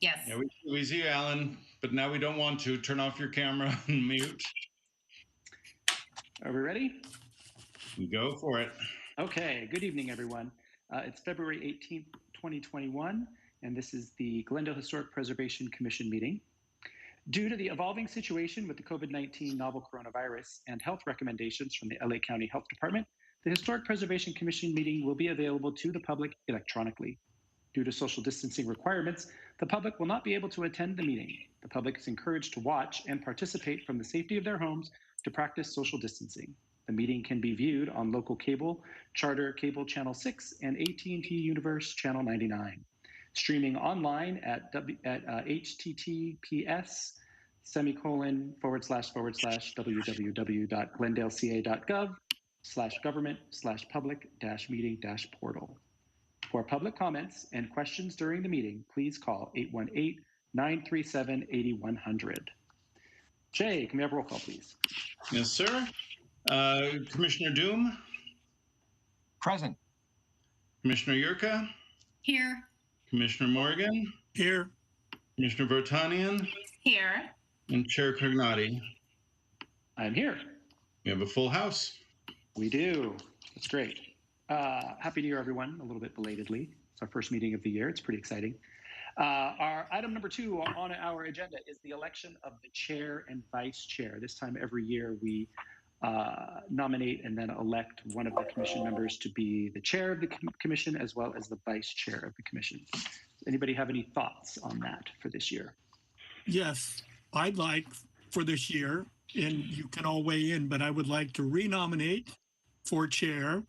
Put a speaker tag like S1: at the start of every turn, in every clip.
S1: Yes.
S2: Yeah, we see you, Alan, but now we don't want to. Turn off your camera and mute.
S3: Are we ready?
S2: Go for it.
S3: Okay, good evening, everyone. It's February 18th, 2021, and this is the Glendale Historic Preservation Commission meeting. Due to the evolving situation with the COVID-19 novel coronavirus and health recommendations from the LA County Health Department, the Historic Preservation Commission meeting will be available to the public electronically. Due to social distancing requirements, the public will not be able to attend the meeting. The public is encouraged to watch and participate from the safety of their homes to practice social distancing. The meeting can be viewed on local cable, Charter Cable Channel 6, and AT&T Universe Channel 99. Streaming online at https://www.glendaleca.gov/government/public-meeting-portal. For public comments and questions during the meeting, please call 818-937-8100. Jay, can we have roll call, please?
S2: Yes, sir. Commissioner Doom?
S4: Present.
S2: Commissioner Yurka?
S1: Here.
S2: Commissioner Morgan?
S5: Here.
S2: Commissioner Vartanian?
S1: Here.
S2: And Chair Cognati?
S3: I'm here.
S2: We have a full house.
S3: We do. That's great. Happy New Year, everyone, a little bit belatedly. It's our first meeting of the year. It's pretty exciting. Our item number 2 on our agenda is the election of the chair and vice chair. This time every year we nominate and then elect one of the commission members to be the chair of the commission as well as the vice chair of the commission. Does anybody have any thoughts on that for this year?
S5: Yes, I'd like for this year, and you can all weigh in, but I would like to renominate for chair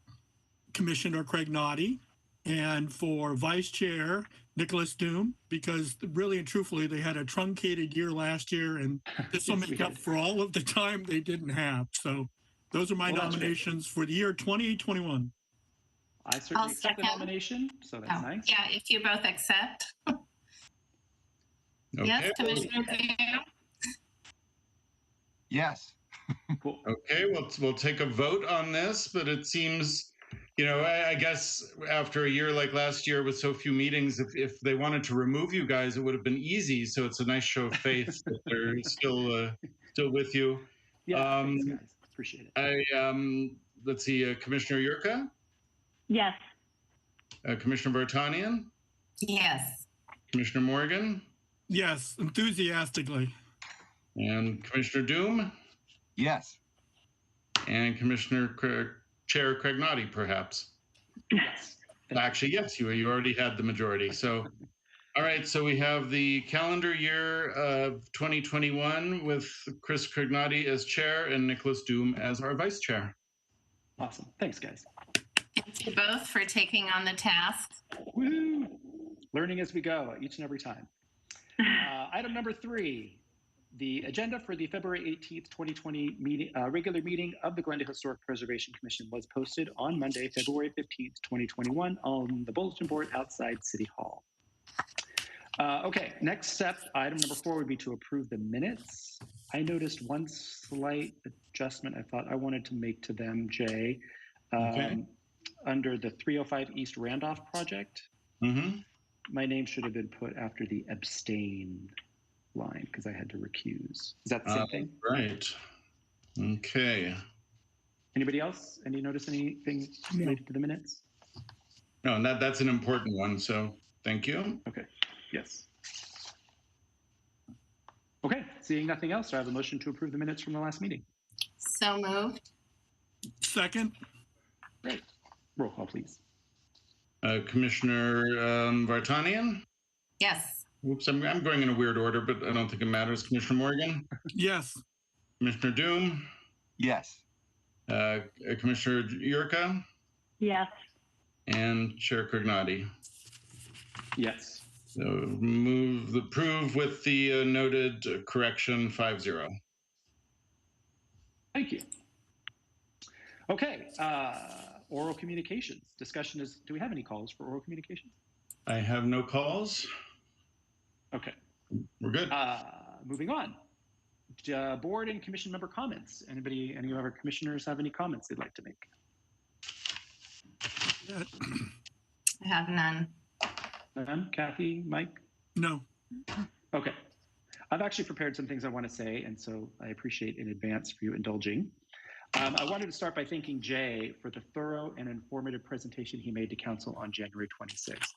S5: Commissioner Craig Naughty, and for vice chair Nicholas Doom, because really and truthfully they had a truncated year last year, and this will make up for all of the time they didn't have. So those are my nominations for the year 2021.
S3: I certainly accept the nomination, so that's nice.
S1: Yeah, if you both accept.
S2: Okay.
S1: Yes, Commissioner Doom?
S4: Yes.
S3: Cool.
S2: Okay, we'll take a vote on this, but it seems, you know, I guess after a year like last year with so few meetings, if they wanted to remove you guys, it would have been easy. So it's a nice show of faith that they're still with you.
S3: Yeah, thanks, guys. Appreciate it.
S2: Let's see, Commissioner Yurka?
S6: Yes.
S2: Commissioner Vartanian?
S1: Yes.
S2: Commissioner Morgan?
S5: Yes, enthusiastically.
S2: And Commissioner Doom?
S4: Yes.
S2: And Commissioner Chair Craig Naughty, perhaps?
S3: Yes.
S2: Actually, yes, you already had the majority. So, all right, so we have the calendar year of 2021 with Chris Crignotti as chair and Nicholas Doom as our vice chair.
S3: Awesome. Thanks, guys.
S1: Thank you both for taking on the task.
S3: Woo! Learning as we go, each and every time. Item number 3, the agenda for the February 18th, 2020 meeting, regular meeting of the Glendale Historic Preservation Commission was posted on Monday, February 15th, 2021 on the bulletin board outside City Hall. Okay, next step, item number 4 would be to approve the minutes. I noticed one slight adjustment I thought I wanted to make to them, Jay.
S2: Okay.
S3: Under the 305 East Randolph project, my name should have been put after the abstain line because I had to recuse. Is that the same thing?
S2: Right. Okay.
S3: Anybody else? Notice anything related to the minutes?
S2: No, and that's an important one, so thank you.
S3: Okay, yes. Okay, seeing nothing else, I have a motion to approve the minutes from the last meeting.
S1: So moved.
S5: Second.
S3: Great. Roll call, please.
S2: Commissioner Vartanian?
S1: Yes.
S2: Oops, I'm going in a weird order, but I don't think it matters. Commissioner Morgan?
S5: Yes.
S2: Commissioner Doom?
S4: Yes.
S2: Commissioner Yurka?
S6: Yes.
S2: And Chair Crignotti?
S3: Yes.
S2: So approve with the noted correction 5-0.
S3: Thank you. Okay, oral communications. Discussion is, do we have any calls for oral communications?
S2: I have no calls.
S3: Okay.
S2: We're good.
S3: Moving on. Board and commission member comments. Any of our commissioners have any comments they'd like to make?
S1: I have none.
S3: None? Kathy, Mike?
S5: No.
S3: Okay. I've actually prepared some things I want to say, and so I appreciate in advance for you indulging. I wanted to start by thanking Jay for the thorough and informative presentation he made to Council on January 26th.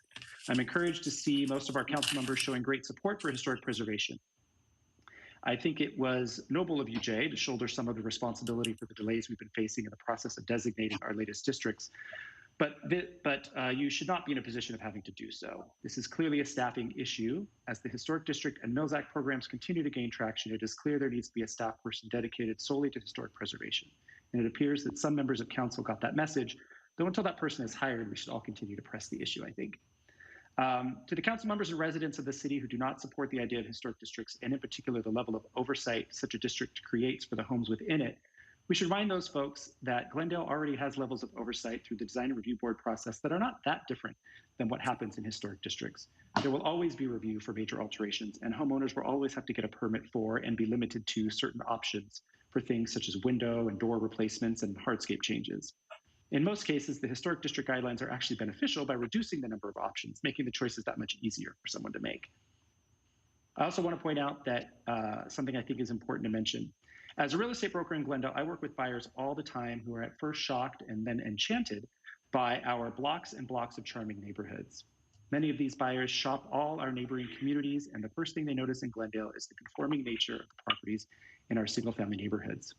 S3: I'm encouraged to see most of our Council members showing great support for historic preservation. I think it was noble of you, Jay, to shoulder some of the responsibility for the delays we've been facing in the process of designating our latest districts. But you should not be in a position of having to do so. This is clearly a staffing issue. As the Historic District and Mills Act programs continue to gain traction, it is clear there needs to be a staff person dedicated solely to historic preservation. And it appears that some members of council got that message, though until that person is hired, we should all continue to press the issue, I think. To the council members and residents of the city who do not support the idea of historic districts, and in particular the level of oversight such a district creates for the homes within it, we should remind those folks that Glendale already has levels of oversight through the design review board process that are not that different than what happens in historic districts. There will always be review for major alterations, and homeowners will always have to get a permit for and be limited to certain options for things such as window and door replacements and hardscape changes. In most cases, the historic district guidelines are actually beneficial by reducing the number of options, making the choices that much easier for someone to make. I also want to point out that something I think is important to mention. As a real estate broker in Glendale, I work with buyers all the time who are at first shocked and then enchanted by our blocks and blocks of charming neighborhoods. Many of these buyers shop all our neighboring communities, and the first thing they notice in Glendale is the conforming nature of the properties in our single-family neighborhoods.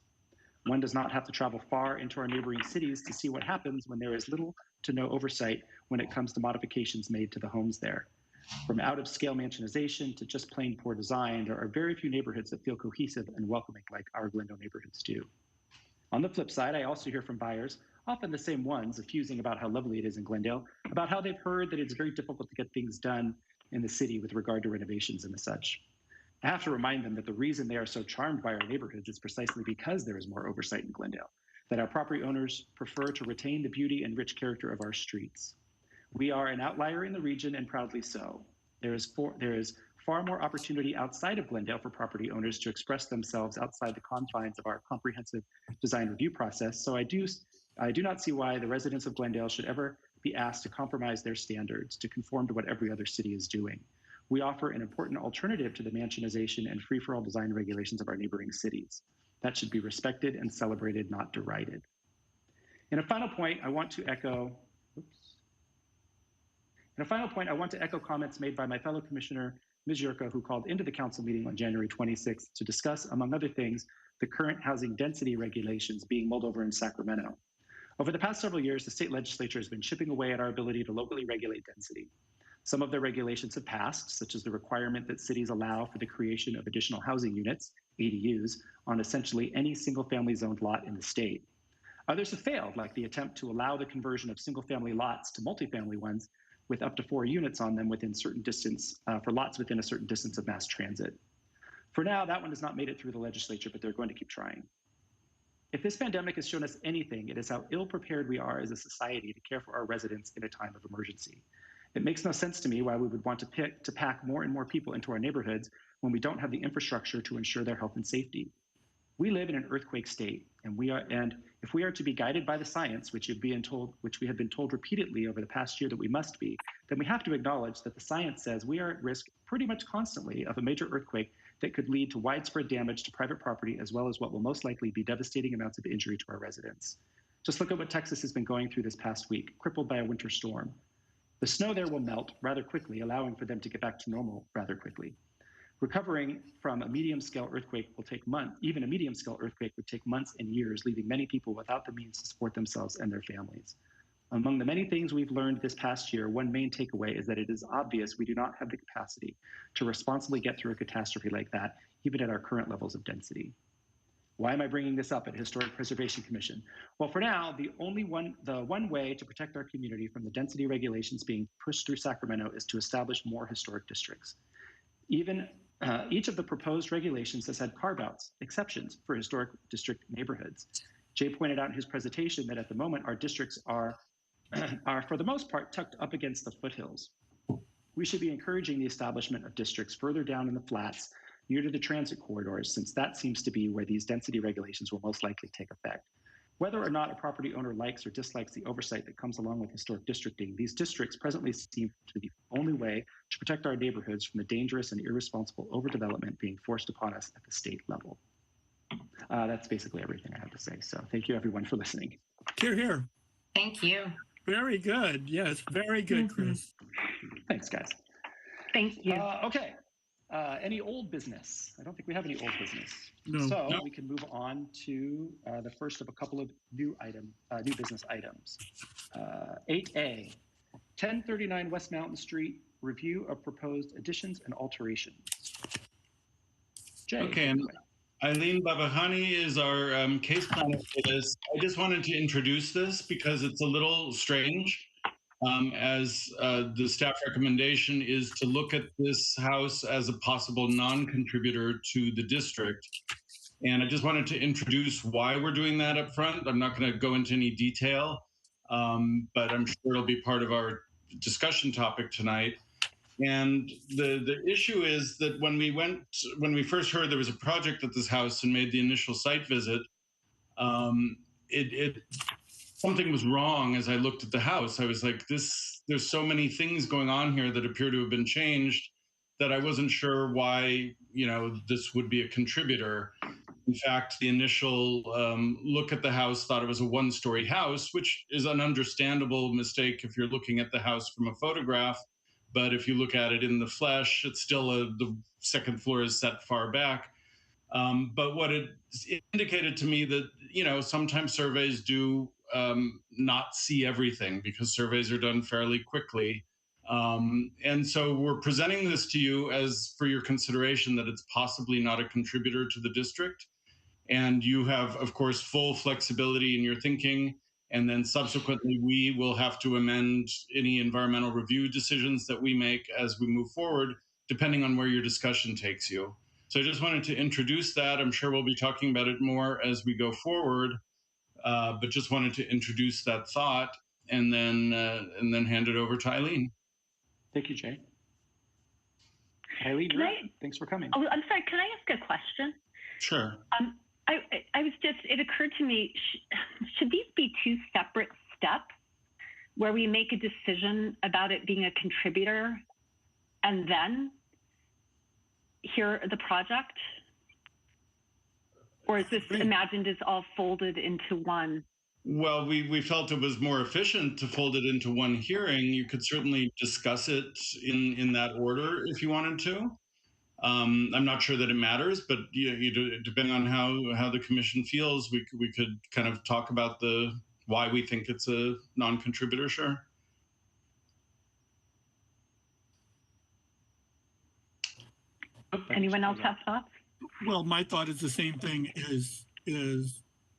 S3: One does not have to travel far into our neighboring cities to see what happens when there is little to no oversight when it comes to modifications made to the homes there. From out-of-scale mansionization to just plain poor design, there are very few neighborhoods that feel cohesive and welcoming like our Glendale neighborhoods do. On the flip side, I also hear from buyers, often the same ones, effusing about how lovely it is in Glendale, about how they've heard that it's very difficult to get things done in the city with regard to renovations and the such. I have to remind them that the reason they are so charmed by our neighborhoods is precisely because there is more oversight in Glendale, that our property owners prefer to retain the beauty and rich character of our streets. We are an outlier in the region, and proudly so. There is far more opportunity outside of Glendale for property owners to express themselves outside the confines of our comprehensive design review process, so I do not see why the residents of Glendale should ever be asked to compromise their standards to conform to what every other city is doing. We offer an important alternative to the mansionization and free-for-all design regulations of our neighboring cities. That should be respected and celebrated, not derided. In a final point, I want to echo comments made by my fellow commissioner, Ms. Yurko, who called into the council meeting on January 26th to discuss, among other things, the current housing density regulations being mulled over in Sacramento. Over the past several years, the state legislature has been chipping away at our ability to locally regulate density. Some of their regulations have passed, such as the requirement that cities allow for the creation of additional housing units, ADUs, on essentially any single-family zoned lot in the state. Others have failed, like the attempt to allow the conversion of single-family lots to multifamily ones with up to 4 units on them within certain distance, for lots within a certain distance of mass transit. For now, that one has not made it through the legislature, but they're going to keep trying. If this pandemic has shown us anything, it is how ill-prepared we are as a society to care for our residents in a time of emergency. It makes no sense to me why we would want to pack more and more people into our neighborhoods when we don't have the infrastructure to ensure their health and safety. We live in an earthquake state, and if we are to be guided by the science, which we have been told repeatedly over the past year that we must be, then we have to acknowledge that the science says we are at risk pretty much constantly of a major earthquake that could lead to widespread damage to private property, as well as what will most likely be devastating amounts of injury to our residents. Just look at what Texas has been going through this past week, crippled by a winter storm. The snow there will melt rather quickly, allowing for them to get back to normal rather quickly. Recovering from a medium-scale earthquake will take months. Even a medium-scale earthquake would take months and years, leaving many people without the means to support themselves and their families. Among the many things we've learned this past year, one main takeaway is that it is obvious we do not have the capacity to responsibly get through a catastrophe like that, even at our current levels of density. Why am I bringing this up at Historic Preservation Commission? Well, for now, the one way to protect our community from the density regulations being pushed through Sacramento is to establish more historic districts. Each of the proposed regulations has had carve-outs, exceptions for historic district neighborhoods. Jay pointed out in his presentation that at the moment our districts are for the most part tucked up against the foothills. We should be encouraging the establishment of districts further down in the flats near to the transit corridors, since that seems to be where these density regulations will most likely take effect. Whether or not a property owner likes or dislikes the oversight that comes along with historic districting, these districts presently seem to be the only way to protect our neighborhoods from the dangerous and irresponsible overdevelopment being forced upon us at the state level. That's basically everything I have to say. So thank you everyone for listening.
S5: Hear, hear.
S1: Thank you.
S5: Very good. Yes, very good, Chris.
S3: Thanks, guys.
S6: Thank you.
S3: Okay. Any old business? I don't think we have any old business.
S5: No.
S3: So we can move on to the first of a couple of new business items. 8A, 1039 West Mountain Street, review of proposed additions and alterations. Jay.
S2: Okay, and Eileen Babahani is our case planner for this. I just wanted to introduce this because it's a little strange. As the staff recommendation is to look at this house as a possible non-contributor to the district. And I just wanted to introduce why we're doing that up front. I'm not going to go into any detail, but I'm sure it'll be part of our discussion topic tonight. And the issue is that when we first heard there was a project at this house and made the initial site visit, something was wrong as I looked at the house. I was like, there's so many things going on here that appear to have been changed that I wasn't sure why, this would be a contributor. In fact, the initial look at the house thought it was a one-story house, which is an understandable mistake if you're looking at the house from a photograph. But if you look at it in the flesh, it's still the second floor is set far back. But what it indicated to me that, sometimes surveys do not see everything because surveys are done fairly quickly. And so we're presenting this to you as for your consideration that it's possibly not a contributor to the district. And you have, of course, full flexibility in your thinking. And then subsequently, we will have to amend any environmental review decisions that we make as we move forward, depending on where your discussion takes you. So I just wanted to introduce that. I'm sure we'll be talking about it more as we go forward, but just wanted to introduce that thought and then hand it over to Eileen.
S3: Thank you, Jay. Eileen, thanks for coming.
S6: Oh, I'm sorry. Can I ask a question?
S2: Sure.
S6: It occurred to me, should these be two separate steps where we make a decision about it being a contributor and then hear the project? Or is this imagined as all folded into one?
S2: Well, we felt it was more efficient to fold it into one hearing. You could certainly discuss it in that order if you wanted to. I'm not sure that it matters, but depending on how the commission feels, we could kind of talk about why we think it's a non-contributor. Sure.
S6: Anyone else have thoughts?
S5: Well, my thought is the same thing as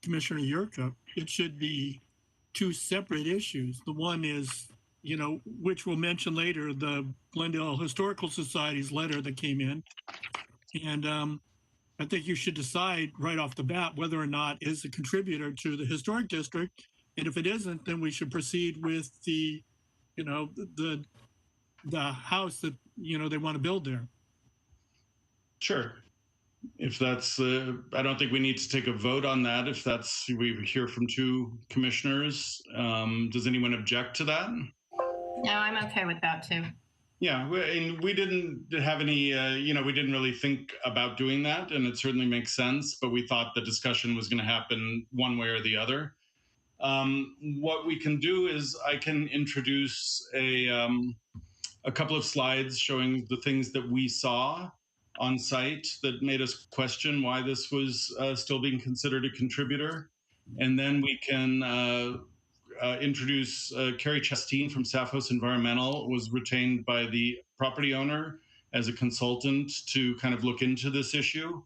S5: Commissioner Yurka. It should be two separate issues. The one is, which we'll mention later, the Glendale Historical Society's letter that came in. And I think you should decide right off the bat whether or not it's a contributor to the historic district. And if it isn't, then we should proceed with the house that, they want to build there.
S2: Sure. If that's, I don't think we need to take a vote on that. If we hear from two commissioners, does anyone object to that?
S1: No, I'm okay with that too.
S2: Yeah, we didn't have any, we didn't really think about doing that, and it certainly makes sense, but we thought the discussion was going to happen one way or the other. What we can do is I can introduce a couple of slides showing the things that we saw on site that made us question why this was still being considered a contributor. And then we can introduce Carrie Chasteen from Safos Environmental, was retained by the property owner as a consultant to kind of look into this issue.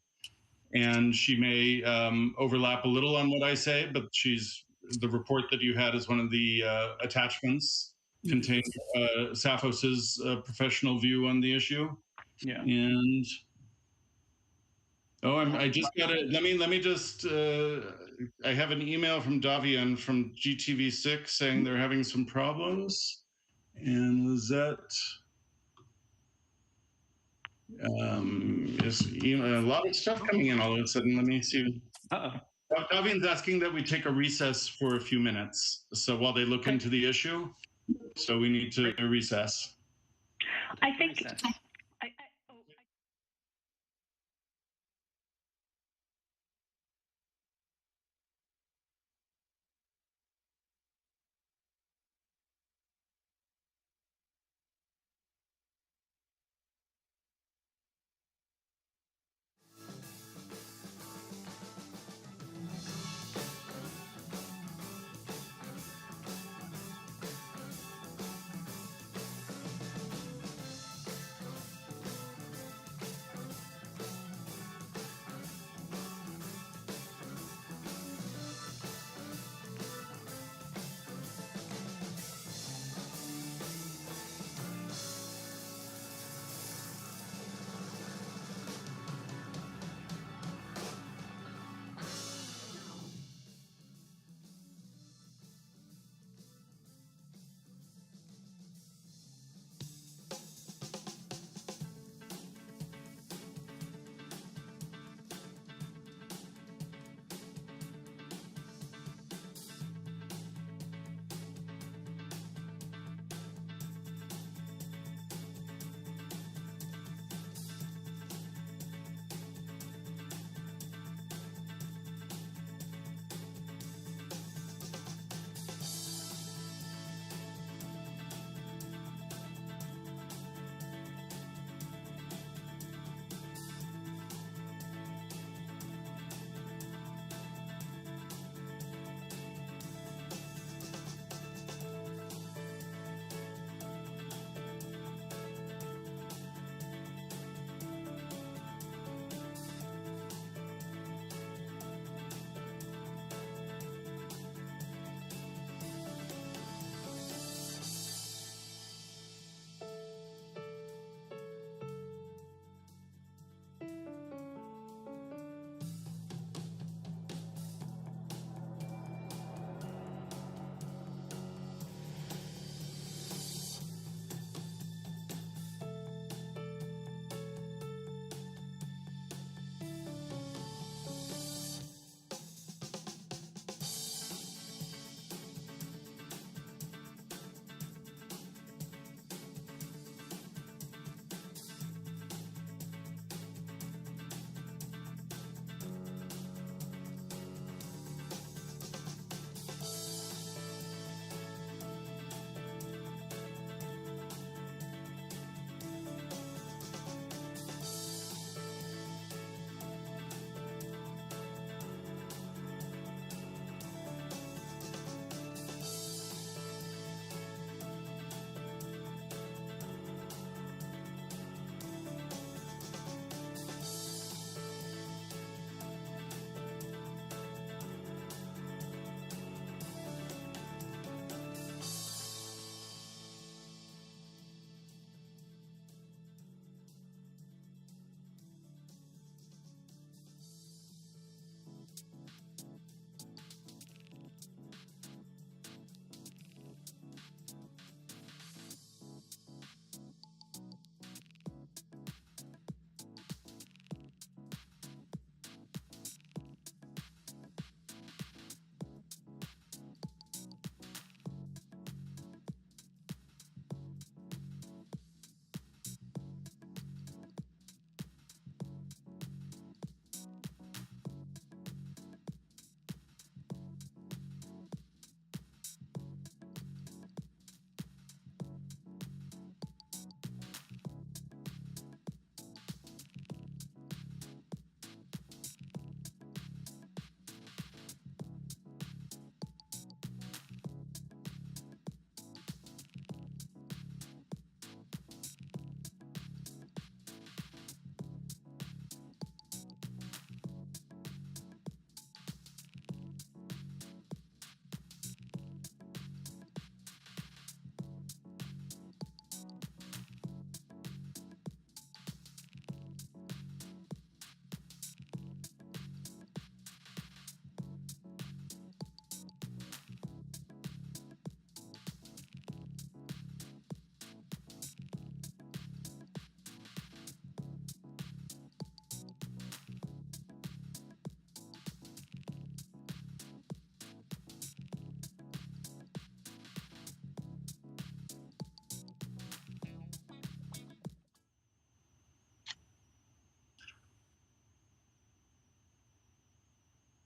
S2: And she may overlap a little on what I say, but the report that you had is one of the attachments contained Safos's professional view on the issue.
S3: Yeah.
S2: And I just got it. Let me just. I have an email from Davian from GTV6 saying they're having some problems, and Lizette is a lot of stuff coming in all of a sudden. Let me see.
S3: Uh-oh.
S2: Davian's asking that we take a recess for a few minutes. So while they look into the issue, so we need to recess.
S6: I think.
S3: Recess.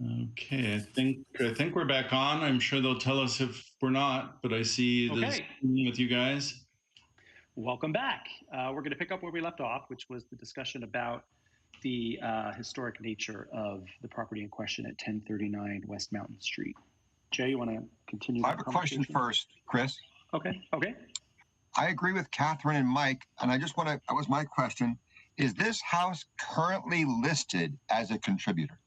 S2: Okay, I think we're back on. I'm sure they'll tell us if we're not, but I see the
S3: Okay.
S2: screen with you guys.
S3: Welcome back. We're going to pick up where we left off, which was the discussion about the historic nature of the property in question at 1039 West Mountain Street. Jay, you want to continue?
S4: I have a question first, Chris.
S3: Okay.
S4: I agree with Catherine and Mike, and I just want to, that was my question. Is this house currently listed as a contributor?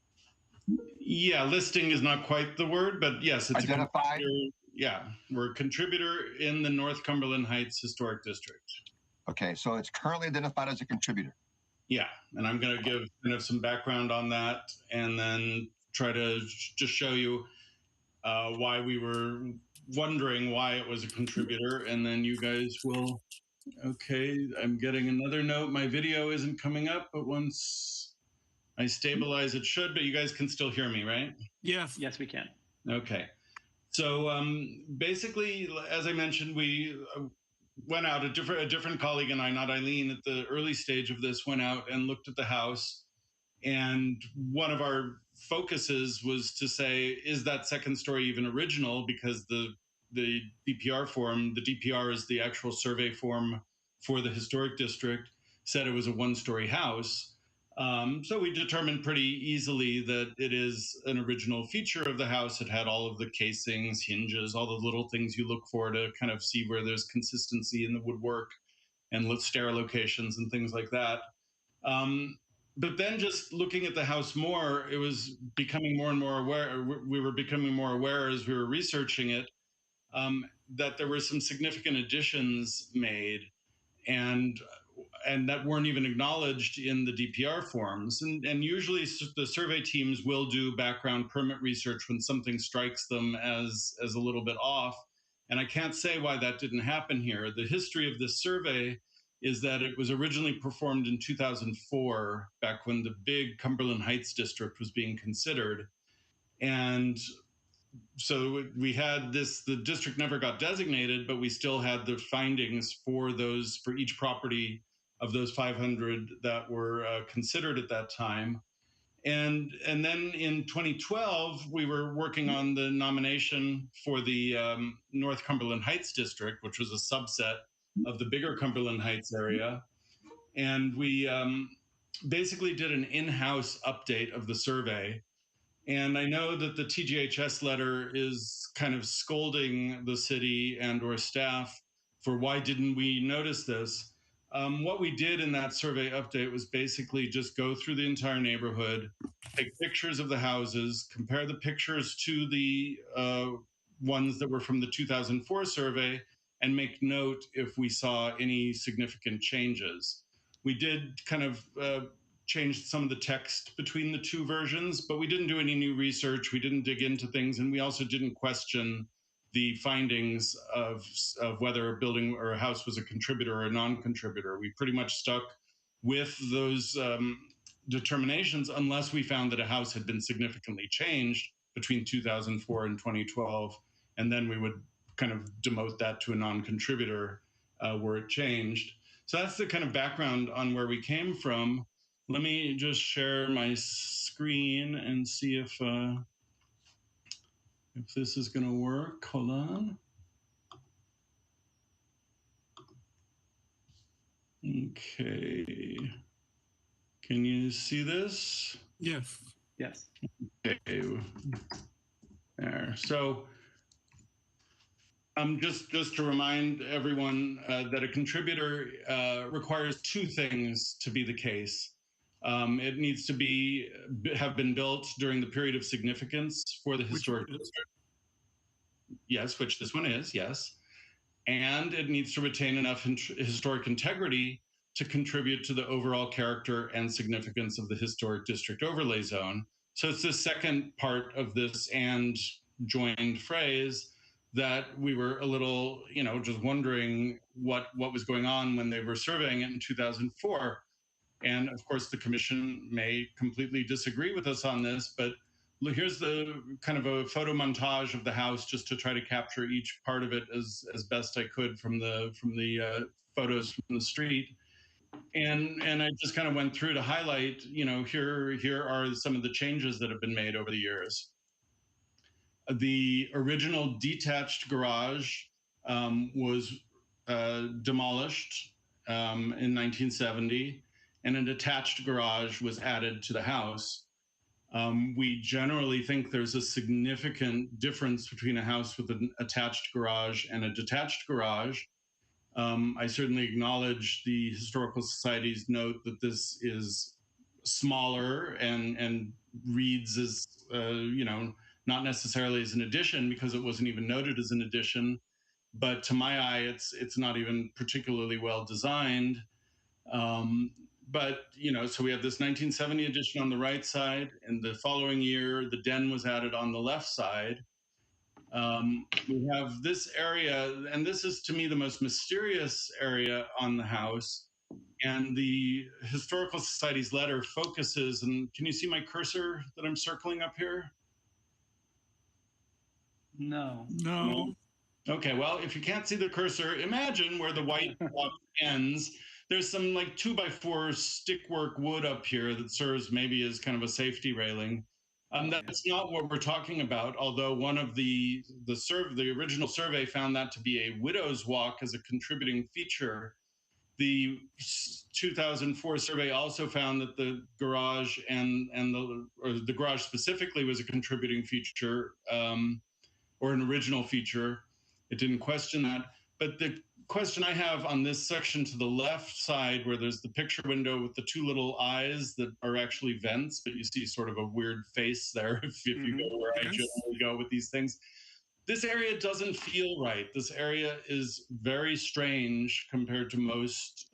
S2: Yeah, listing is not quite the word, but yes, it's
S4: Identified?
S2: Yeah, we're a contributor in the North Cumberland Heights Historic District.
S4: Okay, so it's currently identified as a contributor.
S2: Yeah, and I'm going to give kind of some background on that and then try to just show you why we were wondering why it was a contributor, and then you guys will. Okay, I'm getting another note. My video isn't coming up, but once I stabilize, it should, but you guys can still hear me, right?
S5: Yes.
S3: Yes, we can.
S2: Okay. So basically, as I mentioned, we went out, a different colleague and I, not Eileen, at the early stage of this, went out and looked at the house. And one of our focuses was to say, is that second story even original? Because the DPR form, the DPR is the actual survey form for the historic district, said it was a one-story house. So we determined pretty easily that it is an original feature of the house. It had all of the casings, hinges, all the little things you look for to kind of see where there's consistency in the woodwork and stair locations and things like that. But then just looking at the house more, it was becoming more and more aware. We were becoming more aware as we were researching it that there were some significant additions made and that weren't even acknowledged in the DPR forms. And usually the survey teams will do background permit research when something strikes them as a little bit off. And I can't say why that didn't happen here. The history of this survey is that it was originally performed in 2004, back when the big Cumberland Heights district was being considered. And so we had this, the district never got designated, but we still had the findings for each property of those 500 that were considered at that time. And then in 2012, we were working on the nomination for the North Cumberland Heights district, which was a subset of the bigger Cumberland Heights area. And we basically did an in-house update of the survey. And I know that the TGHS letter is kind of scolding the city and or staff for why didn't we notice this. What we did in that survey update was basically just go through the entire neighborhood, take pictures of the houses, compare the pictures to the ones that were from the 2004 survey, and make note if we saw any significant changes. We did kind of changed some of the text between the two versions, but we didn't do any new research. We didn't dig into things, and we also didn't question the findings of whether a building or a house was a contributor or a non-contributor. We pretty much stuck with those determinations unless we found that a house had been significantly changed between 2004 and 2012, and then we would kind of demote that to a non-contributor where it changed. So that's the kind of background on where we came from. Let me just share my screen and see if this is going to work. Hold on. Okay. Can you see this?
S5: Yes.
S3: Yes.
S2: Okay. There. So just to remind everyone that a contributor requires two things to be the case. It needs to have been built during the period of significance for the historic district. Yes, which this one is, yes. And it needs to retain enough historic integrity to contribute to the overall character and significance of the historic district overlay zone. So it's the second part of this and joined phrase that we were a little, just wondering what was going on when they were surveying it in 2004. And of course, the commission may completely disagree with us on this, but here's the kind of a photo montage of the house just to try to capture each part of it as best I could from the photos from the street. And I just kind of went through to highlight, here are some of the changes that have been made over the years. The original detached garage was demolished in 1970, and an attached garage was added to the house. We generally think there's a significant difference between a house with an attached garage and a detached garage. I certainly acknowledge the Historical Society's note that this is smaller and reads as, not necessarily as an addition because it wasn't even noted as an addition. But to my eye, it's not even particularly well designed. But so we have this 1970 edition on the right side, and the following year, the den was added on the left side. We have this area, and this is to me the most mysterious area on the house. And the Historical Society's letter focuses, and can you see my cursor that I'm circling up here?
S3: No.
S5: No.
S2: Okay, well, if you can't see the cursor, imagine where the white block ends. There's some like 2x4 stickwork wood up here that serves maybe as kind of a safety railing. That's not what we're talking about, although one of the original survey found that to be a widow's walk as a contributing feature. The 2004 survey also found that the garage and the garage specifically was a contributing feature, or an original feature. It didn't question that. But the question I have on this section to the left side, where there's the picture window with the two little eyes that are actually vents, but you see sort of a weird face there if you go where I generally go with these things. This area doesn't feel right. This area is very strange compared to most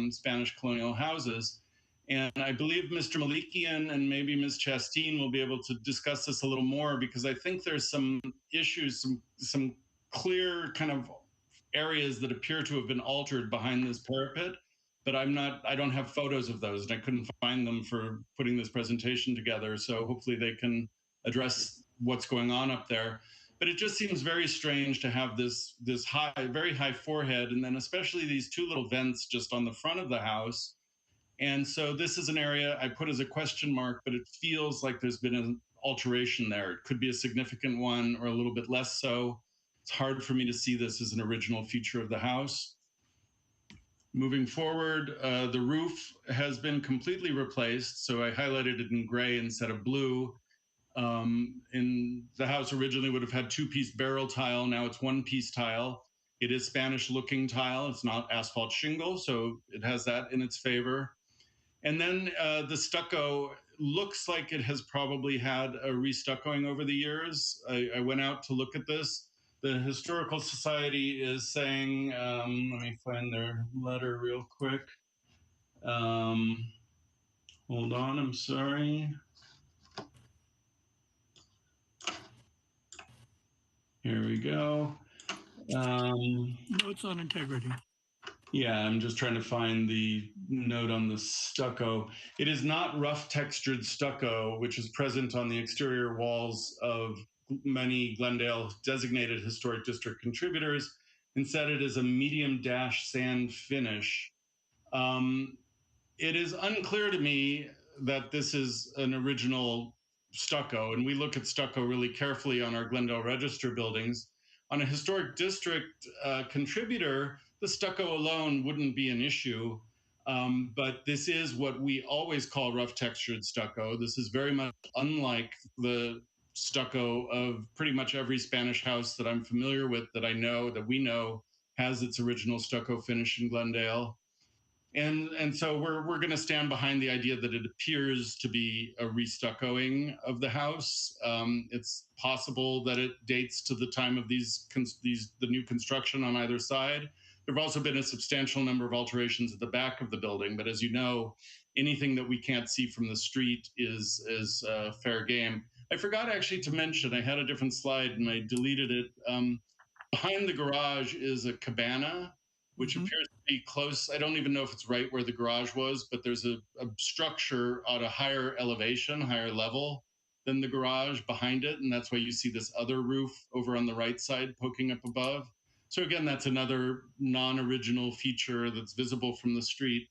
S2: Spanish colonial houses. And I believe Mr. Malikian and maybe Ms. Chasteen will be able to discuss this a little more, because I think there's some issues, some clear kind of areas that appear to have been altered behind this parapet, but I don't have photos of those, and I couldn't find them for putting this presentation together. So hopefully they can address what's going on up there. But it just seems very strange to have this very high forehead, and then especially these two little vents just on the front of the house. And so this is an area I put as a question mark, but it feels like there's been an alteration there. It could be a significant one or a little bit less so. It's hard for me to see this as an original feature of the house. Moving forward, the roof has been completely replaced. So I highlighted it in gray instead of blue. In the house originally would have had two-piece barrel tile. Now it's one-piece tile. It is Spanish-looking tile. It's not asphalt shingle, so it has that in its favor. And then the stucco looks like it has probably had a restuccoing over the years. I went out to look at this. The Historical Society is saying, let me find their letter real quick. Hold on, I'm sorry. Here we go.
S5: Notes on integrity.
S2: Yeah, I'm just trying to find the note on the stucco. It is not rough textured stucco, which is present on the exterior walls of many Glendale designated historic district contributors. Instead, it is a medium dash sand finish. It is unclear to me that this is an original stucco, and we look at stucco really carefully on our Glendale Register buildings. On a historic district contributor, the stucco alone wouldn't be an issue, but this is what we always call rough textured stucco. This is very much unlike the stucco of pretty much every Spanish house that I'm familiar with, that I know, that we know has its original stucco finish in Glendale. And so we're going to stand behind the idea that it appears to be a restuccoing of the house. It's possible that it dates to the time of the new construction on either side. There have also been a substantial number of alterations at the back of the building, but as you know, anything that we can't see from the street is fair game. I forgot actually to mention, I had a different slide and I deleted it. Behind the garage is a cabana, which appears to be close. I don't even know if it's right where the garage was, but there's a structure at a higher elevation, higher level than the garage behind it. And that's why you see this other roof over on the right side poking up above. So again, that's another non-original feature that's visible from the street.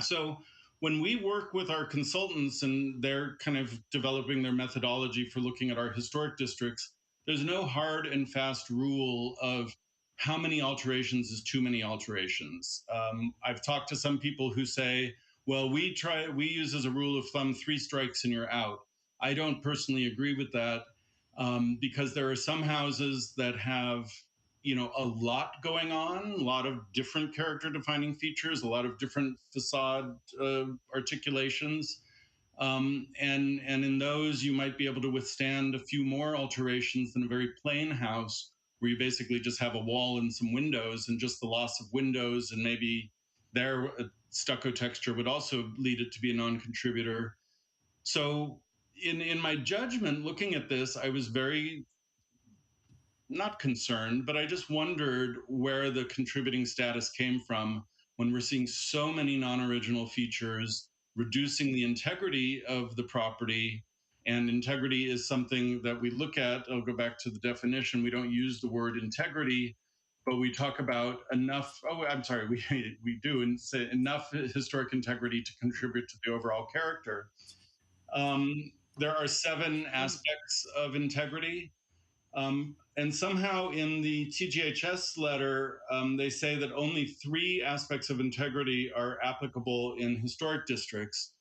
S2: So when we work with our consultants and they're kind of developing their methodology for looking at our historic districts, there's no hard and fast rule of how many alterations is too many alterations. I've talked to some people who say, well, we use as a rule of thumb 3 strikes and you're out. I don't personally agree with that because there are some houses that have a lot going on, a lot of different character defining features, a lot of different facade articulations. And in those, you might be able to withstand a few more alterations than a very plain house, where you basically just have a wall and some windows, and just the loss of windows and maybe their stucco texture would also lead it to be a non-contributor. So in my judgment, looking at this, I was very not concerned, but I just wondered where the contributing status came from when we're seeing so many non-original features, reducing the integrity of the property. And integrity is something that we look at. I'll go back to the definition. We don't use the word integrity, but we talk about enough. Oh, I'm sorry. We do and say enough historic integrity to contribute to the overall character. There are 7 aspects of integrity. And somehow in the TGHS letter, they say that only 3 aspects of integrity are applicable in historic districts.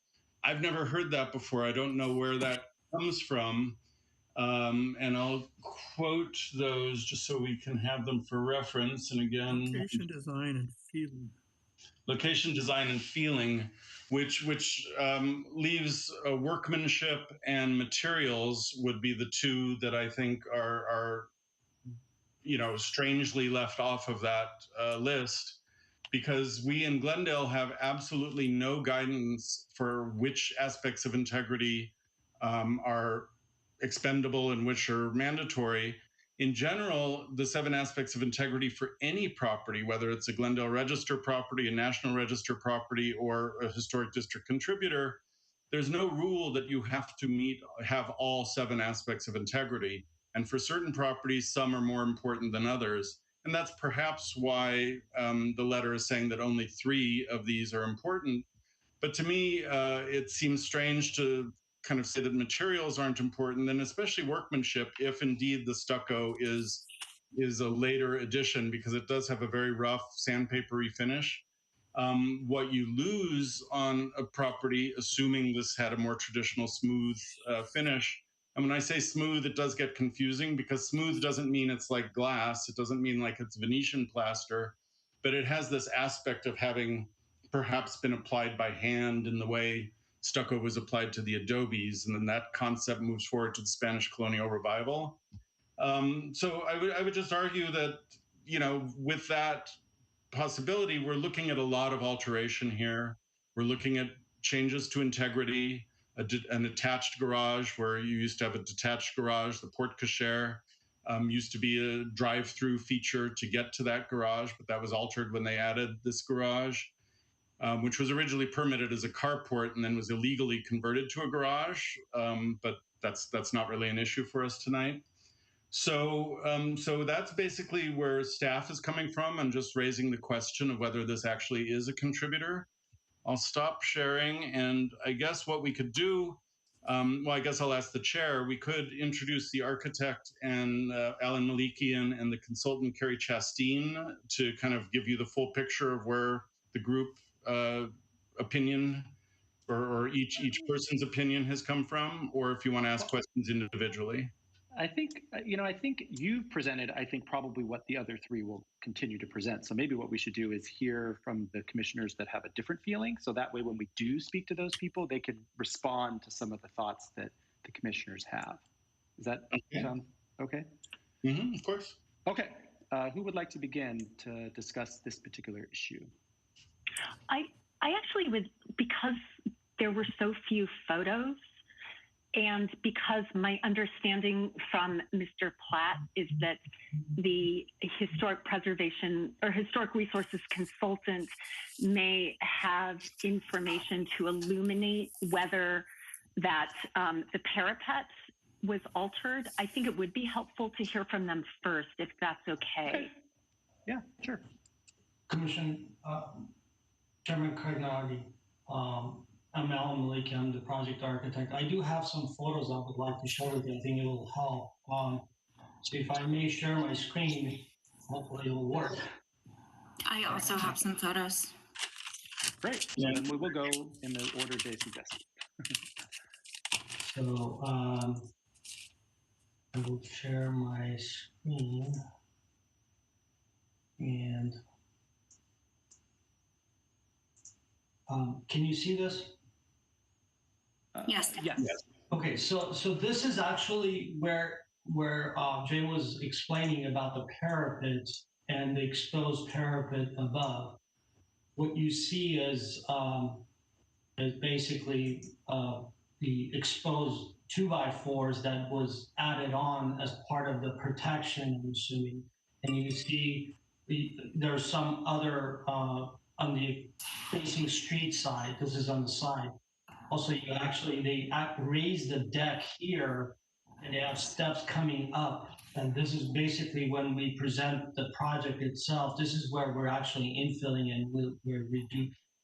S2: I've never heard that before. I don't know where that comes from. And I'll quote those just so we can have them for reference. And again,
S5: Location, design, and feeling.
S2: Location, design, and feeling, which leaves workmanship and materials would be the 2 that I think are strangely left off of that list, because we in Glendale have absolutely no guidance for which aspects of integrity are expendable and which are mandatory. In general, the 7 aspects of integrity for any property, whether it's a Glendale Register property, a National Register property, or a historic district contributor, there's no rule that you have to have all 7 aspects of integrity. And for certain properties, some are more important than others. And that's perhaps why the letter is saying that only 3 of these are important. But to me, it seems strange to kind of say that materials aren't important, and especially workmanship, if indeed the stucco is a later addition, because it does have a very rough sandpapery finish. What you lose on a property, assuming this had a more traditional smooth finish, and when I say smooth, it does get confusing, because smooth doesn't mean it's like glass. It doesn't mean like it's Venetian plaster, but it has this aspect of having perhaps been applied by hand in the way stucco was applied to the adobes, and then that concept moves forward to the Spanish colonial revival. So I would just argue that, with that possibility, we're looking at a lot of alteration here. We're looking at changes to integrity, an attached garage where you used to have a detached garage. The porte cochere used to be a drive-through feature to get to that garage, but that was altered when they added this garage. Which was originally permitted as a carport and then was illegally converted to a garage. But that's not really an issue for us tonight. So that's basically where staff is coming from, and just raising the question of whether this actually is a contributor. I'll stop sharing, and I guess what we could do, I guess I'll ask the chair. We could introduce the architect and Alan Malikian and the consultant Carrie Chasteen to kind of give you the full picture of where the group opinion or each person's opinion has come from, or if you want to ask questions individually.
S3: I think you've presented, probably what the other 3 will continue to present. So maybe what we should do is hear from the commissioners that have a different feeling. So that way, when we do speak to those people, they can respond to some of the thoughts that the commissioners have. Is that sound okay?
S2: Of course.
S3: Okay. Who would like to begin to discuss this particular issue?
S6: I actually would, because there were so few photos, and because my understanding from Mr. Platt is that the historic preservation or historic resources consultant may have information to illuminate whether that the parapet was altered, I think it would be helpful to hear from them first, if that's okay.
S3: Yeah, sure.
S7: Chairman Craig Nardi, I'm Alan Maliki. I'm the project architect. I do have some photos I would like to share with you. I think it will help. So if I may share my screen, hopefully it will work.
S8: I also have some photos.
S3: Great. So then we will go in the order Jay suggested.
S7: So I will share my screen. And can you see this?
S8: Yes.
S3: Yes.
S7: Okay, so this is actually where Jay was explaining about the parapet and the exposed parapet above. What you see is basically the exposed 2x4s that was added on as part of the protection, I'm assuming. And you see there's some other on the facing street side. This is on the side. Also, they raise the deck here, and they have steps coming up. And this is basically when we present the project itself. This is where we're actually infilling and we're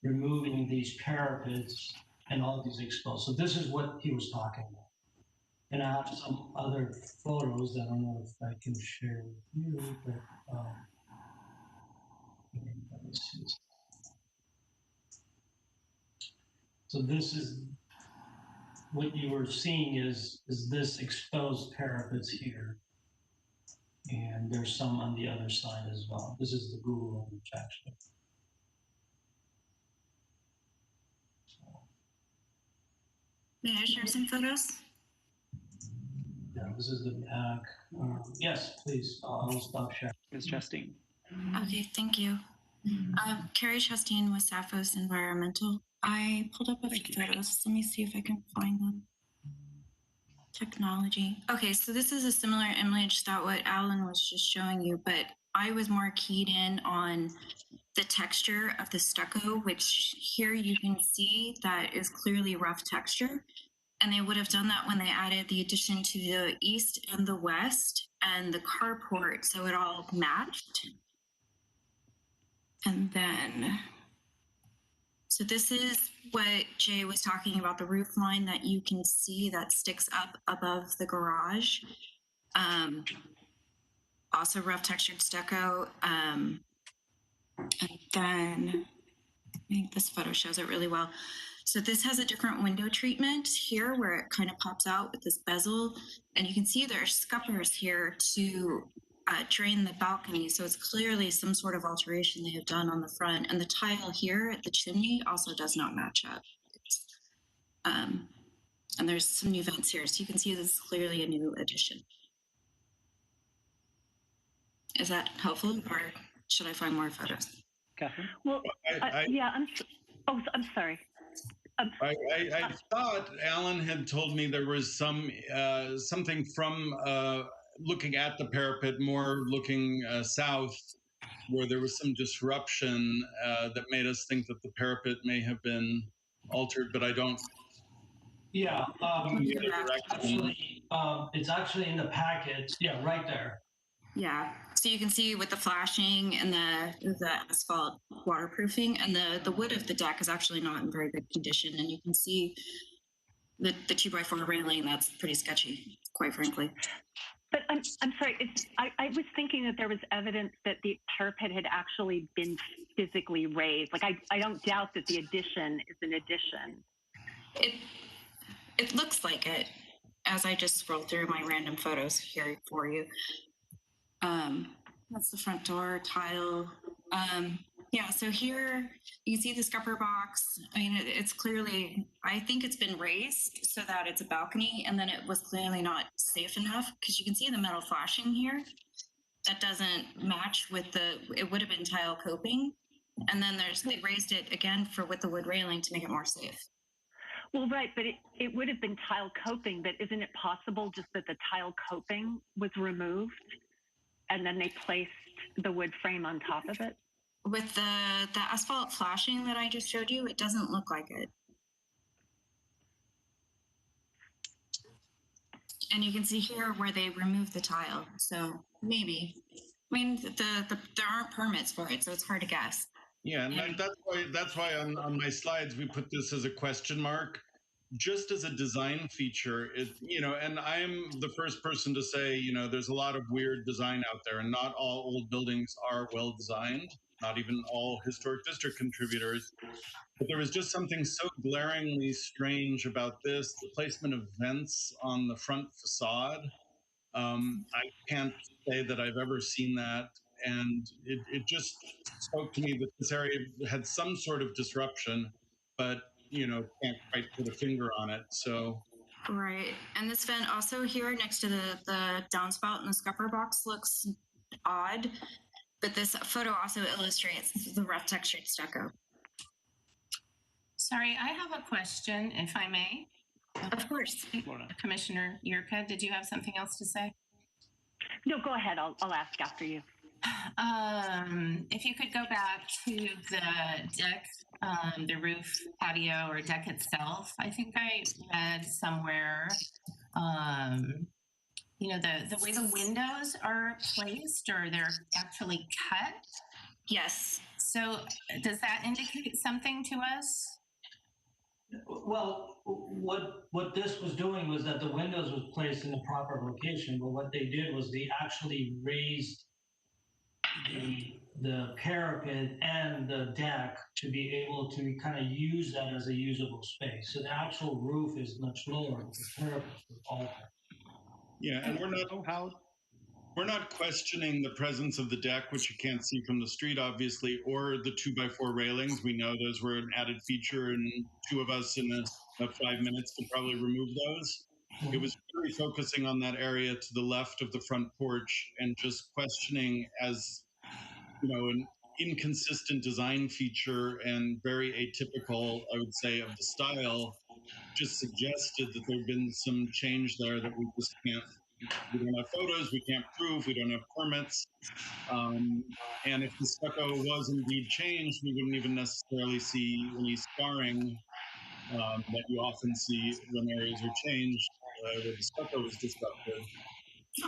S7: removing these parapets and all these exposed. So this is what he was talking about. And I have some other photos that I don't know if I can share with you, but let me see. So this is what you were seeing is this exposed parapets here. And there's some on the other side as well. This is the Google image actually.
S8: May I share some photos?
S7: Yeah, this is the back. Yes, please. I'll stop sharing.
S3: Ms. Chastain.
S8: Okay, thank you. Carrie Chastain with Sappho's Environmental. I pulled up a few photos. Let me see if I can find them. Technology. Okay, so this is a similar image that what Alan was just showing you, but I was more keyed in on the texture of the stucco, which here you can see that is clearly rough texture. And they would have done that when they added the addition to the east and the west and the carport, so it all matched. And then, so this is what Jay was talking about, the roof line that you can see that sticks up above the garage. Also rough textured stucco. And then I think this photo shows it really well. So this has a different window treatment here where it kind of pops out with this bezel. And you can see there's scuppers here to drain the balcony. So it's clearly some sort of alteration they have done on the front. And the tile here at the chimney also does not match up. And there's some new vents here. So you can see this is clearly a new addition. Is that helpful, or should I find more photos?
S3: Catherine?
S6: Well, yeah, I'm sorry.
S2: I thought Alan had told me there was something from looking at the parapet, more looking south, where there was some disruption that made us think that the parapet may have been altered, but I don't.
S7: Yeah, actually, it's actually in the packet. Yeah, right there.
S8: Yeah, so you can see with the flashing and the asphalt waterproofing, and the wood of the deck is actually not in very good condition, and you can see the 2x4 railing that's pretty sketchy, quite frankly.
S6: But I'm sorry, I was thinking that there was evidence that the parapet had actually been physically raised. Like I don't doubt that the addition is an addition.
S8: It looks like it as I just scroll through my random photos here for you. That's the front door tile. Yeah, so here you see the scupper box. I mean, it's clearly, I think it's been raised so that it's a balcony, and then it was clearly not safe enough because you can see the metal flashing here. That doesn't match with it would have been tile coping. And then they raised it again with the wood railing to make it more safe.
S6: Well, right, but it would have been tile coping, but isn't it possible just that the tile coping was removed and then they placed the wood frame on top of it?
S8: With the asphalt flashing that I just showed you, it doesn't look like it. And you can see here where they removed the tile. So maybe, I mean, there aren't permits for it, so it's hard to guess.
S2: Yeah, and that's why on my slides we put this as a question mark, just as a design feature. And I'm the first person to say, there's a lot of weird design out there, and not all old buildings are well designed, not even all historic district contributors. But there was just something so glaringly strange about this, the placement of vents on the front facade. I can't say that I've ever seen that. And it just spoke to me that this area had some sort of disruption, but, can't quite put a finger on it. So,
S8: Right. And this vent also here next to the downspout in the scupper box looks odd, but this photo also illustrates the rough textured stucco.
S1: Sorry, I have a question, if I may.
S8: Of course.
S3: Lorna.
S1: Commissioner Yurka, did you have something else to say?
S6: No, go ahead. I'll ask after you.
S1: If you could go back to the deck, the roof patio or deck itself, I think I read somewhere, the way the windows are placed or they're actually cut.
S8: Yes.
S1: So does that indicate something to us?
S7: Well, what this was doing was that the windows was placed in the proper location, but what they did was they actually raised the parapet and the deck to be able to kind of use that as a usable space. So the actual roof is much lower, but the parapet was altered.
S2: yeah, and we're not questioning the presence of the deck, which you can't see from the street, obviously, or the 2x4 railings. We know those were an added feature, and two of us in 5 minutes could probably remove those. It was really focusing on that area to the left of the front porch and just questioning as, an inconsistent design feature and very atypical, I would say, of the style, just suggested that there had been some change there that we just can't. We don't have photos, we can't prove, we don't have permits. And if the stucco was indeed changed, we wouldn't even necessarily see any scarring that you often see when areas are changed, where the stucco was disrupted.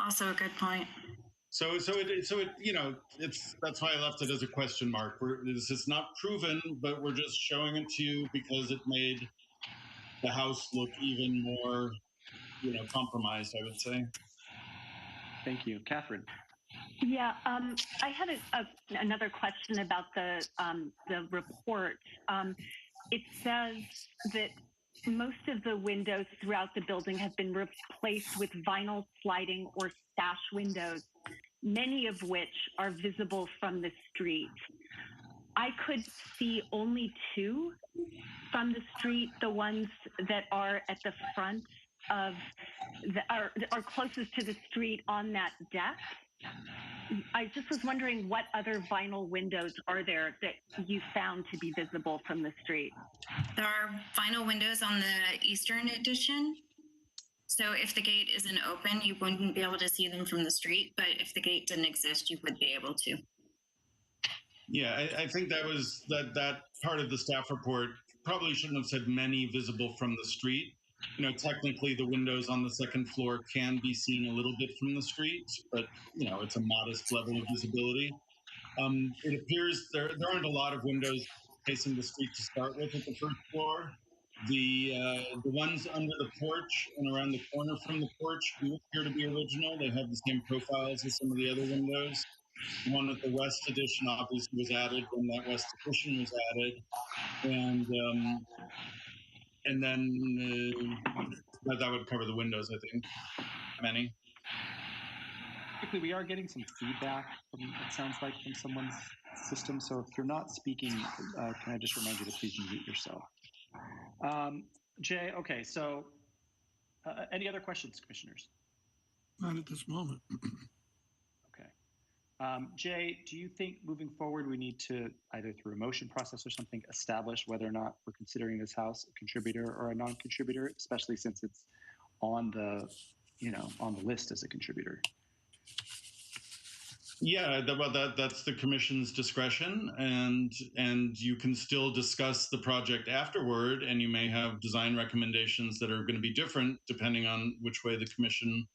S8: Also a good point.
S2: So that's why I left it as a question mark. This is not proven, but we're just showing it to you because it made the house look even more, compromised, I would say.
S3: Thank you. Catherine.
S6: Yeah, I had another question about the report. It says that most of the windows throughout the building have been replaced with vinyl sliding or sash windows, many of which are visible from the street. I could see only two from the street, the ones that are at the front of are closest to the street on that deck. I just was wondering what other vinyl windows are there that you found to be visible from the street?
S8: There are vinyl windows on the eastern addition. So if the gate isn't open, you wouldn't be able to see them from the street. But if the gate didn't exist, you would be able to.
S2: Yeah, I think that was that part of the staff report probably shouldn't have said many visible from the street. Technically the windows on the second floor can be seen a little bit from the street, but it's a modest level of visibility. It appears there aren't a lot of windows facing the street to start with at the first floor. The ones under the porch and around the corner from the porch do appear to be original. They have the same profiles as some of the other windows. The one at the west addition obviously was added when that west addition was added, and then that would cover the windows, I think. Many.
S3: Quickly, we are getting some feedback from, it sounds like, from someone's system. So if you're not speaking, can I just remind you to please mute yourself? Jay, okay, so any other questions, commissioners?
S5: Not at this moment.
S3: Okay. Jay, do you think moving forward we need to, either through a motion process or something, establish whether or not we're considering this house a contributor or a non-contributor, especially since it's on the, on the list as a contributor?
S2: Yeah, that's the commission's discretion, and you can still discuss the project afterward, and you may have design recommendations that are going to be different depending on which way the commission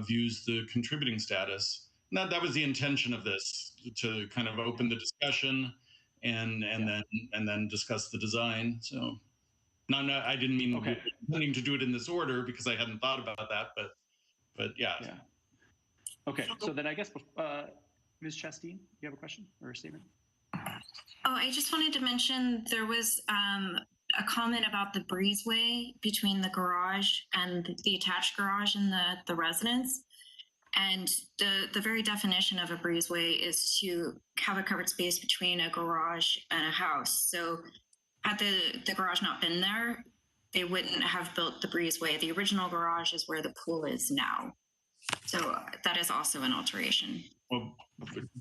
S2: views the contributing status. That was the intention of this, to kind of open the discussion and then discuss the design. So, I didn't mean intending to do it in this order because I hadn't thought about that, but yeah.
S3: Okay, so then I guess Ms. Chasteen, you have a question or a statement?
S8: Oh, I just wanted to mention there was a comment about the breezeway between the garage and the attached garage in the residence. And the very definition of a breezeway is to have a covered space between a garage and a house. So had the garage not been there, they wouldn't have built the breezeway. The original garage is where the pool is now. So that is also an alteration.
S2: Well,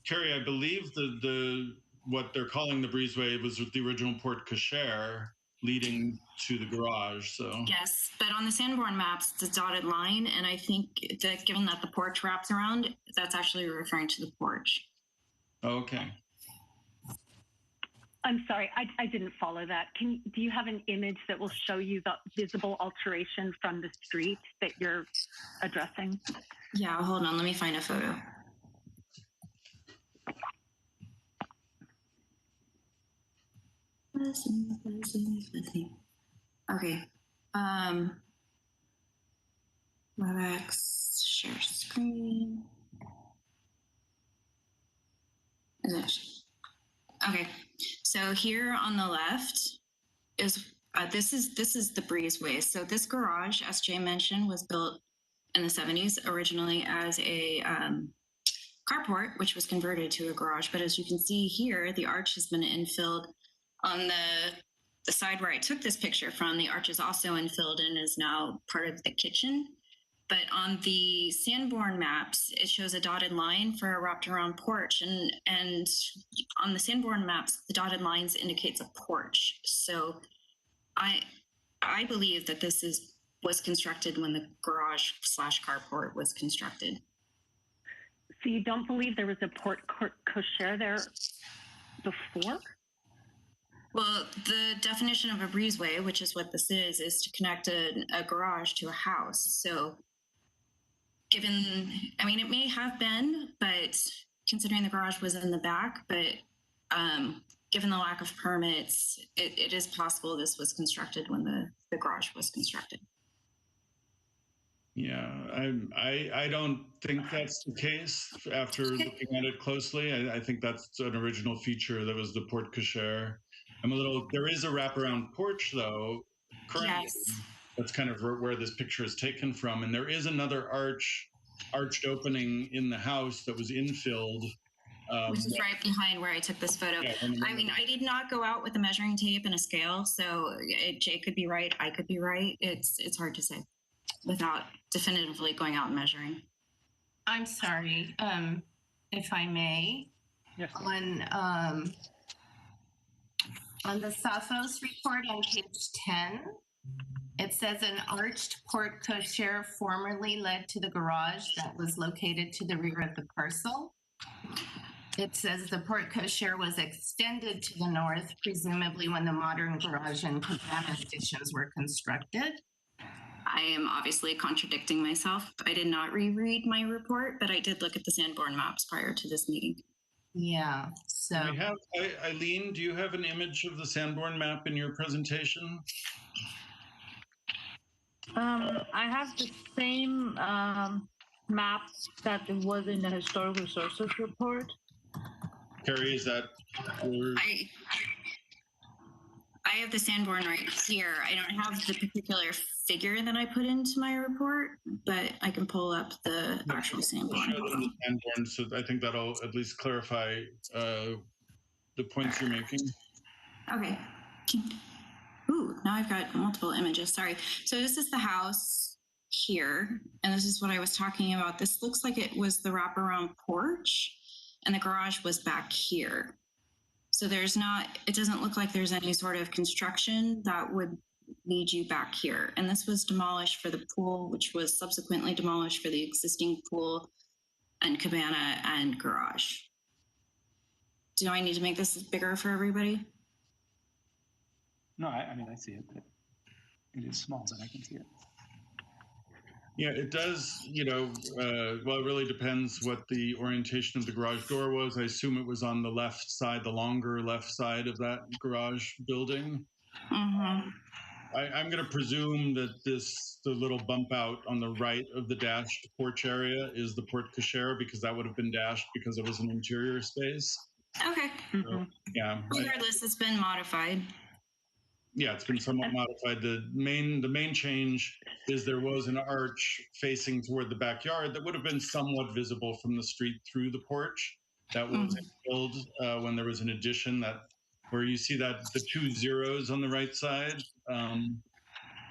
S2: Carrie, I believe the what they're calling the breezeway was the original porte cochere leading to the garage. So
S8: yes, but on the Sanborn maps, it's a dotted line, and I think that given that the porch wraps around, that's actually referring to the porch.
S2: Okay.
S6: I'm sorry, I didn't follow that. Do you have an image that will show you the visible alteration from the street that you're addressing?
S8: Yeah, hold on, let me find a photo. Okay. WebEx, share screen. Okay, so here on the left is this is the breezeway. So this garage, as Jay mentioned, was built in the 70s originally as a carport, which was converted to a garage. But as you can see here, the arch has been infilled. On the side where I took this picture from, the arch is also infilled and is now part of the kitchen. But on the Sanborn maps, it shows a dotted line for a wrapped around porch. And on the Sanborn maps, the dotted lines indicates a porch. So I believe that this was constructed when the garage / carport was constructed.
S6: So you don't believe there was a porte cochere there before?
S8: Well, the definition of a breezeway, which is what this is to connect a garage to a house. So given, I mean, it may have been, but considering the garage was in the back, but given the lack of permits, it is possible this was constructed when the garage was constructed.
S2: Yeah, I don't think that's the case after looking at it closely. I think that's an original feature that was the porte cochere. There is a wraparound porch though, currently.
S8: Yes.
S2: That's kind of where this picture is taken from. And there is another arched opening in the house that was infilled.
S8: Which is right behind where I took this photo.
S2: Yeah,
S8: I mean, I did not go out with a measuring tape and a scale, so Jay could be right, I could be right. It's hard to say without definitively going out and measuring.
S1: I'm sorry, if I may.
S3: Yes.
S1: On the Sophos report on page 10, it says an arched porte cochere formerly led to the garage that was located to the rear of the parcel. It says the porte cochere was extended to the north, presumably when the modern garage and cabana stations were constructed.
S8: I am obviously contradicting myself. I did not reread my report, but I did look at the Sanborn maps prior to this meeting.
S1: Yeah, so.
S2: Eileen, do you have an image of the Sanborn map in your presentation?
S9: I have the same map that was in the historic resources report.
S2: Carrie, is that?
S8: I have the Sanborn right here. I don't have the particular figure that I put into my report, but I can pull up the actual Sanborn.
S2: So I think that'll at least clarify the points you're making.
S8: Okay. Ooh, now I've got multiple images. Sorry. So this is the house here, and this is what I was talking about. This looks like it was the wraparound porch, and the garage was back here. So it doesn't look like there's any sort of construction that would lead you back here. And this was demolished for the pool, which was subsequently demolished for the existing pool and cabana and garage. Do I need to make this bigger for everybody?
S3: No, I mean, I see it. It is small, but I can see it.
S2: Yeah, it does, well, it really depends what the orientation of the garage door was. I assume it was on the left side, the longer left side of that garage building.
S8: Mm-hmm.
S2: I'm going to presume that the little bump out on the right of the dashed porch area is the porte cochere, because that would have been dashed because it was an interior space.
S8: Okay.
S2: So, yeah.
S8: Regardless, it's been modified.
S2: Yeah, it's been somewhat modified. The main change is there was an arch facing toward the backyard that would have been somewhat visible from the street through the porch. That was filled when there was an addition, that where you see that the 2 zeros on the right side.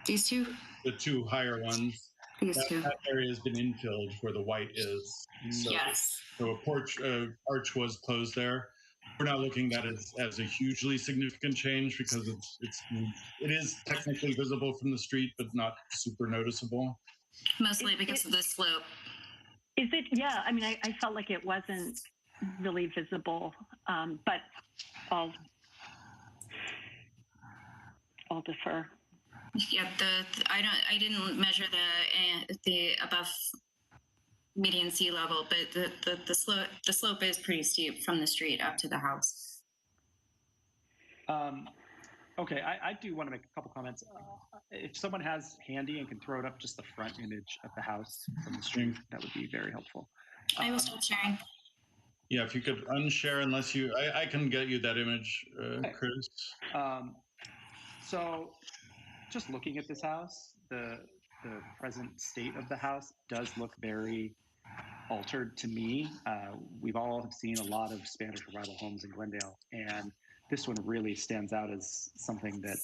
S8: These two?
S2: The 2 higher ones.
S8: These two.
S2: That area has been infilled where the white is. So,
S8: Yes.
S2: So a porch arch was closed there. We're not looking at it as a hugely significant change, because it is technically visible from the street, but not super noticeable.
S8: Mostly because of the slope.
S6: Is it? Yeah, I mean, I felt like it wasn't really visible, but I'll defer.
S8: Yeah, I didn't measure the above median sea level, but the slope is pretty steep from the street up to the house.
S3: Okay, I do want to make a couple comments. If someone has handy and can throw it up just the front image of the house from the street, that would be very helpful.
S8: I will stop sharing.
S2: Yeah, if you could unshare, unless I can get you that image, Chris.
S3: So just looking at this house, the present state of the house does look very altered to me. We've all seen a lot of Spanish revival homes in Glendale, and this one really stands out as something that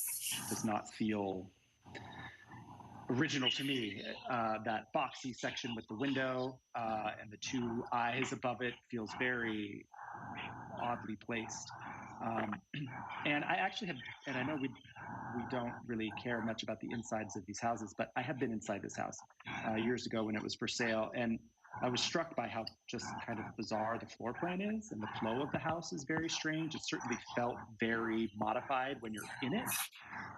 S3: does not feel original to me. That boxy section with the window and the 2 eyes above it feels very oddly placed. And I actually have, and I know we don't really care much about the insides of these houses, but I have been inside this house years ago when it was for sale, and I was struck by how just kind of bizarre the floor plan is, and the flow of the house is very strange. It certainly felt very modified when you're in it.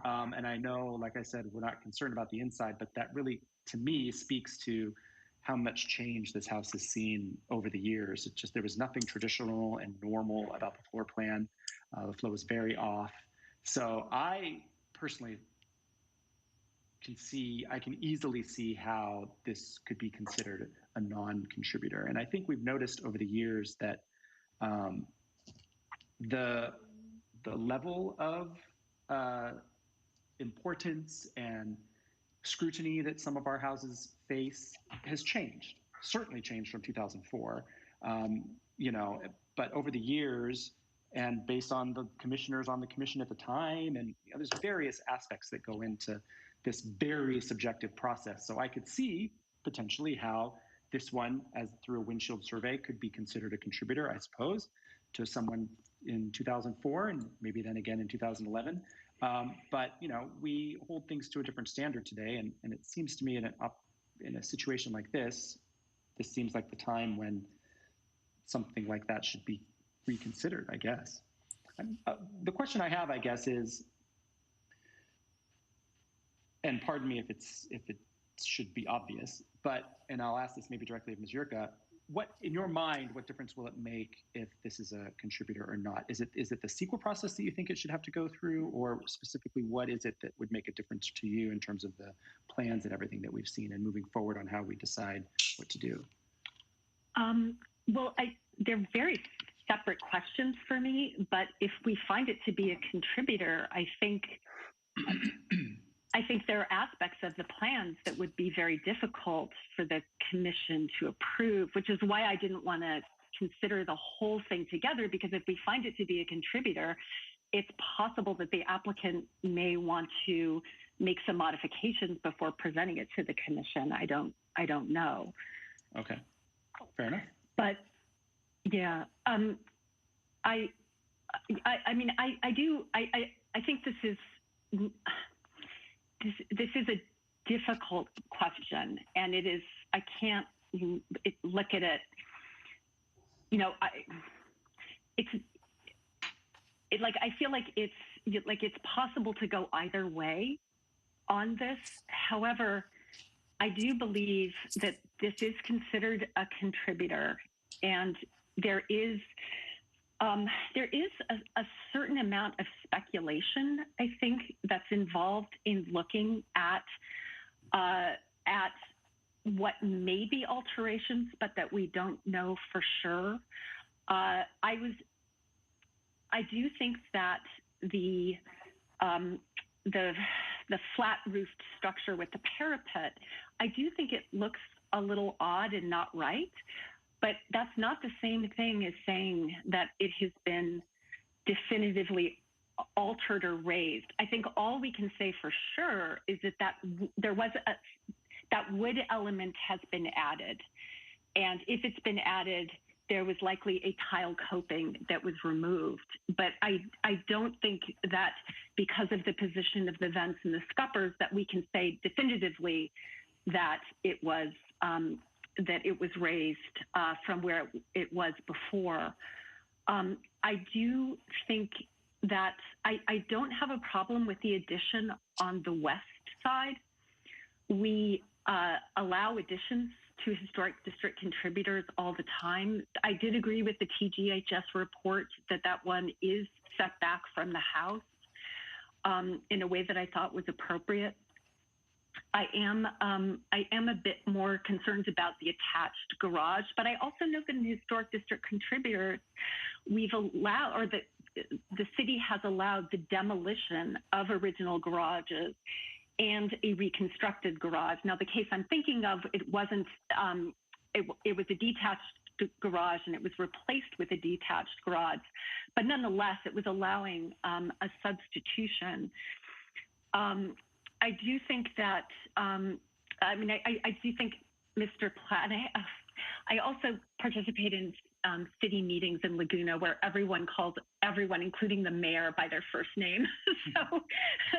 S3: And I know, like I said, we're not concerned about the inside, but that really, to me, speaks to how much change this house has seen over the years. It just, there was nothing traditional and normal about the floor plan. The flow was very off. So I personally I can easily see how this could be considered a non-contributor. And I think we've noticed over the years that the level of importance and scrutiny that some of our houses face has changed, certainly changed from 2004. But over the years, and based on the commissioners on the commission at the time, and there's various aspects that go into this very subjective process. So I could see potentially how this one, as through a windshield survey, could be considered a contributor, I suppose, to someone in 2004 and maybe then again in 2011. But we hold things to a different standard today, and it seems to me in a situation like this seems like the time when something like that should be reconsidered, I guess. The question I have, I guess, is, and pardon me if it should be obvious, and I'll ask this maybe directly of Ms. Yurka, what, in your mind, what difference will it make if this is a contributor or not? Is it the CEQA process that you think it should have to go through, or specifically what is it that would make a difference to you in terms of the plans and everything that we've seen and moving forward on how we decide what to do?
S6: Well, they're very separate questions for me, but if we find it to be a contributor, I think there are aspects of the plans that would be very difficult for the commission to approve, which is why I didn't want to consider the whole thing together, because if we find it to be a contributor, it's possible that the applicant may want to make some modifications before presenting it to the commission. I don't know.
S3: Okay, fair enough.
S6: But yeah, I think this is a difficult question, and it is, I can't look at it, I feel like it's possible to go either way on this. However, I do believe that this is considered a contributor, and there is a certain amount of speculation, I think, that's involved in looking at what may be alterations, but that we don't know for sure. I do think that the flat roofed structure with the parapet, I do think it looks a little odd and not right, but that's not the same thing as saying that it has been definitively altered or raised. I think all we can say for sure is that that wood element has been added. And if it's been added, there was likely a tile coping that was removed. But I don't think that because of the position of the vents and the scuppers that we can say definitively that it was raised from where it was before. I do think that I don't have a problem with the addition on the west side. We allow additions to historic district contributors all the time. I did agree with the TGHS report that one is set back from the house in a way that I thought was appropriate. I am a bit more concerned about the attached garage, but I also know that in historic district contributors, we've allowed, or the city has allowed the demolition of original garages and a reconstructed garage. Now, the case I'm thinking of, it wasn't, it was a detached garage and it was replaced with a detached garage, but nonetheless, it was allowing a substitution. I do think that, I do think Mr. Platt, and I also participate in city meetings in Laguna where everyone calls everyone, including the mayor, by their first name. So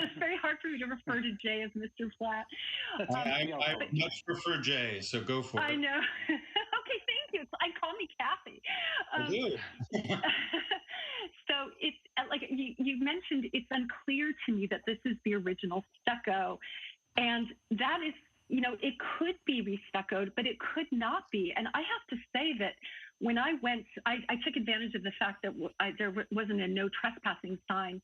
S6: it's very hard for me to refer to Jay as Mr. Platt.
S2: I much prefer Jay, so go for it.
S6: I know. Okay, thank you. I call me Kathy.
S2: I do.
S6: So it's like you mentioned, it's unclear to me that this is the original stucco, and that is, it could be restuccoed, but it could not be. And I have to say that when I went, I took advantage of the fact that there wasn't a no trespassing sign,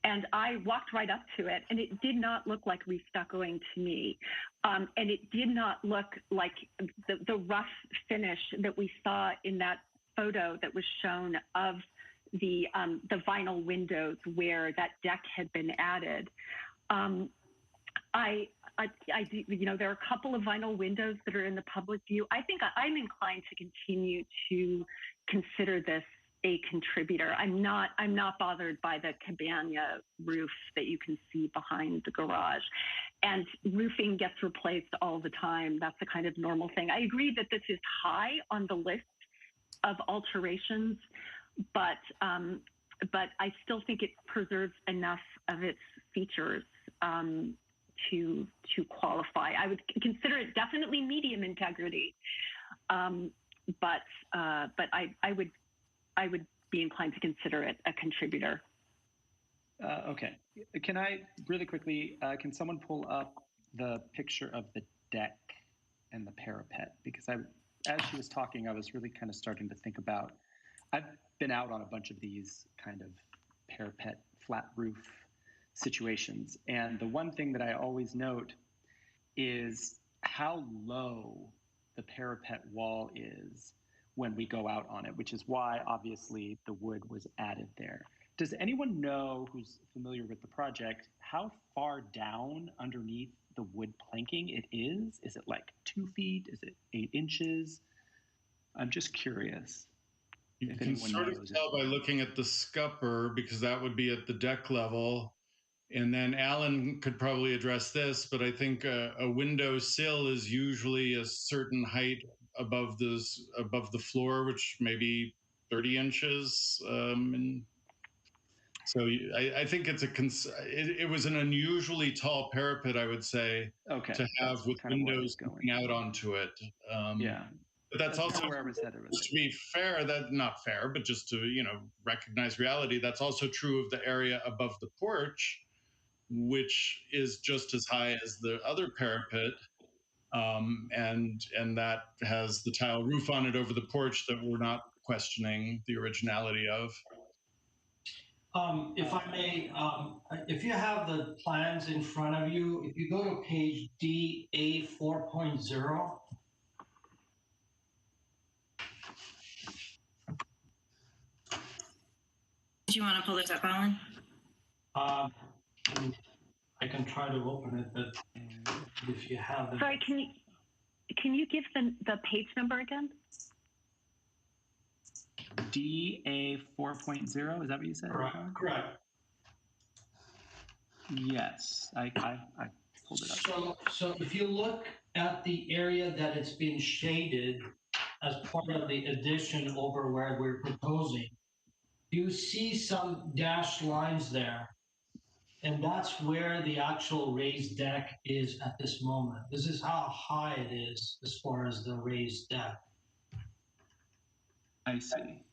S6: and I walked right up to it, and it did not look like restuccoing to me. And it did not look like the rough finish that we saw in that photo that was shown of the vinyl windows where that deck had been added. I do, there are a couple of vinyl windows that are in the public view. I think I'm inclined to continue to consider this a contributor. I'm not bothered by the cabana roof that you can see behind the garage. And roofing gets replaced all the time. That's a kind of normal thing. I agree that this is high on the list of alterations, but I still think it preserves enough of its features to qualify. I would consider it definitely medium integrity, but I would be inclined to consider it a contributor.
S3: Okay, can I really quickly? Can someone pull up the picture of the deck and the parapet? Because as she was talking, I was really kind of starting to think about. I've been out on a bunch of these kind of parapet, flat roof situations. And the one thing that I always note is how low the parapet wall is when we go out on it, which is why obviously the wood was added there. Does anyone know, who's familiar with the project, how far down underneath the wood planking it is? Is it like 2 feet? Is it 8 inches? I'm just curious.
S2: You can sort of tell by looking at the scupper, because that would be at the deck level. And then Alan could probably address this, but I think a window sill is usually a certain height above the floor, which may be 30 inches. And so I think it was an unusually tall parapet, I would say, to have with windows looking out onto it.
S3: Yeah.
S2: But that's also where I was headed. To be fair, not fair, but just to recognize reality. That's also true of the area above the porch, which is just as high as the other parapet. and that has the tile roof on it over the porch that we're not questioning the originality of.
S7: If I may, if you have the plans in front of you, if you go to page DA 4.0,
S8: Do you want to pull this up, Alan?
S7: I can try to open it, but if you have the
S6: Sorry, can you give the page number again?
S3: DA 4.0, is that what you said?
S7: correct.
S3: Yes, I pulled it up.
S7: So if you look at the area that it's been shaded as part of the addition over where we're proposing, you see some dashed lines there. And that's where the actual raised deck is at this moment. This is how high it is as far as the raised deck.
S3: I see.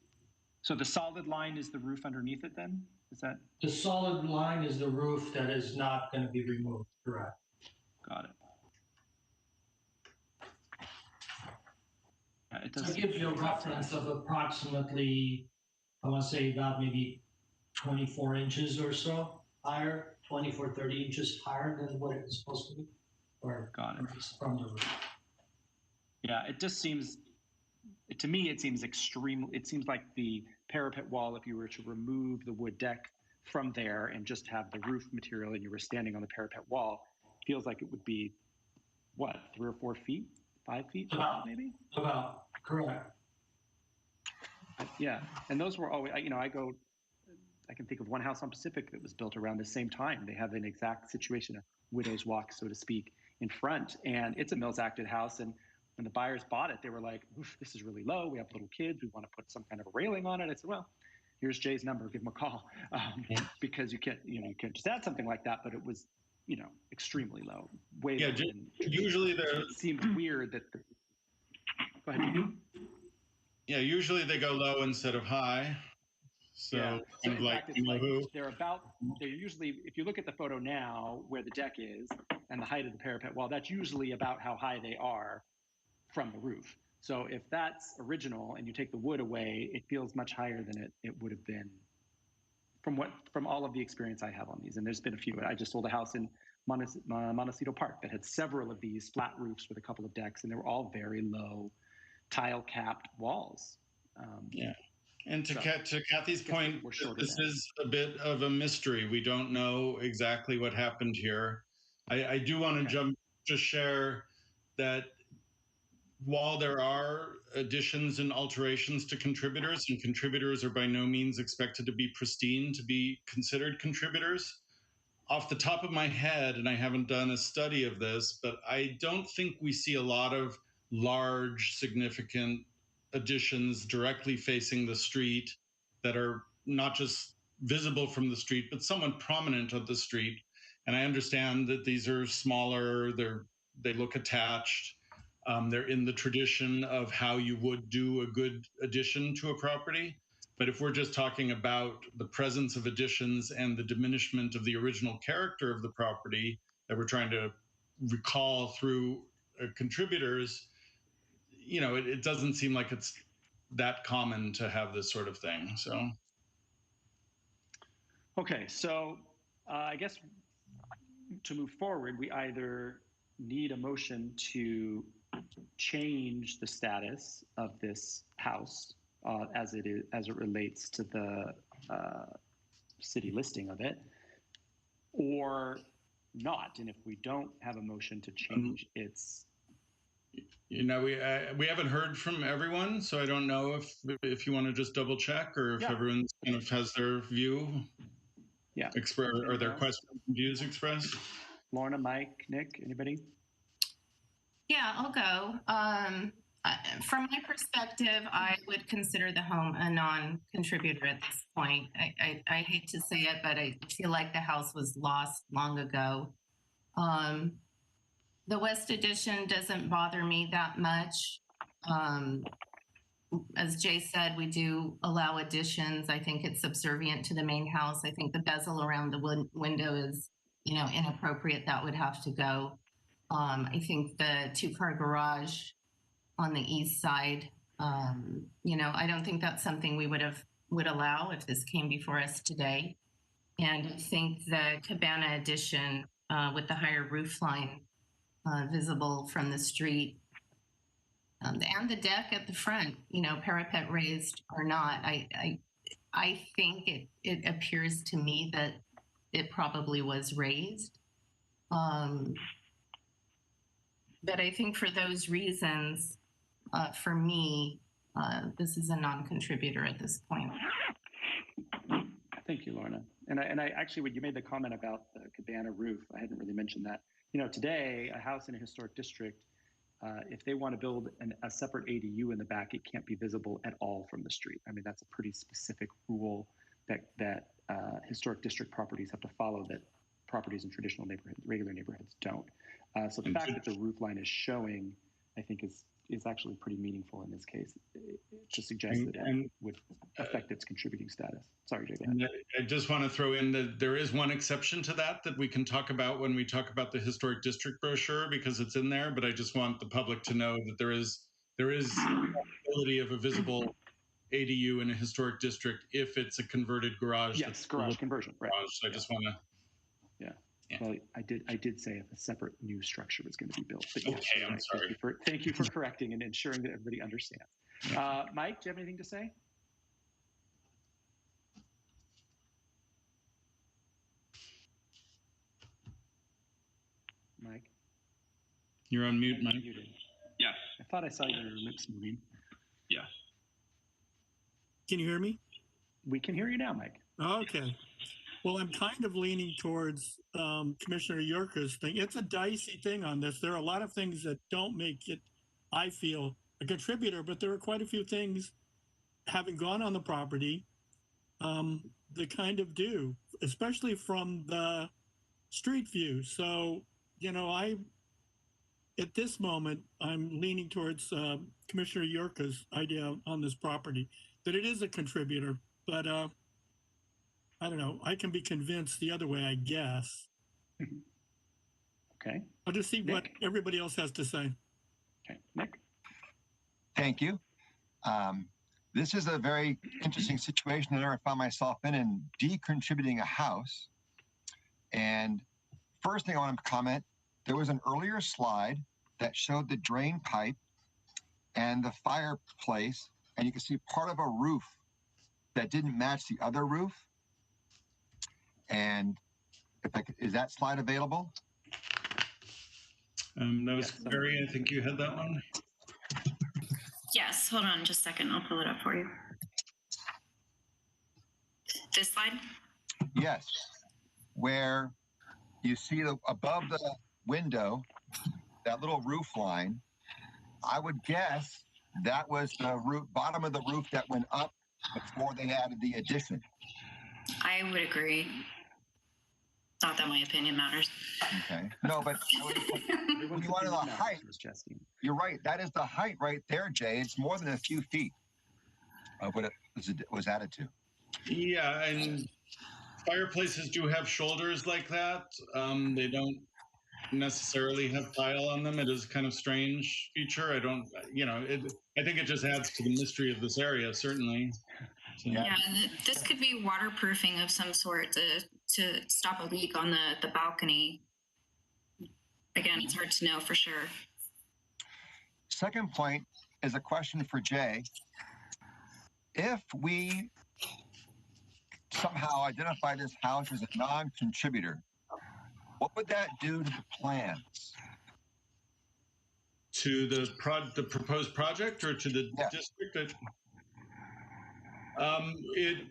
S3: So the solid line is the roof underneath it then? Is that?
S7: The solid line is the roof that is not going to be removed, correct?
S3: Got it. Yeah, it
S7: So
S3: does.
S7: it gives you a reference of approximately, I want to say about maybe 24 inches or so higher, 24, 30 inches higher than what it was supposed to be. Or
S3: Got it.
S7: From the roof.
S3: Yeah, it just seems, to me, it seems extreme. It seems like the parapet wall, if you were to remove the wood deck from there and just have the roof material and you were standing on the parapet wall, feels like it would be, what, 3 or 4 feet? 5 feet, maybe?
S7: About, correct.
S3: Yeah, and those were always, I can think of one house on Pacific that was built around the same time. They have an exact situation, a widow's walk, so to speak, in front. And it's a Mills acted house. And when the buyers bought it, they were like, oof, this is really low. We have little kids. We want to put some kind of a railing on it. I said, well, here's Jay's number. Give him a call. Because you can't just add something like that. But it was, extremely low. Way lower than,
S2: usually
S3: it seemed weird that go ahead.
S2: Yeah, usually they go low instead of high. So,
S3: yeah. So
S2: kind of like,
S3: they're usually, if you look at the photo now where the deck is and the height of the parapet wall, that's usually about how high they are from the roof. So if that's original and you take the wood away, it feels much higher than it would have been from all of the experience I have on these. And there's been a few. I just sold a house in Montecito Park that had several of these flat roofs with a couple of decks, and they were all very low tile capped walls.
S2: Yeah. And to Kathy's point, this is a bit of a mystery. We don't know exactly what happened here. I do want to just share that while there are additions and alterations to contributors, and contributors are by no means expected to be pristine to be considered contributors, off the top of my head, and I haven't done a study of this, but I don't think we see a lot of large, significant additions directly facing the street that are not just visible from the street, but somewhat prominent on the street. And I understand that these are smaller, they look attached. They're in the tradition of how you would do a good addition to a property. But if we're just talking about the presence of additions and the diminishment of the original character of the property that we're trying to recall through contributors, it doesn't seem like it's that common to have this sort of thing. So,
S3: okay, so I guess to move forward, we either need a motion to change the status of this house as it relates to the city listing of it, or not. And if we don't have a motion to change its,
S2: we haven't heard from everyone, so I don't know if you want to just double check, or if everyone kind of has their view, or their questions and views expressed.
S3: Lorna, Mike, Nick, anybody?
S1: Yeah, I'll go. From my perspective, I would consider the home a non-contributor at this point. I hate to say it, but I feel like the house was lost long ago. The west addition doesn't bother me that much. As Jay said, we do allow additions. I think it's subservient to the main house. I think the bezel around the window is, inappropriate. That would have to go. I think the 2-car garage on the east side, I don't think that's something we would allow if this came before us today. And I think the cabana addition with the higher roof line visible from the street, and the deck at the front, parapet raised or not, I think it appears to me that it probably was raised. But I think for those reasons, for me, this is a non-contributor at this point.
S3: Thank you, Lorna. And I actually, when you made the comment about the cabana roof, I hadn't really mentioned that. Today, a house in a historic district, if they want to build a separate ADU in the back, it can't be visible at all from the street. I mean, that's a pretty specific rule that historic district properties have to follow that properties in traditional regular neighborhoods don't. So the fact that the roof line is showing, I think, is actually pretty meaningful in this case. It just suggests that it would affect its contributing status. Sorry, Jay.
S2: I just want to throw in that there is one exception to that we can talk about when we talk about the historic district brochure, because it's in there. But I just want the public to know that there is the possibility of a visible ADU in a historic district if it's a converted garage.
S3: Yes, garage conversion. Right.
S2: So I just want to.
S3: Yeah. Well, I did say if a separate new structure was going to be built. But yes,
S2: okay, I'm sorry.
S3: Thank you for correcting and ensuring that everybody understands. Mike, do you have anything to say? Mike?
S2: You're on mute, Mike.
S10: Yes.
S3: I thought I saw your lips moving.
S10: Yes.
S5: Can you hear me?
S3: We can hear you now, Mike.
S5: Okay. Well, I'm kind of leaning towards Commissioner Yorka's thing. It's a dicey thing on this. There are a lot of things that don't make it, I feel, a contributor, but there are quite a few things, having gone on the property, that kind of do, especially from the street view. So, at this moment, I'm leaning towards Commissioner Yorka's idea on this property, that it is a contributor, but I don't know. I can be convinced the other way, I guess.
S3: Okay.
S5: I'll just see what everybody else has to say.
S3: Okay. Nick?
S4: Thank you. This is a very interesting situation that I found myself in decontributing a house. And first thing I want to comment, there was an earlier slide that showed the drain pipe and the fireplace, and you can see part of a roof that didn't match the other roof. And is that slide available?
S2: That was Carrie. I think you had that one.
S8: Yes, hold on just a second. I'll pull it up for you. This slide?
S4: Yes, where you see above the window, that little roof line. I would guess that was the bottom of the roof that went up before they added the addition.
S8: I would agree. Not that my opinion matters.
S4: Okay. No, but when you wanted the height, you're right. That is the height right there, Jay. It's more than a few feet of what it was added to.
S2: Yeah, and fireplaces do have shoulders like that. They don't necessarily have tile on them. It is a kind of strange feature. I think it just adds to the mystery of this area, certainly. So,
S8: yeah, this could be waterproofing of some sort to stop a leak on the balcony. Again, it's hard to know for sure.
S4: Second point is a question for Jay. If we somehow identify this house as a non-contributor, what would that do to the plans?
S2: To the proposed project, or to the district? It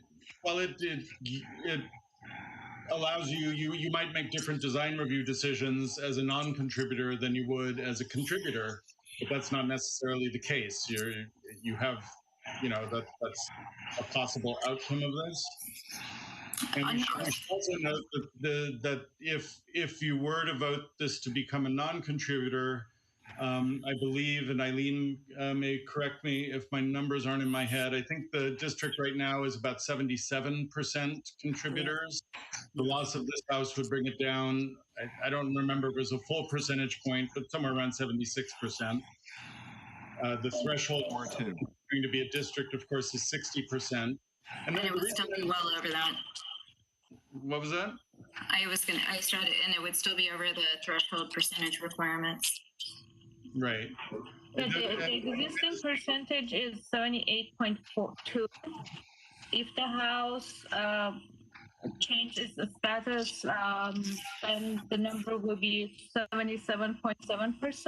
S2: allows you might make different design review decisions as a non-contributor than you would as a contributor, but that's not necessarily the case. You have, that's a possible outcome of this. And we should also note that if you were to vote this to become a non-contributor, I believe, and Eileen may correct me if my numbers aren't in my head, I think the district right now is about 77% contributors. The loss of this house would bring it down, I don't remember if it was a full percentage point, but somewhere around 76%. The threshold
S4: Or two.
S2: going to be a district, of course, is 60%.
S8: And it would still be well over that.
S2: What was that?
S8: I started, and it would still be over the threshold percentage requirements.
S2: Right.
S9: The existing percentage is 78.42. If the house changes the status, then the number will be 77.7%,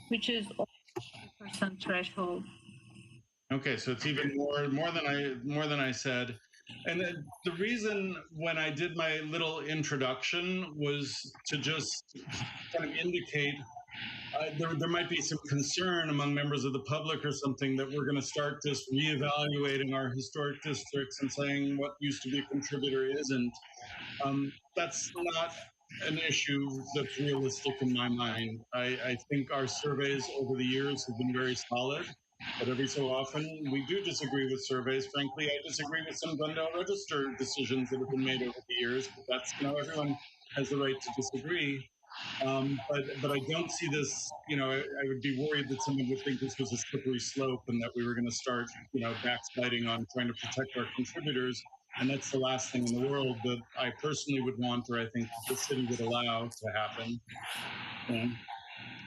S9: which is over the percent threshold.
S2: Okay, so it's even more than I said. And then the reason when I did my little introduction was to just kind of indicate there might be some concern among members of the public or something that we're going to start just reevaluating our historic districts and saying what used to be a contributor isn't. That's not an issue that's realistic in my mind. I think our surveys over the years have been very solid, but every so often we do disagree with surveys. Frankly, I disagree with some Glendale Register decisions that have been made over the years, but that's, everyone has the right to disagree. But I don't see this, I would be worried that someone would think this was a slippery slope and that we were going to start, backsliding on trying to protect our contributors. And that's the last thing in the world that I personally would want, or I think the city would allow to happen.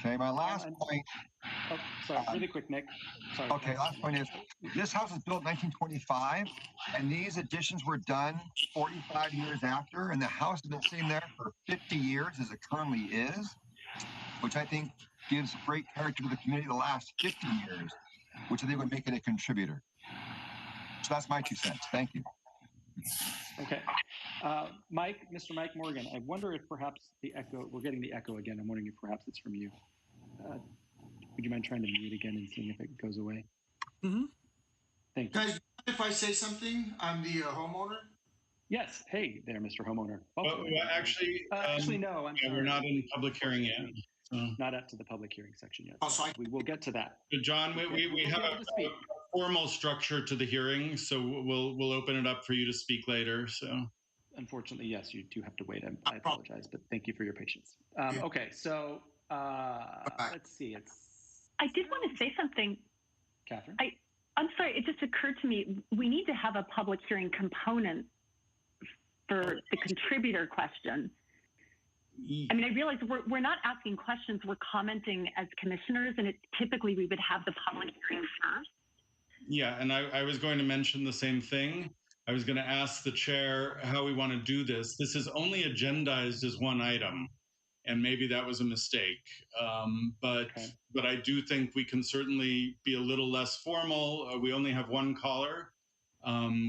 S4: Okay, my last point.
S3: Oh, sorry, really quick, Nick. Sorry.
S4: Okay, last point is, this house was built in 1925, and these additions were done 45 years after, and the house has been sitting there for 50 years as it currently is, which I think gives great character to the community the last 50 years, which I think would make it a contributor. So that's my 2 cents. Thank you.
S3: Okay. Mr. Mike Morgan, I wonder if perhaps the echo, we're getting the echo again. I'm wondering if perhaps it's from you. Would you mind trying to mute again and seeing if it goes away?
S5: Mm-hmm.
S3: Thank you.
S10: Guys, if I say something, I'm the homeowner.
S3: Yes. Hey there, Mr. Homeowner.
S2: Well, actually,
S3: no. I'm sorry.
S2: We're not in public hearing yet. So.
S3: Not up to the public hearing section yet.
S10: Oh, so
S3: we will get to that.
S2: But John, we have a formal structure to the hearing, so we'll open it up for you to speak later. So.
S3: Unfortunately, yes, you do have to wait. I apologize, but thank you for your patience. Okay, so let's see.
S6: I did want to say something.
S3: Catherine?
S6: I'm sorry, it just occurred to me, we need to have a public hearing component for the contributor question. I mean, I realize we're not asking questions, we're commenting as commissioners, and it's typically we would have the public hearing first.
S2: Yeah, and I was going to mention the same thing. I was going to ask the chair how we want to do this. This is only agendized as one item, and maybe that was a mistake. But I do think we can certainly be a little less formal. We only have one caller.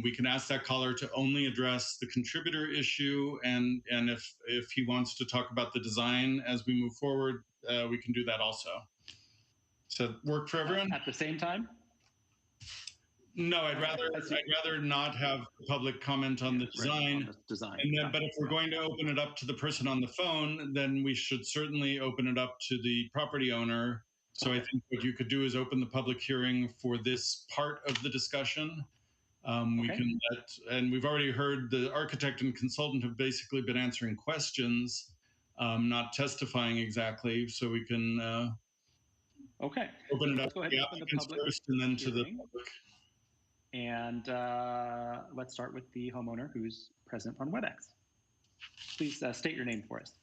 S2: We can ask that caller to only address the contributor issue, and if he wants to talk about the design as we move forward, we can do that also. So work for everyone?
S3: At the same time?
S2: No, I'd rather not have public comment on the design. And then, but if we're going to open it up to the person on the phone, then we should certainly open it up to the property owner. So I think what you could do is open the public hearing for this part of the discussion. We can and we've already heard the architect and consultant have basically been answering questions, not testifying exactly. So we can open it up to the applicants first and then to the public.
S3: And let's start with the homeowner who's present on WebEx. Please state your name for us.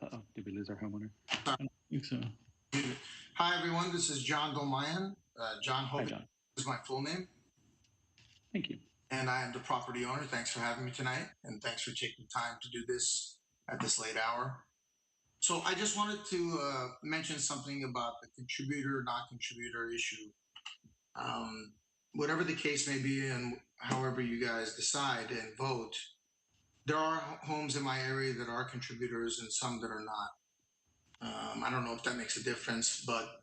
S3: Uh-oh, did we lose our homeowner?
S2: I don't think so.
S10: Hi, everyone. This is John Dolmayan. John Hogan.
S3: Hi, John.
S10: Is my full name.
S3: Thank you.
S10: And I am the property owner. Thanks for having me tonight. And thanks for taking time to do this at this late hour. So I just wanted to mention something about the contributor, non-contributor issue. Whatever the case may be and however you guys decide and vote, there are homes in my area that are contributors and some that are not. I don't know if that makes a difference, but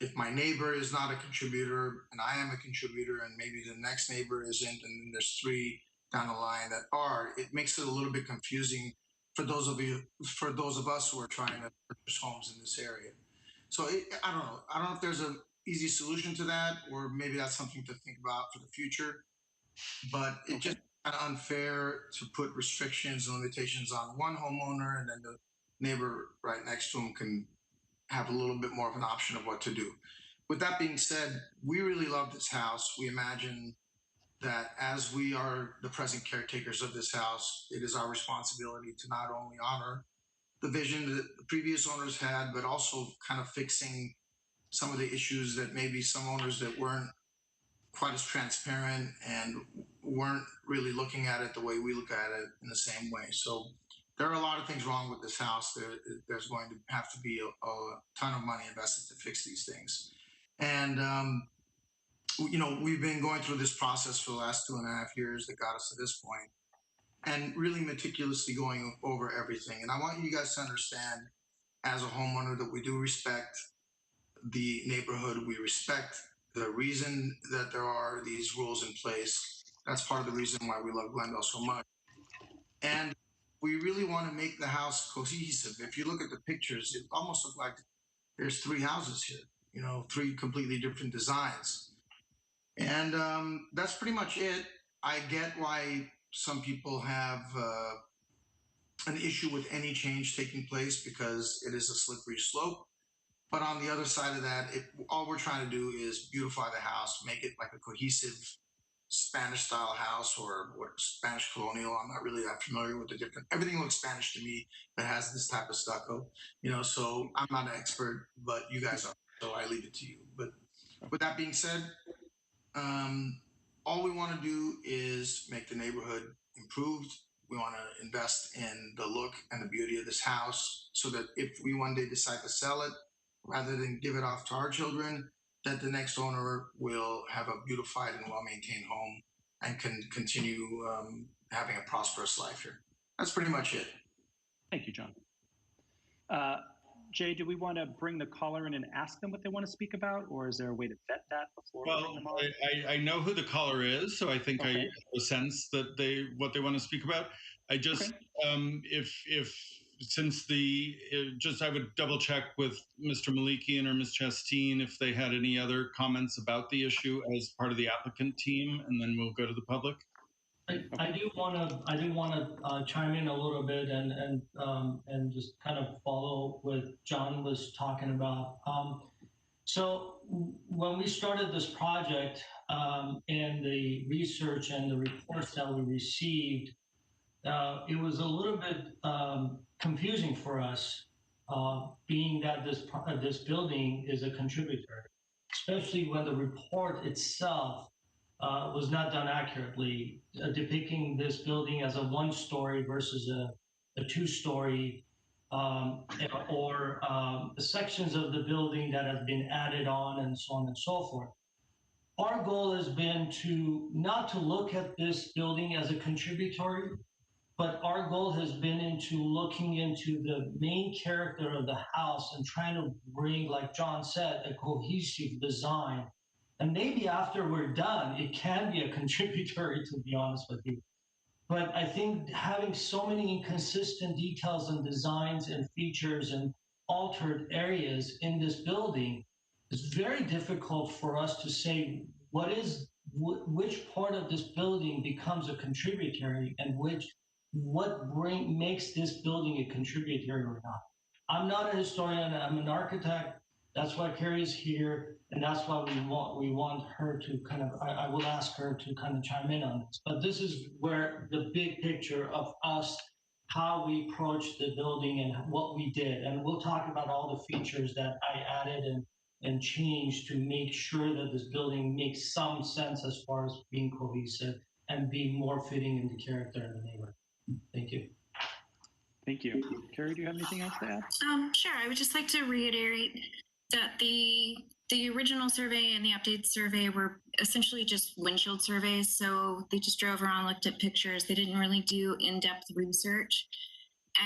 S10: if my neighbor is not a contributor and I am a contributor and maybe the next neighbor isn't, and then there's 3 down the line that are, it makes it a little bit confusing for those of us who are trying to purchase homes in this area. So I don't know. I don't know if there's an easy solution to that, or maybe that's something to think about for the future. But it just kind of unfair to put restrictions and limitations on one homeowner, and then the neighbor right next to him can have a little bit more of an option of what to do. With that being said, we really love this house. We imagine that as we are the present caretakers of this house, it is our responsibility to not only honor the vision that the previous owners had, but also kind of fixing some of the issues that maybe some owners that weren't quite as transparent and weren't really looking at it the way we look at it in the same way. So there are a lot of things wrong with this house. There's going to have to be a ton of money invested to fix these things. And, you know, we've been going through this process for the last 2.5 years that got us to this point, and really meticulously going over everything. And I want you guys to understand, as a homeowner, that we do respect the neighborhood. We respect the reason that there are these rules in place. That's part of the reason why we love Glendale so much. And we really want to make the house cohesive. If you look at the pictures, it almost looks like there's 3 houses here, you know, 3 completely different designs. And that's pretty much it. I get why some people have an issue with any change taking place because it is a slippery slope. But on the other side of that, all we're trying to do is beautify the house, make it like a cohesive Spanish style house or Spanish colonial. I'm not really that familiar with the different, everything looks Spanish to me that has this type of stucco, you know, so I'm not an expert, but you guys are, so I leave it to you. But with that being said, all we want to do is make the neighborhood improved. We want to invest in the look and the beauty of this house so that if we one day decide to sell it, rather than give it off to our children, that the next owner will have a beautified and well-maintained home and can continue having a prosperous life here. That's pretty much it.
S3: Thank you, John. Jay, do we want to bring the caller in and ask them what they want to speak about, or is there a way to vet that before we bring them on?
S2: I know who the caller is, so I think
S3: Okay.
S2: I have a sense that what they want to speak about. I just I would double check with Mr. Malikian or Ms. Chasteen if they had any other comments about the issue as part of the applicant team, and then we'll go to the public.
S7: I do want to chime in a little bit and just kind of follow what John was talking about. So when we started this project and the research and the reports that we received, it was a little bit confusing for us, being that this building is a contributor, especially when the report itself was not done accurately, depicting this building as a 1-story versus a 2-story, or sections of the building that have been added on and so on and so forth. Our goal has been not to look at this building as a contributory, but our goal has been into looking into the main character of the house and trying to bring, like John said, a cohesive design. And maybe after we're done, it can be a contributory, to be honest with you. But I think having so many inconsistent details and designs and features and altered areas in this building is very difficult for us to say which part of this building becomes a contributory and what makes this building a contributory or not. I'm not a historian, I'm an architect. That's why Carrie's here, and that's why we want her to kind of, I will ask her to kind of chime in on this. But this is where the big picture of us, how we approached the building and what we did. And we'll talk about all the features that I added and changed to make sure that this building makes some sense as far as being cohesive and being more fitting in the character in the neighborhood. Thank you.
S3: Thank you. Carrie, do you have anything else to add?
S8: Sure. I would just like to reiterate that the original survey and the updated survey were essentially just windshield surveys. So they just drove around, looked at pictures. They didn't really do in-depth research.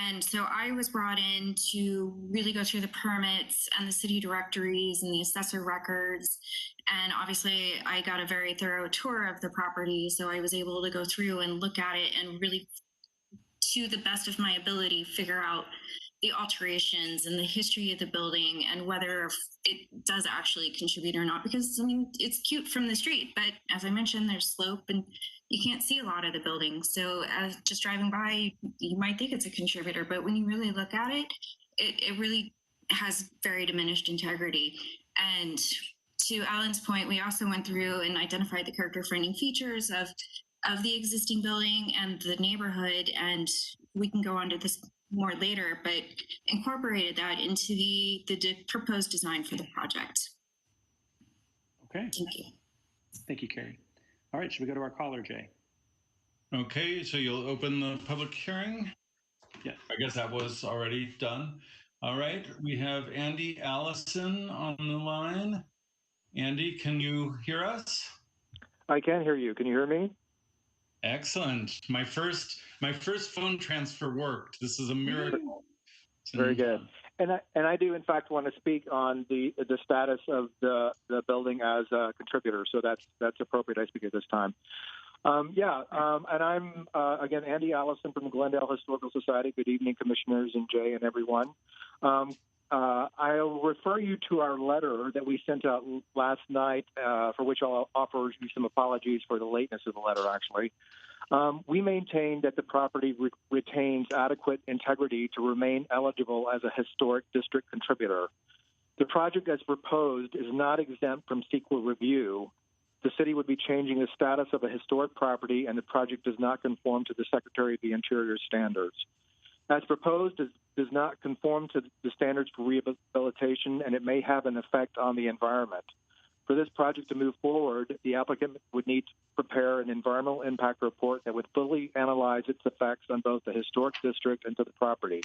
S8: And so I was brought in to really go through the permits and the city directories and the assessor records. And obviously I got a very thorough tour of the property. So I was able to go through and look at it and really, to the best of my ability, figure out the alterations and the history of the building and whether it does actually contribute or not. Because I mean, it's cute from the street, but as I mentioned, there's slope and you can't see a lot of the building. So as just driving by, you might think it's a contributor, but when you really look at it, it really has very diminished integrity. And to Alan's point, we also went through and identified the character defining features of the existing building and the neighborhood, and we can go on to this more later, but incorporated that into the proposed design for the project.
S3: Okay.
S8: Thank you.
S3: Thank you, Carrie. All right, should we go to our caller, Jay?
S2: Okay, so you'll open the public hearing?
S3: Yeah.
S2: I guess that was already done. All right, we have Andy Allison on the line. Andy, can you hear us?
S11: I can hear you. Can you hear me?
S2: Excellent. My first phone transfer worked. This is a miracle.
S11: Very good. And I do in fact want to speak on the status of the building as a contributor. So that's appropriate. I speak at this time. And I'm again Andy Allison from the Glendale Historical Society. Good evening, commissioners and Jay and everyone. I'll refer you to our letter that we sent out last night, for which I'll offer you some apologies for the lateness of the letter, actually. We maintain that the property retains adequate integrity to remain eligible as a historic district contributor. The project as proposed is not exempt from CEQA review. The city would be changing the status of a historic property, and the project does not conform to the Secretary of the Interior standards. As proposed, it does not conform to the standards for rehabilitation, and it may have an effect on the environment. For this project to move forward, the applicant would need to prepare an environmental impact report that would fully analyze its effects on both the historic district and to the property.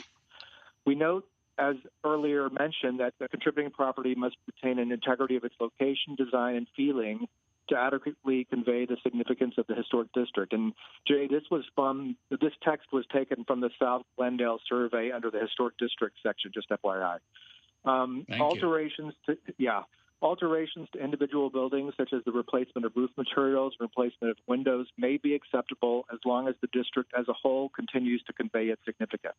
S11: We note, as earlier mentioned, that the contributing property must retain an integrity of its location, design, and feeling to adequately convey the significance of the historic district. And Jay, this text was taken from the South Glendale survey under the historic district section, just FYI. Alterations to individual buildings, such as the replacement of roof materials, replacement of windows, may be acceptable as long as the district as a whole continues to convey its significance.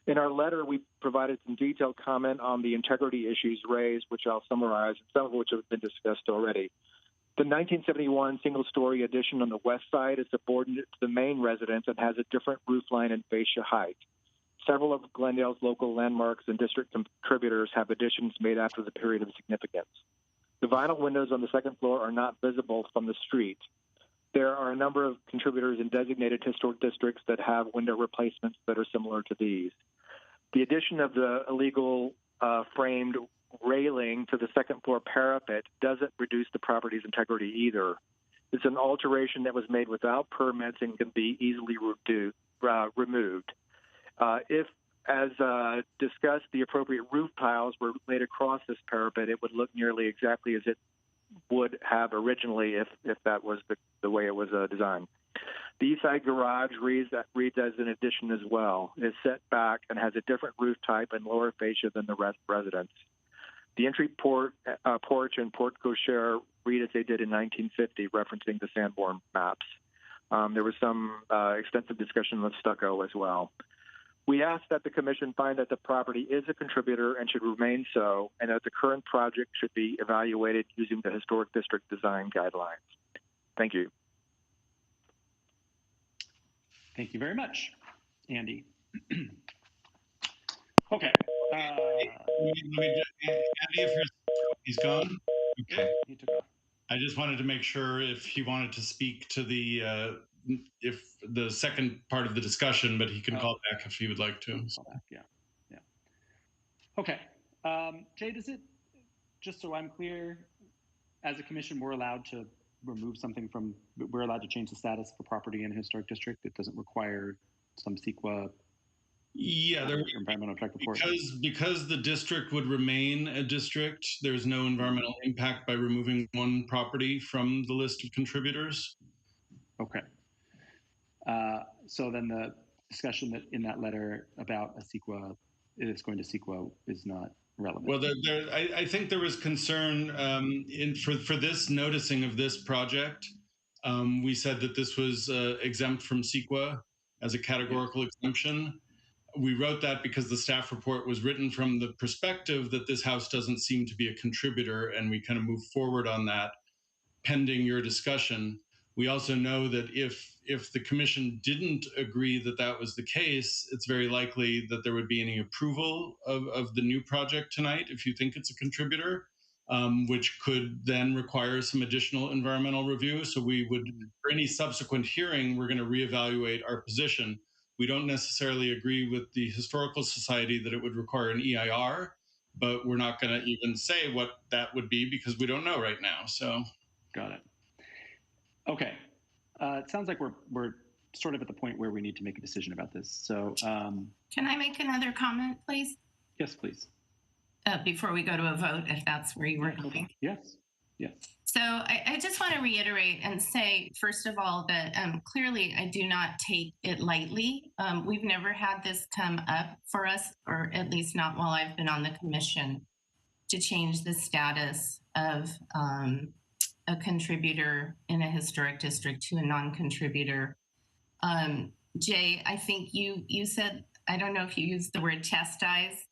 S11: In our letter, we provided some detailed comment on the integrity issues raised, which I'll summarize, some of which have been discussed already. The 1971 single-story addition on the west side is subordinate to the main residence and has a different roof line and fascia height. Several of Glendale's local landmarks and district contributors have additions made after the period of significance. The vinyl windows on the second floor are not visible from the street. There are a number of contributors in designated historic districts that have window replacements that are similar to these. The addition of the illegal framed railing to the second floor parapet doesn't reduce the property's integrity either. It's an alteration that was made without permits and can be easily removed. If, as discussed, the appropriate roof tiles were laid across this parapet, it would look nearly exactly as it would have originally if that was the way it was designed. The east side garage reads as an addition as well. It's set back and has a different roof type and lower fascia than the residence. The entry porch and porte cochere read as they did in 1950, referencing the Sanborn maps. There was some extensive discussion of stucco as well. We ask that the Commission find that the property is a contributor and should remain so, and that the current project should be evaluated using the Historic District Design Guidelines. Thank you.
S3: Thank you very much, Andy. Okay.
S2: Andy, if he's gone? Okay.
S3: He took off.
S2: I just wanted to make sure if he wanted to speak to the second part of the discussion, but he can call back if he would like to.
S3: Yeah. Okay. Jay, does it, just so I'm clear, as a commission, we're allowed to remove something we're allowed to change the status of a property in a historic district? It doesn't require some CEQA environmental impact report?
S2: Because the district would remain a district, there's no environmental impact by removing one property from the list of contributors.
S3: Okay. So then the discussion that in that letter about a CEQA, it's going to CEQA, is not relevant.
S2: Well, I think there was concern for this noticing of this project. We said that this was exempt from CEQA as a categorical exemption. We wrote that because the staff report was written from the perspective that this house doesn't seem to be a contributor, and we kind of moved forward on that pending your discussion. We also know that if the commission didn't agree that that was the case, it's very likely that there would be any approval of the new project tonight if you think it's a contributor, which could then require some additional environmental review. So we would, for any subsequent hearing, we're going to reevaluate our position. We don't necessarily agree with the Historical Society that it would require an EIR, but we're not going to even say what that would be because we don't know right now. So,
S3: got it. Okay. It sounds like we're sort of at the point where we need to make a decision about this. So,
S1: Can I make another comment, please?
S3: yes, please.
S1: Before we go to a vote, if that's where you were going.
S3: Yes. Yes.
S1: So I just want to reiterate and say, first of all, that clearly I do not take it lightly. We've never had this come up for us, or at least not while I've been on the commission, to change the status of a contributor in a historic district to a non-contributor. Jay, I think you said, I don't know if you used the word chastise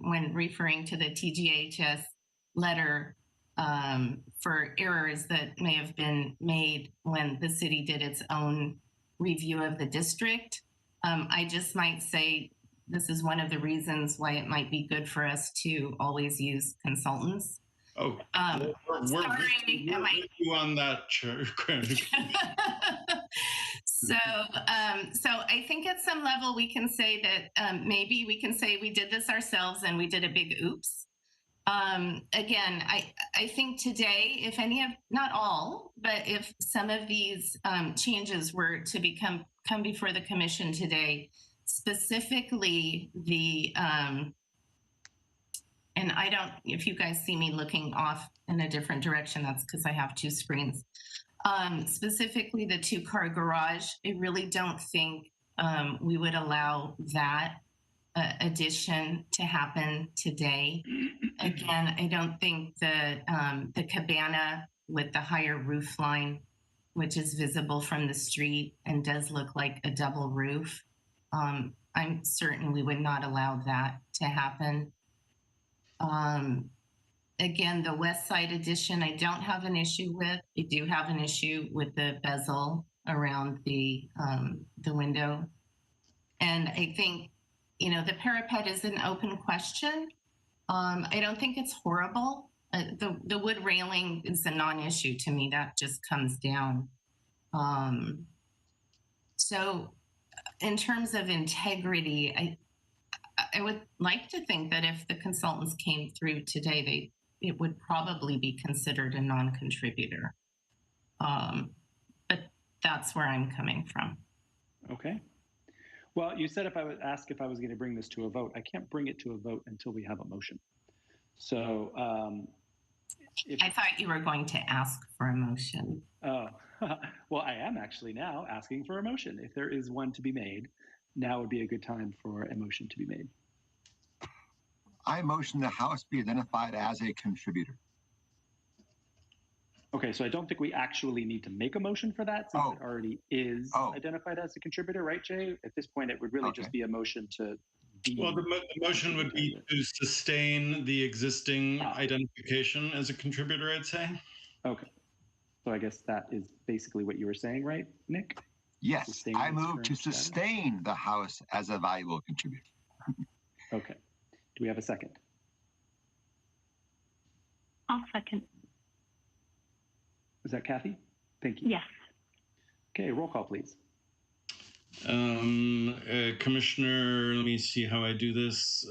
S1: when referring to the TGHS letter for errors that may have been made when the city did its own review of the district. I just might say this is one of the reasons why it might be good for us to always use consultants.
S2: Oh, we're
S1: sorry,
S2: with you on that, Craig.
S1: So I think at some level we can say that maybe we can say we did this ourselves and we did a big oops. Again, I think today, if any of, not all, but if some of these changes were to come before the commission today, specifically the, and I don't, if you guys see me looking off in a different direction, that's because I have two screens. Specifically the 2-car garage, I really don't think we would allow that addition to happen today. Again, I don't think the cabana with the higher roof line, which is visible from the street and does look like a double roof, I'm certain we would not allow that to happen. Again, the west side addition, I don't have an issue with. I do have an issue with the bezel around the window. And I think, you know, the parapet is an open question. I don't think it's horrible. The wood railing is a non-issue to me. That just comes down. So in terms of integrity, I would like to think that if the consultants came through today, it would probably be considered a non-contributor. But that's where I'm coming from.
S3: Okay. Well, you said if I was asked if I was going to bring this to a vote, I can't bring it to a vote until we have a motion. So
S1: I thought you were going to ask for a motion.
S3: Oh, well, I am actually now asking for a motion. If there is one to be made, now would be a good time for a motion to be made.
S4: I motion the House be identified as a contributor.
S3: Okay, so I don't think we actually need to make a motion for that since it already is identified as a contributor, right, Jay? At this point, it would really just be a motion to
S2: Well, the motion would be to sustain the existing identification as a contributor, I'd say.
S3: Okay. So I guess that is basically what you were saying, right, Nick?
S4: Yes,
S3: Sustain
S4: I
S3: its
S4: move
S3: current
S4: to
S3: status?
S4: sustain the House as a valuable contributor.
S3: Okay. Do we have a second?
S6: I'll second.
S3: Is that Kathy? Thank you.
S6: Yes.
S3: Okay, roll call, please.
S2: Commissioner, let me see how I do this.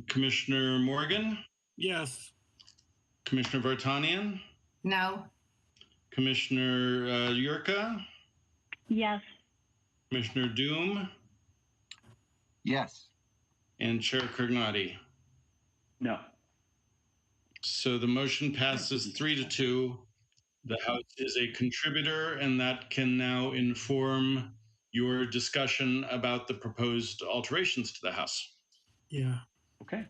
S2: Commissioner Morgan?
S5: Yes.
S2: Commissioner Vartanian?
S1: No.
S2: Commissioner Yurka?
S6: Yes.
S2: Commissioner Doom?
S4: Yes.
S2: And Chair Crignati?
S3: No.
S2: So the motion passes 3-2. The House is a contributor, and that can now inform your discussion about the proposed alterations to the House.
S5: Yeah.
S3: Okay.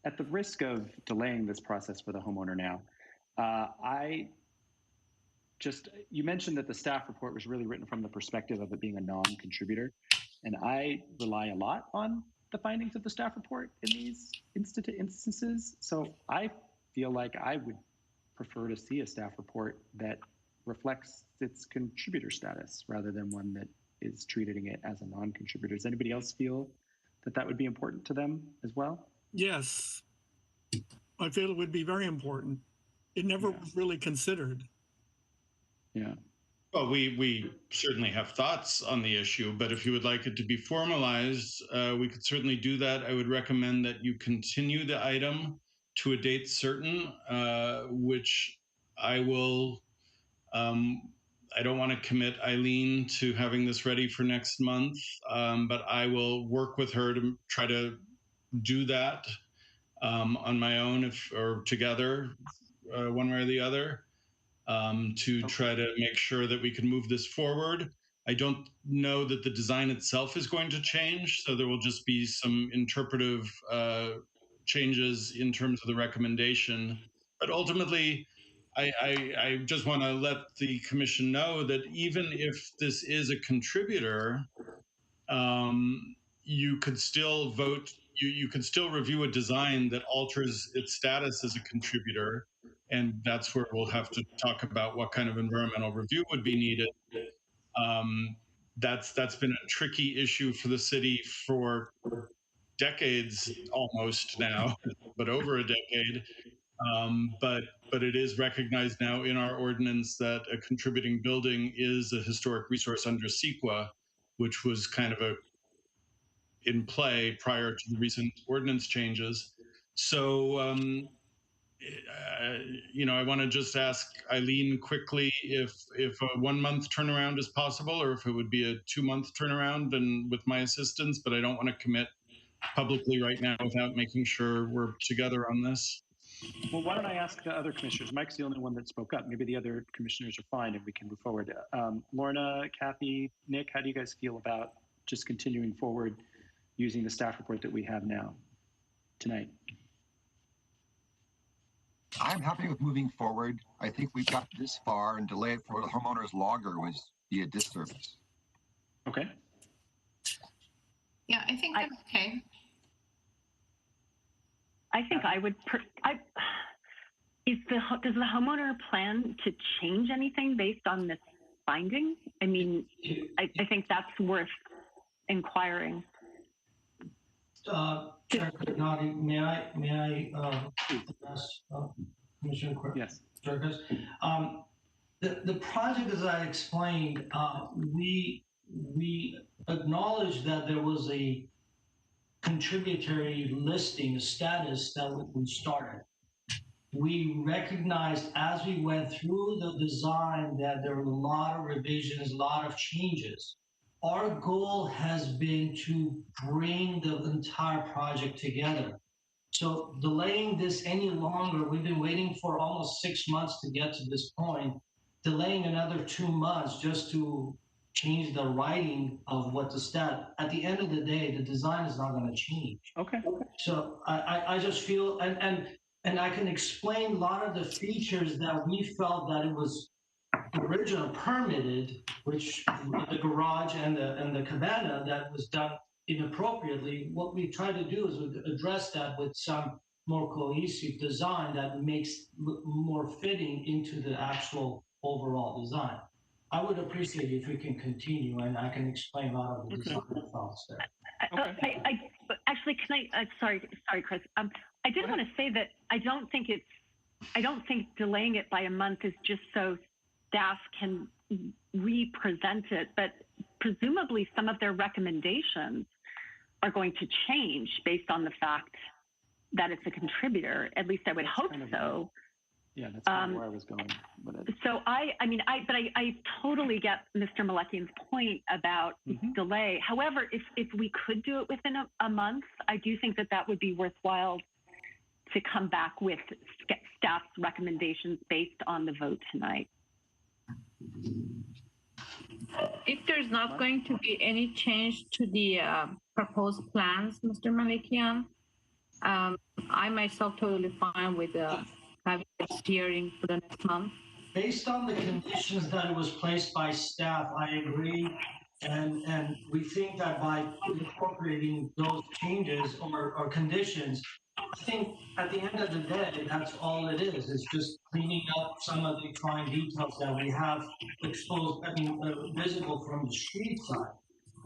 S3: At the risk of delaying this process for the homeowner now, you mentioned that the staff report was really written from the perspective of it being a non-contributor, and I rely a lot on the findings of the staff report in these instances. So I feel like I would prefer to see a staff report that reflects its contributor status rather than one that is treating it as a non-contributor. Does anybody else feel that that would be important to them as well?
S5: Yes, I feel it would be very important. It never was really considered.
S3: Yeah.
S2: Well, we certainly have thoughts on the issue, but if you would like it to be formalized, we could certainly do that. I would recommend that you continue the item to a date certain, which I will, I don't want to commit Eileen to having this ready for next month, but I will work with her to try to do that on my own or together, one way or the other. To try to make sure that we can move this forward. I don't know that the design itself is going to change, so there will just be some interpretive changes in terms of the recommendation. But ultimately, I just want to let the commission know that even if this is a contributor, you could still vote, you could still review a design that alters its status as a contributor. And that's where we'll have to talk about what kind of environmental review would be needed. That's been a tricky issue for the city for decades almost now, but over a decade. But it is recognized now in our ordinance that a contributing building is a historic resource under CEQA, which was kind of in play prior to the recent ordinance changes. So, I want to just ask Eileen quickly if a 1 month turnaround is possible, or if it would be a 2 month turnaround and with my assistance, but I don't want to commit publicly right now without making sure we're together on this.
S3: Well, why don't I ask the other commissioners? Mike's the only one that spoke up. Maybe the other commissioners are fine and we can move forward. Lorna, Kathy, Nick, how do you guys feel about just continuing forward using the staff report that we have now tonight?
S4: I'm happy with moving forward. I think we got this far, and delay it for the homeowners longer was be a disservice.
S3: Okay.
S1: Yeah, I think I'm okay.
S6: I think I would. Does the homeowner plan to change anything based on this finding? I mean, I think that's worth inquiring.
S7: Chair Crignati, may I ask Commissioner Quirk?
S3: Yes.
S7: The project, as I explained, we acknowledged that there was a contributory listing status that we started. We recognized as we went through the design that there were a lot of revisions, a lot of changes. Our goal has been to bring the entire project together. So delaying this any longer, we've been waiting for almost 6 months to get to this point, delaying another 2 months just to change the writing of what the stat. At the end of the day, the design is not going to change.
S3: Okay.
S7: So I just feel, and I can explain a lot of the features that we felt that it was original permitted, which the garage and the cabana that was done inappropriately. What we try to do is address that with some more cohesive design that makes more fitting into the actual overall design. I would appreciate if we can continue, and I can explain a lot of the design thoughts there.
S6: Actually, can I? Sorry, Chris. I did want to say that I don't think delaying it by a month is just so staff can re-present it, but presumably some of their recommendations are going to change based on the fact that it's a contributor. At least I would hope so.
S3: Yeah, that's kind of where I was going with it.
S6: So I totally get Mr. Malekian's point about delay. However, if we could do it within a month, I do think that would be worthwhile to come back with staff's recommendations based on the vote tonight.
S9: If there's not going to be any change to the proposed plans, Mr. Malekian, I myself totally fine with having a hearing for the next month.
S7: Based on the conditions that was placed by staff, I agree. And we think that by incorporating those changes or conditions, I think at the end of the day, that's all it is. It's just cleaning up some of the fine details that we have exposed, visible from the street side.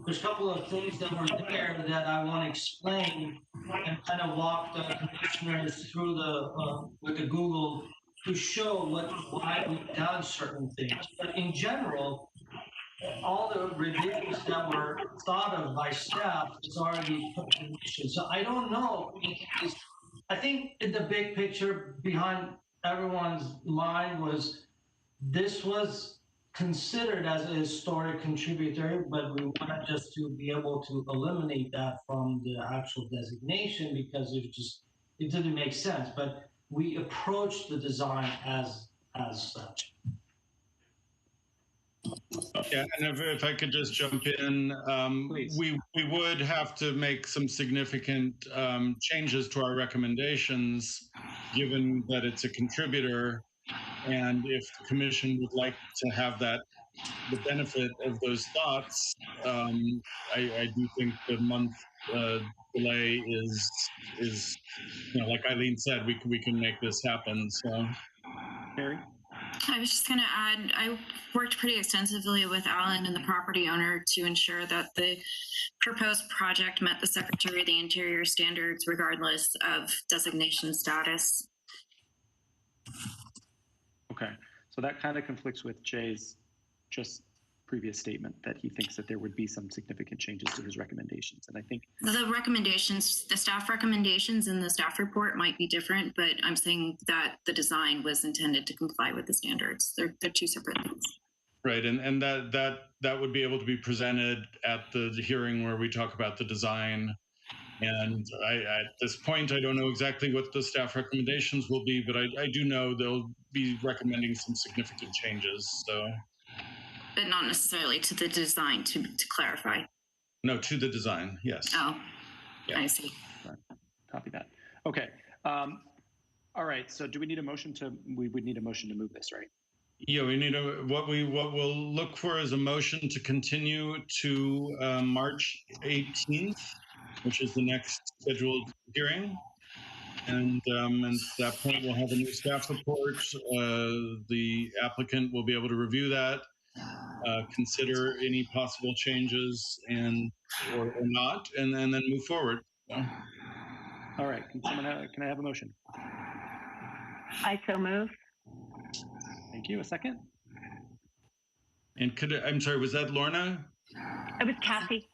S7: There's a couple of things that were there that I want to explain and kind of walk the commissioners through with the Google to show why we've done certain things. But in general, all the reviews that were thought of by staff is already put in motion. So I don't know. I think in the big picture behind everyone's mind was this was considered as a historic contributor, but we wanted just to be able to eliminate that from the actual designation because it didn't make sense. But we approached the design as such.
S2: Yeah, and if I could just jump in, we would have to make some significant changes to our recommendations, given that it's a contributor. And if the commission would like to have the benefit of those thoughts, I do think the month delay is like Eileen said, we can make this happen. So,
S3: Carrie?
S8: I was just going to add, I worked pretty extensively with Alan and the property owner to ensure that the proposed project met the Secretary of the Interior standards regardless of designation status.
S3: Okay, so that kind of conflicts with Jay's just previous statement that he thinks that there would be some significant changes to his recommendations. And I think
S8: the recommendations, the staff recommendations in the staff report might be different, but I'm saying that the design was intended to comply with the standards. They're two separate things.
S2: Right, and that would be able to be presented at the hearing where we talk about the design. And at this point, I don't know exactly what the staff recommendations will be, but I do know they'll be recommending some significant changes. So,
S8: but not necessarily to the design, to clarify.
S2: No, to the design, yes.
S8: Oh,
S2: yeah.
S8: I see.
S3: Copy that. Okay. All right. So do we need a motion we would need a motion to move this, right?
S2: Yeah, we need what we'll look for is a motion to continue to March 18th, which is the next scheduled hearing. And at that point, we'll have a new staff report. The applicant will be able to review that, consider any possible changes or not, and then move forward. So.
S3: All right. Can I have a motion?
S6: I so move.
S3: Thank you. A second?
S2: And I'm sorry, was that Lorna?
S6: It was Kathy.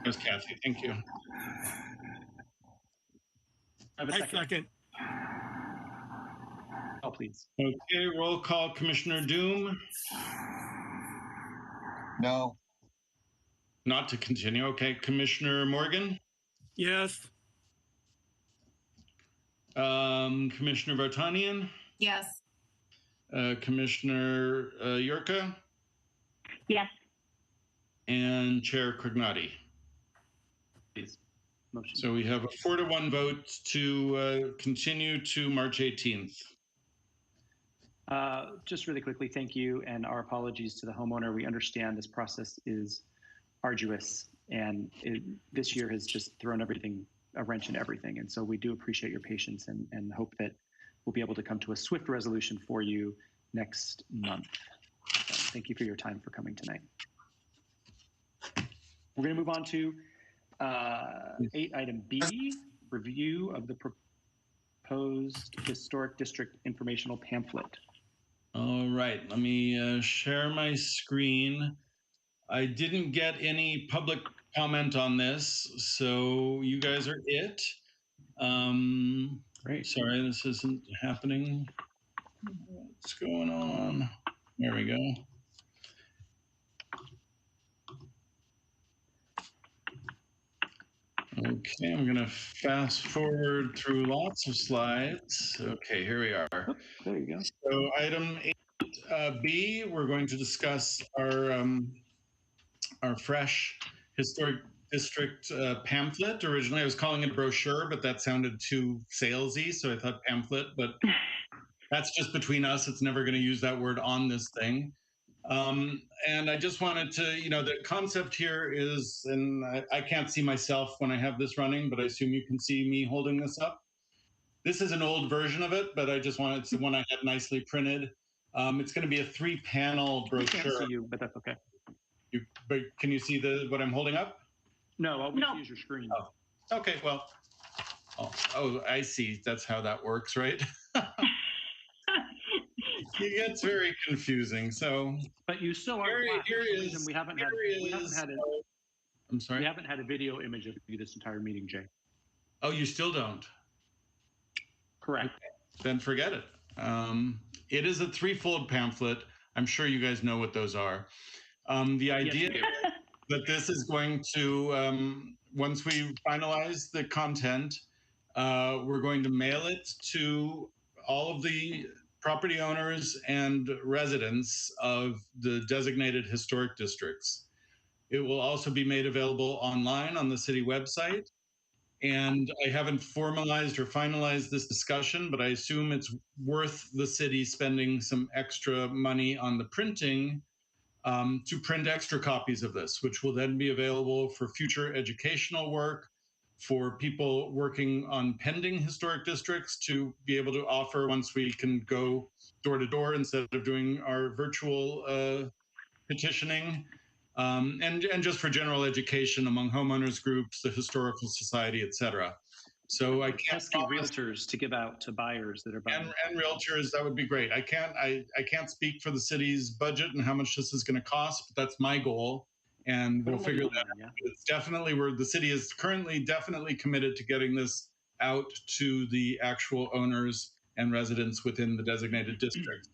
S2: It was Kathy. Thank you.
S3: I have a second. Oh, please.
S2: Okay, roll call. Commissioner Doom?
S4: No.
S2: Not to continue. Okay, Commissioner Morgan?
S5: Yes.
S2: Commissioner Vartanian?
S1: Yes.
S2: Commissioner Yurka?
S6: Yes.
S2: And Chair Crignati?
S3: Please. Motion.
S2: So we have a 4-1 vote to continue to March 18th.
S3: Just really quickly, thank you, and our apologies to the homeowner. We understand this process is arduous, and this year has just thrown a wrench in everything. And so we do appreciate your patience and hope that we'll be able to come to a swift resolution for you next month. So thank you for your time for coming tonight. We're going to move on to item B, review of the proposed historic district informational pamphlet.
S2: All right, let me share my screen. I didn't get any public comment on this, so you guys are it.
S3: Great.
S2: Sorry, this isn't happening. What's going on? There we go. Okay, I'm going to fast forward through lots of slides. Okay, here we are.
S3: Oh, there you go.
S2: So item 8B, we're going to discuss our fresh historic district pamphlet. Originally, I was calling it a brochure, but that sounded too salesy, so I thought pamphlet, but that's just between us. It's never going to use that word on this thing. And I just wanted to, the concept here is, and I can't see myself when I have this running, but I assume you can see me holding this up. This is an old version of it, but I just wanted it's the one I had nicely printed. It's going to be a 3-panel
S3: We can't
S2: brochure.
S3: see you, but that's okay.
S2: But can you see what I'm holding up?
S3: No, all we
S6: No.
S3: see is your screen.
S2: Oh, okay. Well, oh, I see. That's how that works, right? It gets very confusing. So,
S3: But you still are
S2: Here-
S3: flat.
S2: here
S3: For some reason,
S2: is-
S3: we haven't had
S2: I'm sorry.
S3: we haven't had a video image of you this entire meeting, Jay.
S2: Oh, you still don't?
S3: Correct.
S2: Then forget it. It is a 3-fold pamphlet. I'm sure you guys know what those are. The idea
S3: we do.
S2: that this is going to, once we finalize the content, we're going to mail it to all of the property owners and residents of the designated historic districts. It will also be made available online on the city website. And I haven't formalized or finalized this discussion, but I assume it's worth the city spending some extra money on the printing to print extra copies of this, which will then be available for future educational work, for people working on pending historic districts to be able to offer once we can go door to door instead of doing our virtual petitioning. And just for general education among homeowners groups, the historical society, et cetera. So I can't
S3: Pesky
S2: promise-
S3: realtors to give out to buyers that are buying.
S2: and realtors, that would be great. I can't speak for the city's budget and how much this is going to cost, but that's my goal, and we'll figure that out.
S3: Yeah.
S2: It's definitely where the city is currently definitely committed to getting this out to the actual owners and residents within the designated district.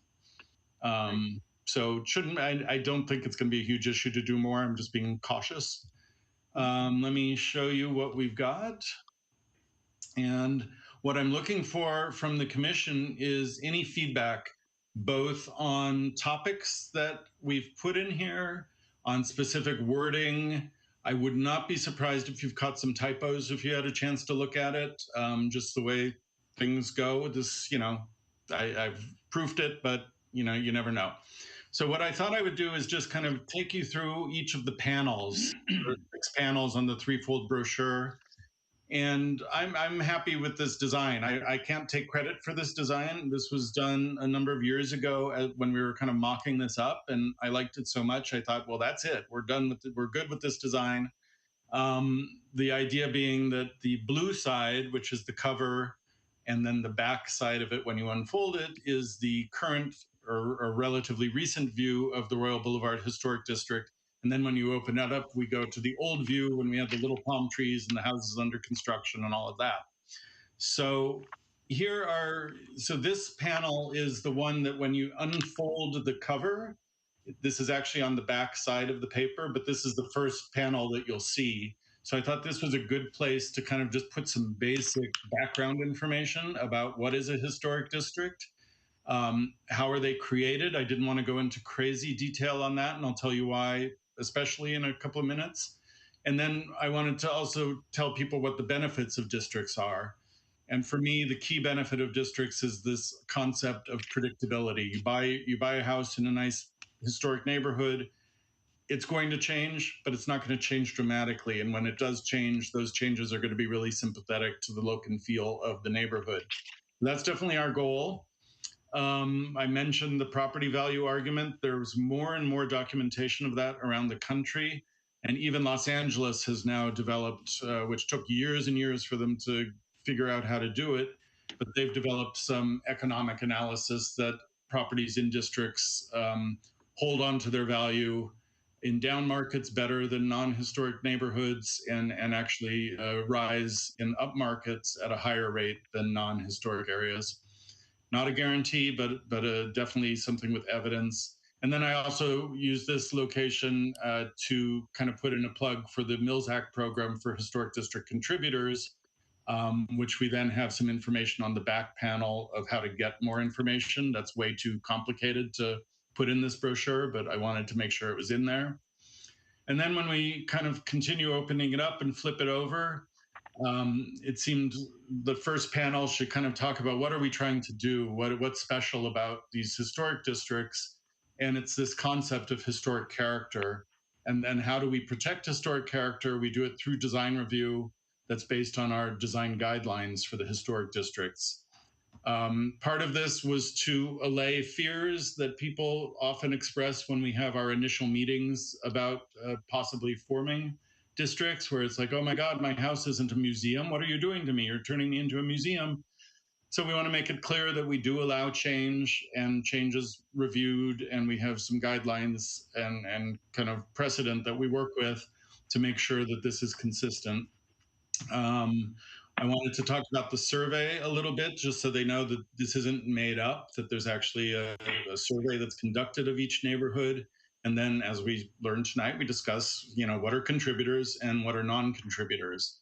S2: So I don't think it's going to be a huge issue to do more. I'm just being cautious. Let me show you what we've got. And what I'm looking for from the commission is any feedback, both on topics that we've put in here, on specific wording. I would not be surprised if you've caught some typos if you had a chance to look at it, just the way things go. This, I've proofed it, but you never know. So what I thought I would do is just kind of take you through each of the panels, 6 panels on the 3-fold brochure. And I'm happy with this design. I can't take credit for this design. This was done a number of years ago when we were kind of mocking this up, and I liked it so much. I thought, well, that's it. We're done with it. We're good with this design. The idea being that the blue side, which is the cover, and then the back side of it, when you unfold it, is the current or relatively recent view of the Royal Boulevard Historic District. And then when you open that up, we go to the old view when we had the little palm trees and the houses under construction and all of that. So this panel is the one that when you unfold the cover, this is actually on the back side of the paper, but this is the first panel that you'll see. So I thought this was a good place to kind of just put some basic background information about what is a historic district. How are they created? I didn't want to go into crazy detail on that, and I'll tell you why, especially in a couple of minutes. And then I wanted to also tell people what the benefits of districts are. And for me, the key benefit of districts is this concept of predictability. You buy a house in a nice historic neighborhood, it's going to change, but it's not going to change dramatically. And when it does change, those changes are going to be really sympathetic to the look and feel of the neighborhood. That's definitely our goal. I mentioned the property value argument. There's more and more documentation of that around the country. And even Los Angeles has now developed, which took years and years for them to figure out how to do it, but they've developed some economic analysis that properties in districts hold on to their value in down markets better than non-historic neighborhoods, and actually rise in up markets at a higher rate than non-historic areas. Not a guarantee, but definitely something with evidence. And then I also use this location to kind of put in a plug for the Mills Act program for historic district contributors, which we then have some information on the back panel of how to get more information. That's way too complicated to put in this brochure, but I wanted to make sure it was in there. And then when we kind of continue opening it up and flip it over, it seemed the first panel should kind of talk about what are we trying to do, what's special about these historic districts, and it's this concept of historic character. And then how do we protect historic character? We do it through design review that's based on our design guidelines for the historic districts. Part of this was to allay fears that people often express when we have our initial meetings about possibly forming districts, where it's like, oh my God, my house isn't a museum. What are you doing to me? You're turning me into a museum. So we want to make it clear that we do allow change, and change is reviewed, and we have some guidelines and kind of precedent that we work with to make sure that this is consistent. I wanted to talk about the survey a little bit, just so they know that this isn't made up, that there's actually a survey that's conducted of each neighborhood. And then, as we learned tonight, we discuss, what are contributors and what are non-contributors.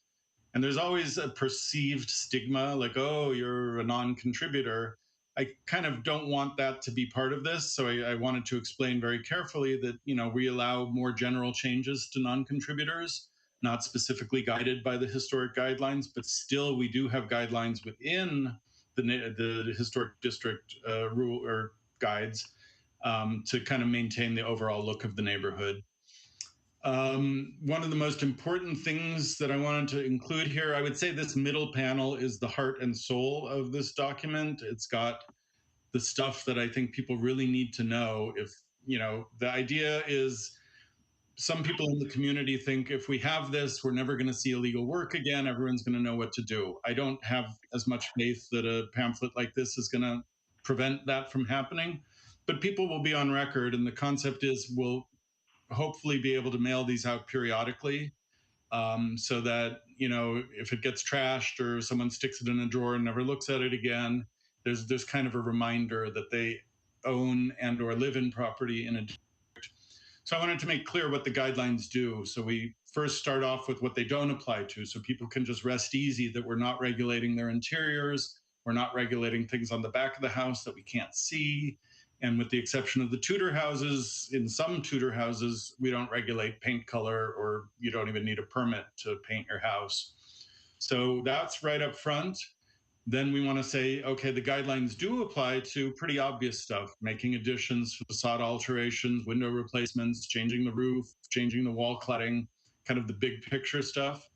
S2: And there's always a perceived stigma, like, oh, you're a non-contributor. I kind of don't want that to be part of this. So I wanted to explain very carefully that, we allow more general changes to non-contributors, not specifically guided by the historic guidelines, but still we do have guidelines within the historic district rule or guides to kind of maintain the overall look of the neighborhood. One of the most important things that I wanted to include here, I would say this middle panel is the heart and soul of this document. It's got the stuff that I think people really need to know. If, the idea is, some people in the community think if we have this, we're never going to see illegal work again. Everyone's going to know what to do. I don't have as much faith that a pamphlet like this is going to prevent that from happening, but people will be on record. And the concept is we'll hopefully be able to mail these out periodically, so that, if it gets trashed or someone sticks it in a drawer and never looks at it again, there's kind of a reminder that they own and or live in property in a district. So I wanted to make clear what the guidelines do. So we first start off with what they don't apply to, so people can just rest easy that we're not regulating their interiors, we're not regulating things on the back of the house that we can't see. And with the exception of the Tudor houses, in some Tudor houses, we don't regulate paint color, or you don't even need a permit to paint your house. So that's right up front. Then we want to say, okay, the guidelines do apply to pretty obvious stuff, making additions, facade alterations, window replacements, changing the roof, changing the wall cladding, kind of the big picture stuff.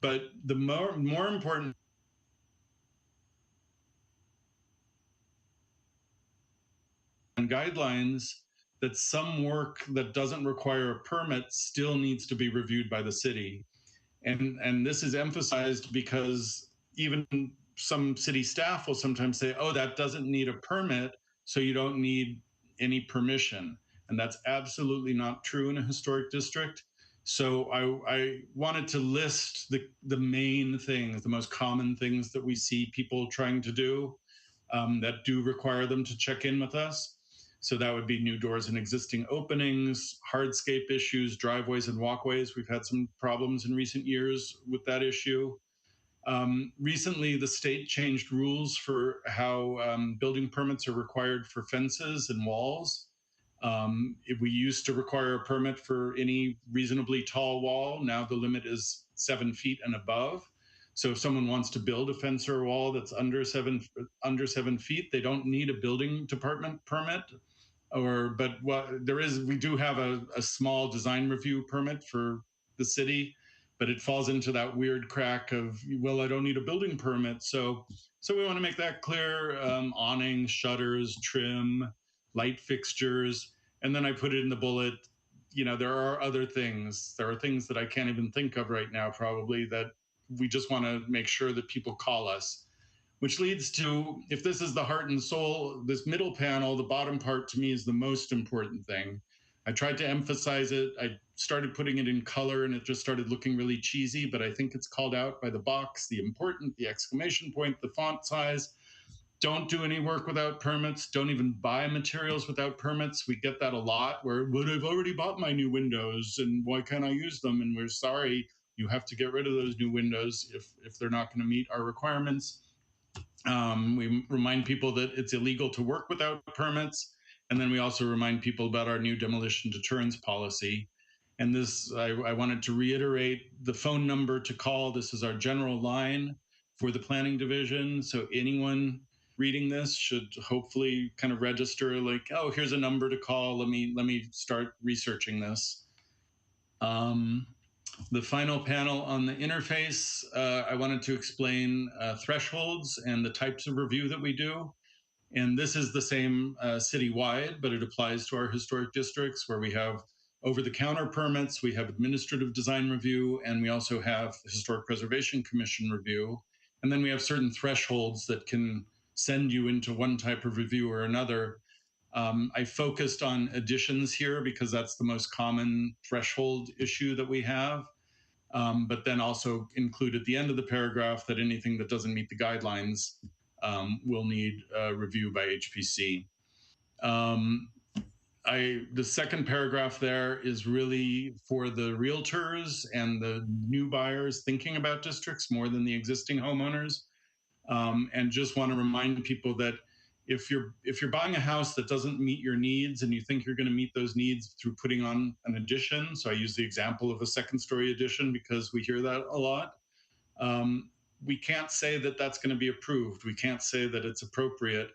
S2: But the more important guidelines, that some work that doesn't require a permit still needs to be reviewed by the city. And this is emphasized because even some city staff will sometimes say, oh, that doesn't need a permit, so you don't need any permission. And that's absolutely not true in a historic district. So I wanted to list the main things, the most common things that we see people trying to do that do require them to check in with us. So that would be new doors and existing openings, hardscape issues, driveways and walkways. We've had some problems in recent years with that issue. Recently, the state changed rules for how building permits are required for fences and walls. If we used to require a permit for any reasonably tall wall, now the limit is 7 feet and above. So if someone wants to build a fence or a wall that's under 7 feet, they don't need a building department permit. But we do have a small design review permit for the city, but it falls into that weird crack of, well, I don't need a building permit. So we want to make that clear. Awnings, shutters, trim, light fixtures. And then I put it in the bullet, there are other things. There are things that I can't even think of right now, probably, that we just want to make sure that people call us. Which leads to, if this is the heart and soul, this middle panel, the bottom part to me is the most important thing. I tried to emphasize it. I started putting it in color and it just started looking really cheesy, but I think it's called out by the box, the important, the exclamation point, the font size. Don't do any work without permits. Don't even buy materials without permits. We get that a lot where, but I've already bought my new windows and why can't I use them? And we're sorry, you have to get rid of those new windows if they're not going to meet our requirements. We remind people that it's illegal to work without permits. And then we also remind people about our new demolition deterrence policy. And this, I wanted to reiterate the phone number to call. This is our general line for the planning division. So anyone reading this should hopefully kind of register like, oh, here's a number to call. Let me start researching this. The final panel on the interface, I wanted to explain thresholds and the types of review that we do. And this is the same citywide, but it applies to our historic districts where we have over-the-counter permits, we have administrative design review, and we also have Historic Preservation Commission review. And then we have certain thresholds that can send you into one type of review or another. I focused on additions here because that's the most common threshold issue that we have, but then also include at the end of the paragraph that anything that doesn't meet the guidelines will need review by HPC. The second paragraph there is really for the realtors and the new buyers thinking about districts more than the existing homeowners. And just want to remind people that if you're buying a house that doesn't meet your needs and you think you're going to meet those needs through putting on an addition, so I use the example of a second-story addition because we hear that a lot, we can't say that that's going to be approved. We can't say that it's appropriate.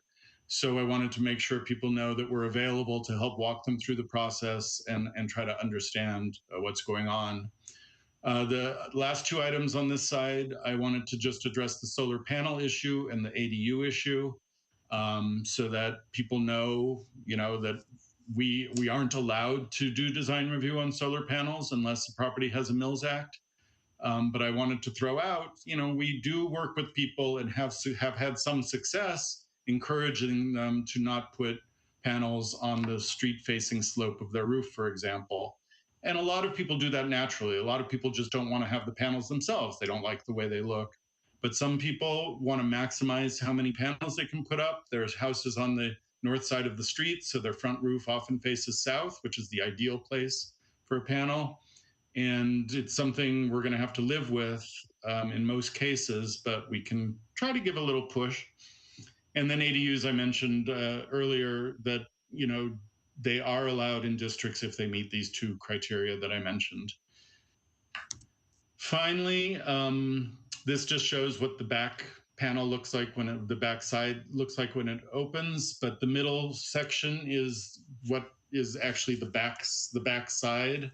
S2: So I wanted to make sure people know that we're available to help walk them through the process and try to understand what's going on. The last two items on this side, I wanted to just address the solar panel issue and the ADU issue, so that people know, that we aren't allowed to do design review on solar panels unless the property has a Mills Act. But I wanted to throw out, we do work with people and have had some success encouraging them to not put panels on the street-facing slope of their roof, for example. And a lot of people do that naturally. A lot of people just don't want to have the panels themselves. They don't like the way they look. But some people want to maximize how many panels they can put up. There's houses on the north side of the street, so their front roof often faces south, which is the ideal place for a panel. And it's something we're going to have to live with in most cases, but we can try to give a little push. And then ADUs, I mentioned earlier that, they are allowed in districts if they meet these two criteria that I mentioned. Finally, this just shows what the back panel looks like when the back side looks like when it opens, but the middle section is what is actually the back side.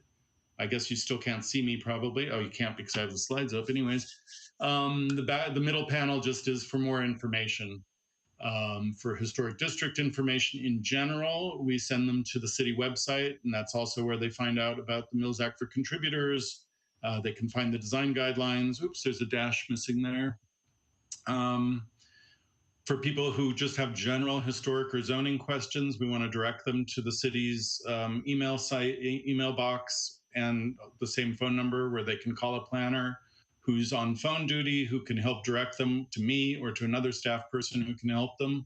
S2: I guess you still can't see me probably. Oh, you can't because I have the slides up. Anyways, the middle panel just is for more information. For historic district information in general, we send them to the city website, and that's also where they find out about the Mills Act for contributors. They can find the design guidelines. Oops, there's a dash missing there. For people who just have general historic or zoning questions, we want to direct them to the city's email box, and the same phone number where they can call a planner who's on phone duty, who can help direct them to me or to another staff person who can help them.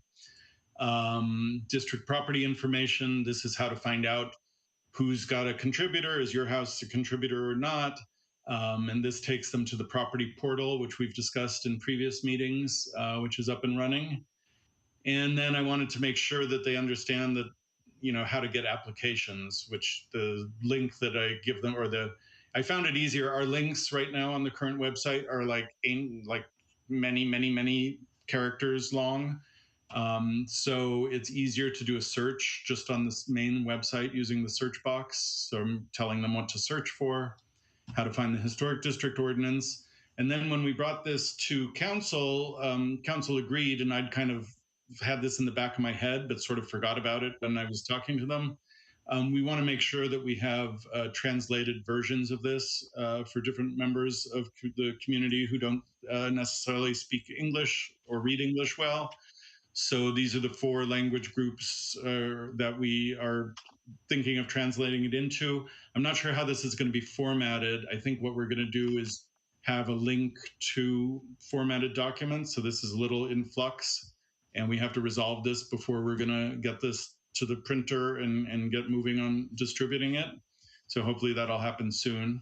S2: District property information, this is how to find out who's got a contributor, is your house a contributor or not? And this takes them to the property portal, which we've discussed in previous meetings, which is up and running. And then I wanted to make sure that they understand that, how to get applications, which the link that I give them, I found it easier. Our links right now on the current website are like many characters long. So it's easier to do a search just on this main website using the search box. So I'm telling them what to search for, how to find the historic district ordinance. And then when we brought this to council, council agreed, and I'd kind of had this in the back of my head, but sort of forgot about it when I was talking to them. We want to make sure that we have translated versions of this for different members of the community who don't necessarily speak English or read English well. So these are the 4 language groups that we are thinking of translating it into. I'm not sure how this is going to be formatted. I think what we're going to do is have a link to formatted documents. So this is a little in flux, and we have to resolve this before we're going to get this to the printer and get moving on distributing it. So hopefully that'll happen soon.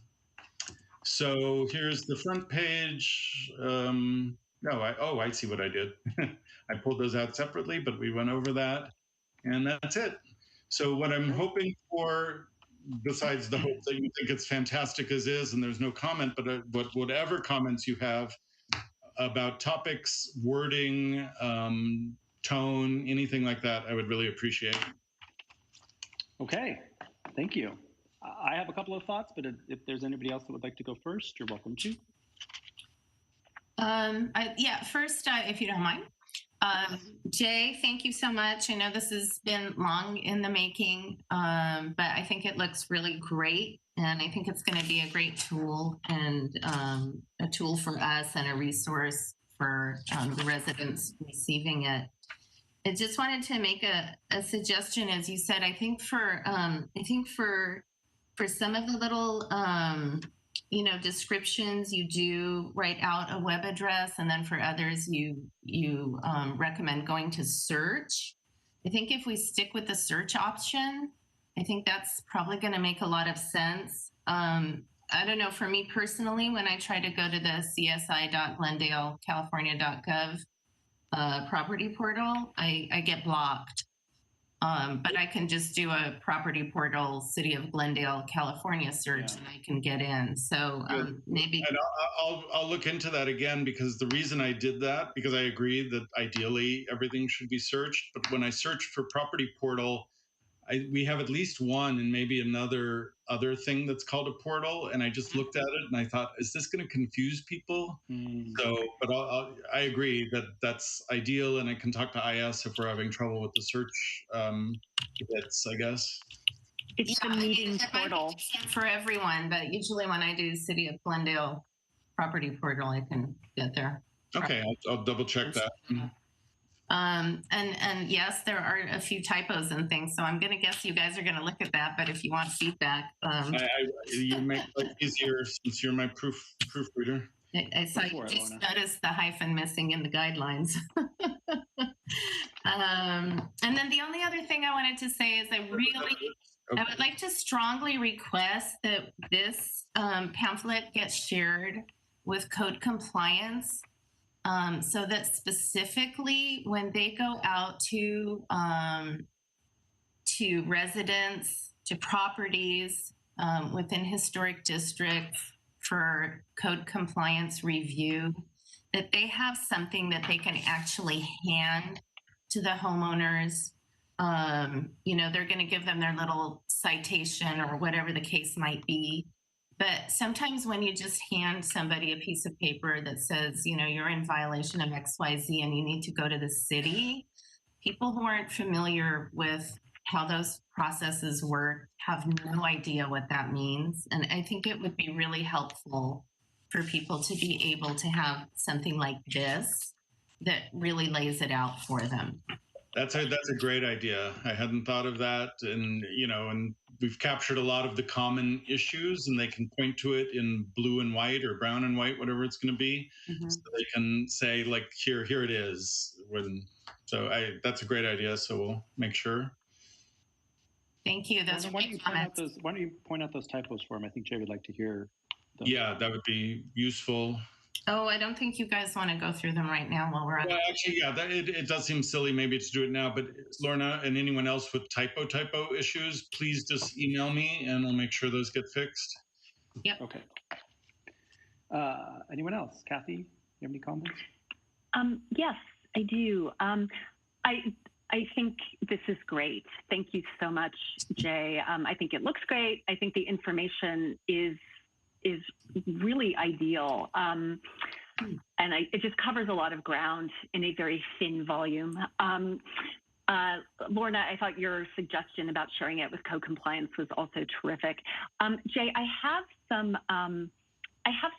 S2: So here's the front page. I see what I did. I pulled those out separately, but we went over that, and that's it. So what I'm hoping for, besides the hope that you think it's fantastic as is, and there's no comment, but whatever comments you have about topics, wording, tone, anything like that, I would really appreciate.
S3: Okay, thank you. I have a couple of thoughts, but if there's anybody else that would like to go first, you're welcome to.
S1: First, if you don't mind. Jay, thank you so much. I know this has been long in the making, but I think it looks really great. And I think it's going to be a great tool and a tool for us and a resource for the residents receiving it. I just wanted to make a suggestion, as you said. I think for some of the little descriptions, you do write out a web address, and then for others, you recommend going to search. I think if we stick with the search option, I think that's probably going to make a lot of sense. I don't know, for me personally, when I try to go to the csi.glendale.california.gov property portal, I get blocked. But I can just do a property portal City of Glendale, California search, and I can get in. So maybe.
S2: And I'll look into that again, because the reason I did that, because I agree that ideally everything should be searched. But when I search for property portal, we have at least one and maybe another thing that's called a portal. And I just looked at it and I thought, is this going to confuse people? So, but I agree that that's ideal. And I can talk to IS if we're having trouble with the search bits, I guess.
S6: It's the meeting portal.
S1: For everyone, but usually when I do City of Glendale property portal, I can get there.
S2: Okay, I'll double check that.
S1: And yes, there are a few typos and things, so I'm going to guess you guys are going to look at that. But if you want feedback,
S2: you make it easier since you're my proofreader.
S1: I saw you just noticed the hyphen missing in the guidelines. And then the only other thing I wanted to say is I would like to strongly request that this pamphlet gets shared with code compliance. So that specifically when they go out to residents, to properties within historic districts for code compliance review, that they have something that they can actually hand to the homeowners. They're going to give them their little citation or whatever the case might be. But sometimes when you just hand somebody a piece of paper that says, you're in violation of XYZ and you need to go to the city, people who aren't familiar with how those processes work have no idea what that means. And I think it would be really helpful for people to be able to have something like this that really lays it out for them.
S2: That's a great idea. I hadn't thought of that. And, and we've captured a lot of the common issues, and they can point to it in blue and white or brown and white, whatever it's going to be. So they can say, like, here it is. That's a great idea. So we'll make sure.
S1: Thank you. Those are great comments.
S3: Why don't you point out those typos for him? I think Jay would like to hear them.
S2: Yeah, that would be useful.
S1: Oh, I don't think you guys want to go through them right now while we're on.
S2: Well, actually, yeah, it does seem silly maybe to do it now, but Lorna and anyone else with typo issues, please just email me and I'll make sure those get fixed.
S1: Yep.
S3: Okay. Anyone else? Kathy, you have any comments?
S6: Yes, I do. I think this is great. Thank you so much, Jay. I think it looks great. I think the information is really ideal. And it just covers a lot of ground in a very thin volume. Lorna, I thought your suggestion about sharing it with code compliance was also terrific. Jay, I have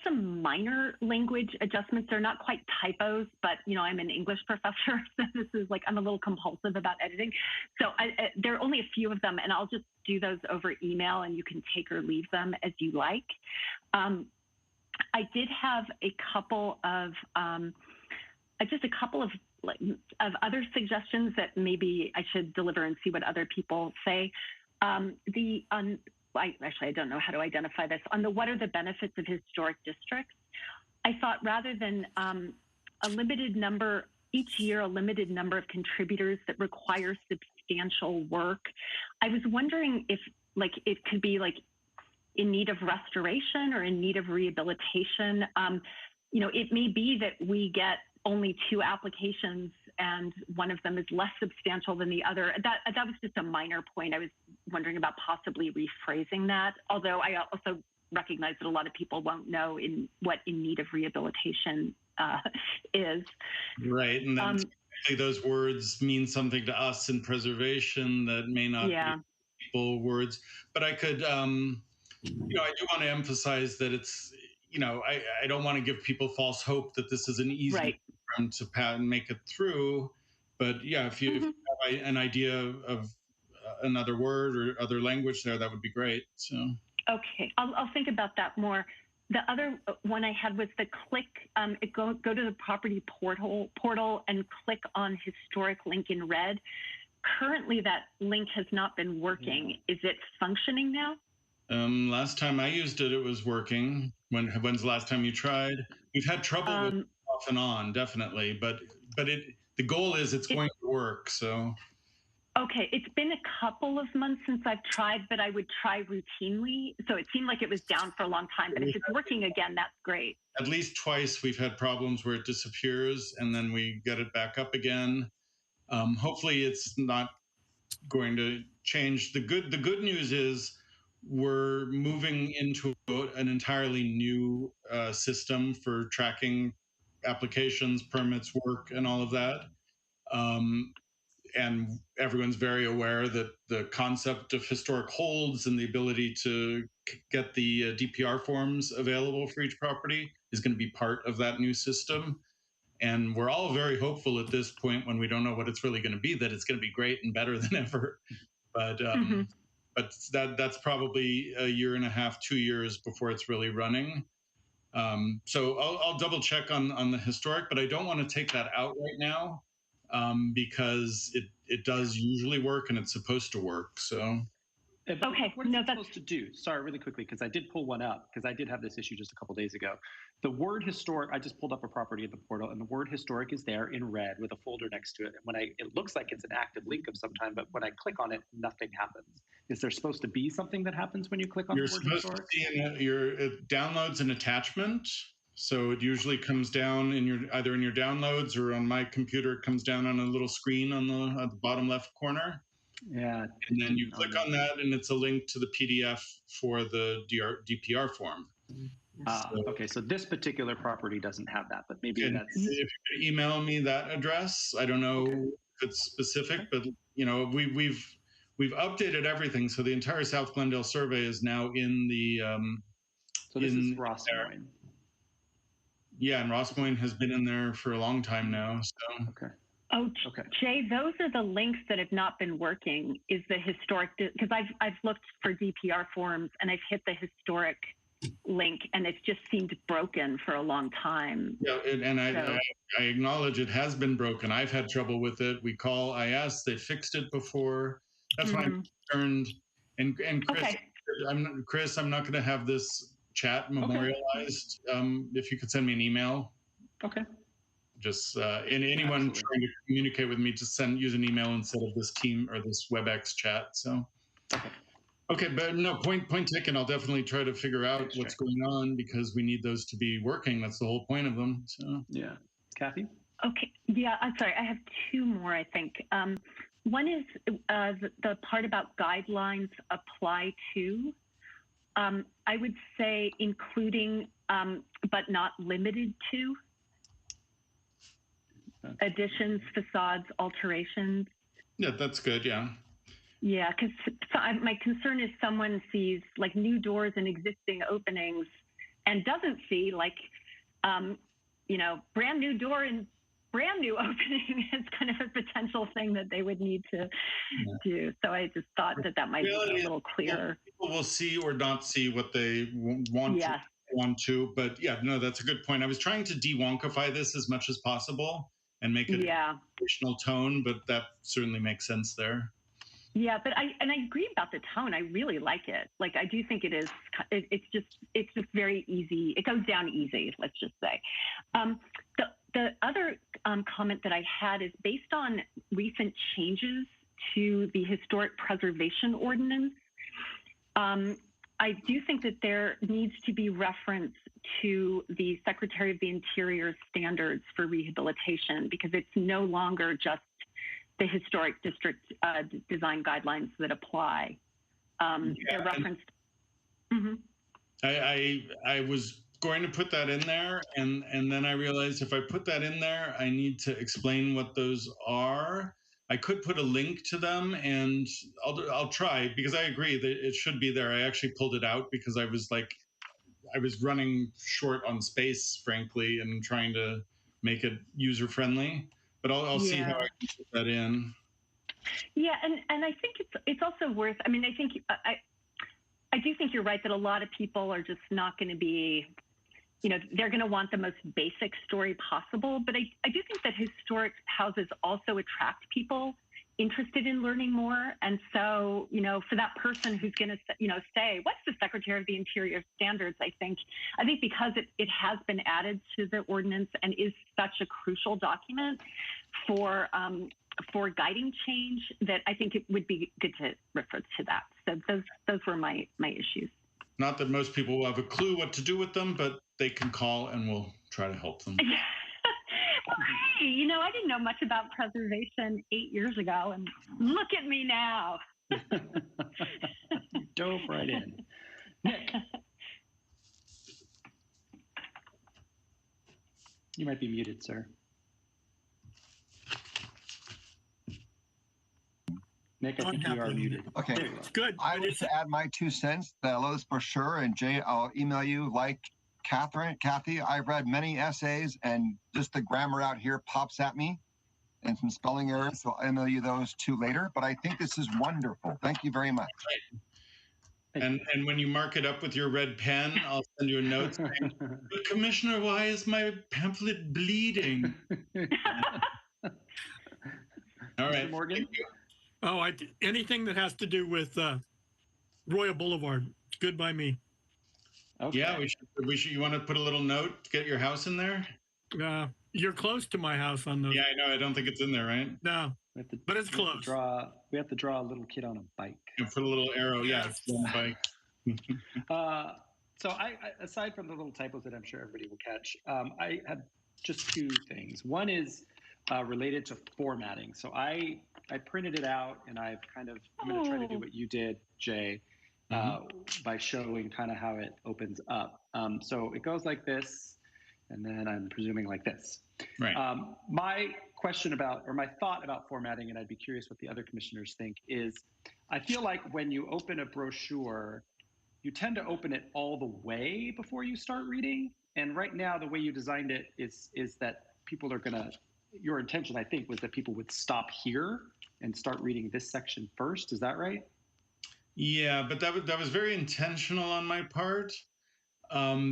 S6: some minor language adjustments. They're not quite typos, but I'm an English professor, so this is like I'm a little compulsive about editing. So there are only a few of them, and I'll just do those over email, and you can take or leave them as you like. I did have a couple of other suggestions that maybe I should deliver and see what other people say. I don't know how to identify this. On the what are the benefits of historic districts, I thought rather than a limited number of contributors that require substantial work, I was wondering if it could be in need of restoration or in need of rehabilitation. It may be that we get only 2 applications and one of them is less substantial than the other. That was just a minor point I was wondering about possibly rephrasing that. Although I also recognize that a lot of people won't know what in need of rehabilitation is.
S2: Right, and then those words mean something to us in preservation that may not be people words. But I could, I do want to emphasize that it's, I don't want to give people false hope that this is an easy program to make it through. But yeah, if you have an idea of another word or other language there, that would be great. So.
S6: Okay, I'll think about that more. The other one I had was the click, go to the property portal and click on historic link in red. Currently, that link has not been working. Is it functioning now?
S2: Last time I used it, it was working. When's the last time you tried? We've had trouble with it off and on, definitely, but the goal is it's going to work. So.
S6: Okay, it's been a couple of months since I've tried, but I would try routinely. So it seemed like it was down for a long time, but if it's working again, that's great.
S2: At least twice we've had problems where it disappears and then we get it back up again. Hopefully it's not going to change. The good news is we're moving into an entirely new system for tracking applications, permits, work, and all of that. And everyone's very aware that the concept of historic holds and the ability to get the DPR forms available for each property is going to be part of that new system. And we're all very hopeful at this point, when we don't know what it's really going to be, that it's going to be great and better than ever. But that's probably a year and a half, 2 years before it's really running. So I'll double check on the historic, but I don't want to take that out right now. Because it does usually work and it's supposed to work. So.
S6: Okay.
S3: What is it supposed to do? Sorry, really quickly, because I did pull one up, because I did have this issue just a couple days ago. The word historic, I just pulled up a property in the portal, and the word historic is there in red with a folder next to it. And it looks like it's an active link of some kind, but when I click on it, nothing happens. Is there supposed to be something that happens when you click on the word historic?
S2: It downloads an attachment. So it usually comes down either in your downloads, or on my computer, it comes down on a little screen on the bottom left corner.
S3: Yeah.
S2: And then you click on that, and it's a link to the PDF for the DPR form.
S3: Okay, so this particular property doesn't have that, but maybe that's.
S2: If you could email me that address, I don't know if it's specific, but we've updated everything. So the entire South Glendale survey is now in the.
S3: So this is Ross Moyne.
S2: Yeah, and Ross Moyne has been in there for a long time now. So.
S3: Okay.
S6: Oh, okay. Jay, those are the links that have not been working. Is the historic, because I've looked for DPR forms and I've hit the historic link and it's just seemed broken for a long time.
S2: Yeah, and I acknowledge it has been broken. I've had trouble with it. I asked, they fixed it before. That's why I'm concerned. And Chris, I'm not going to have this chat memorialized. If you could send me an email.
S3: Okay.
S2: Just and anyone trying to communicate with me, just use an email instead of this team or this WebEx chat. So, okay, but no, point taken. I'll definitely try to figure out what's going on, because we need those to be working. That's the whole point of them. So
S3: yeah, Kathy.
S6: Okay, yeah, I'm sorry. I have two more, I think. One is the part about guidelines apply to. I would say including, but not limited to. Additions, facades, alterations.
S2: Yeah, that's good. Yeah.
S6: Yeah, because my concern is someone sees like new doors and existing openings and doesn't see brand new door and brand new opening as kind of a potential thing that they would need to do. So I just thought that might be a little clearer.
S2: People will see or not see what they want to. But yeah, no, that's a good point. I was trying to de-wonkify this as much as possible and make it a traditional tone, but that certainly makes sense there.
S6: Yeah, but I agree about the tone. I really like it. Like, I do think it is. It's just very easy. It goes down easy. Let's just say. The other comment that I had is based on recent changes to the historic preservation ordinance. I do think that there needs to be reference to the Secretary of the Interior standards for rehabilitation, because it's no longer just the historic district design guidelines that apply. They're referenced. Mm-hmm.
S2: I was going to put that in there, and then I realized if I put that in there, I need to explain what those are. I could put a link to them, and I'll try, because I agree that it should be there. I actually pulled it out because I was running short on space, frankly, and trying to make it user friendly. But I'll see how I can put that in.
S6: Yeah, and I think it's also worth. I mean, I do think you're right that a lot of people are just not going to be, they're going to want the most basic story possible. But I do think that historic houses also attract people interested in learning more. And so, for that person who's going to, say, what's the Secretary of the Interior standards? I think because it has been added to the ordinance and is such a crucial document for guiding change, that I think it would be good to refer to that. So those were my issues.
S2: Not that most people will have a clue what to do with them, but they can call and we'll try to help them.
S6: Well, hey, I didn't know much about preservation 8 years ago, and look at me now.
S3: You dove right in. Nick. You might be muted, sir. Nick, I think you are muted.
S4: Okay,
S5: it's good.
S4: I wish to add my 2 cents that I love this brochure, and Jay, I'll email you like Kathy. I've read many essays, and just the grammar out here pops at me, and some spelling errors. So I'll email you those 2 later. But I think this is wonderful. Thank you very much.
S2: And when you mark it up with your red pen, I'll send you a note saying, "But Commissioner, why is my pamphlet bleeding?" All right,
S3: Morgan.
S5: Oh, anything that has to do with Royal Boulevard, good by me.
S2: Okay. Yeah, we should. You want to put a little note to get your house in there?
S5: You're close to my house on those.
S2: Yeah, I know. I don't think it's in there, right?
S5: No, but it's close.
S3: We have to draw a little kid on a bike.
S2: And put a little arrow. Yeah, it's on a bike.
S3: So I aside from the little typos that I'm sure everybody will catch, I have just 2 things. One is related to formatting. So I printed it out, and I'm going to try to do what you did, Jay, by showing kind of how it opens up. So it goes like this, and then I'm presuming like this.
S2: Right.
S3: My question my thought about formatting, and I'd be curious what the other commissioners think, is I feel like when you open a brochure, you tend to open it all the way before you start reading. And right now, the way you designed it is that people are going to, your intention, I think, was that people would stop here and start reading this section first. Is that right?
S2: Yeah, but that was very intentional on my part,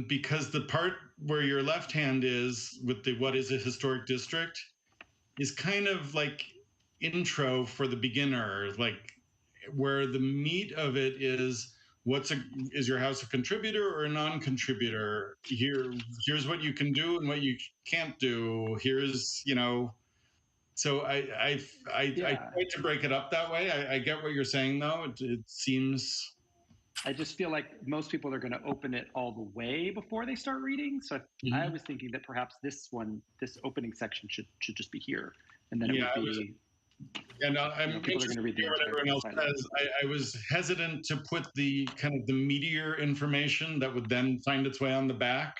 S2: because the part where your left hand is with the what is a historic district is kind of like intro for the beginner, like where the meat of it is is your house a contributor or a non-contributor? Here's what you can do and what you can't do. Here's, so I tried to break it up that way. I get what you're saying, though. It seems.
S3: I just feel like most people are going to open it all the way before they start reading. So I was thinking that perhaps this opening section should just be here, and then it would be.
S2: And I'm
S3: people are going to read
S2: what everyone else says. I was hesitant to put the kind of the meatier information that would then find its way on the back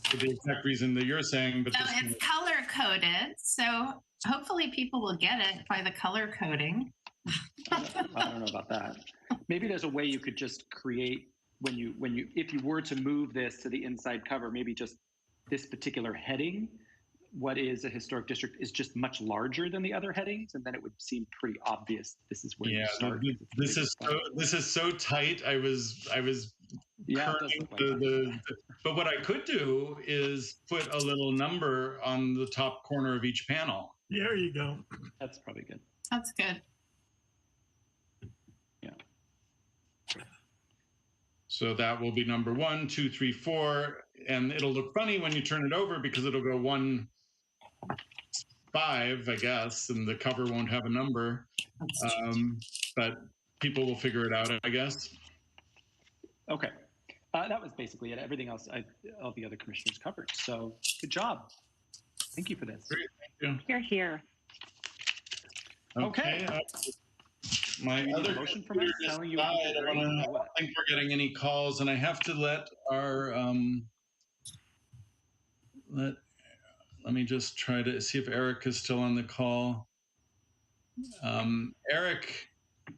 S2: for the exact reason that you're saying. But
S1: it's color coded, so hopefully people will get it by the color coding.
S3: I don't know about that. Maybe there's a way you could just create if you were to move this to the inside cover, maybe just this particular heading, what is a historic district, is just much larger than the other headings, and then it would seem pretty obvious this is where you start.
S2: This is so tight. I was but what I could do is put a little number on the top corner of each panel.
S5: There you go.
S3: That's probably good.
S1: That's good.
S3: Yeah.
S2: So that will be number 1, 2, 3, 4, and it'll look funny when you turn it over because it'll go 1, 5, I guess, and the cover won't have a number. But people will figure it out, I guess.
S3: Okay. That was basically it. Everything else, all the other commissioners covered. So good job. Thank you for this.
S2: Great, thank you.
S6: Here.
S2: Okay. My
S3: Do you need
S2: other
S3: a motion from us
S2: computer just
S3: telling you
S2: died.
S3: when to
S2: I
S3: hurry,
S2: don't
S3: or what?
S2: think we're getting any calls, and I have to let our let me just try to see if Eric is still on the call. Eric,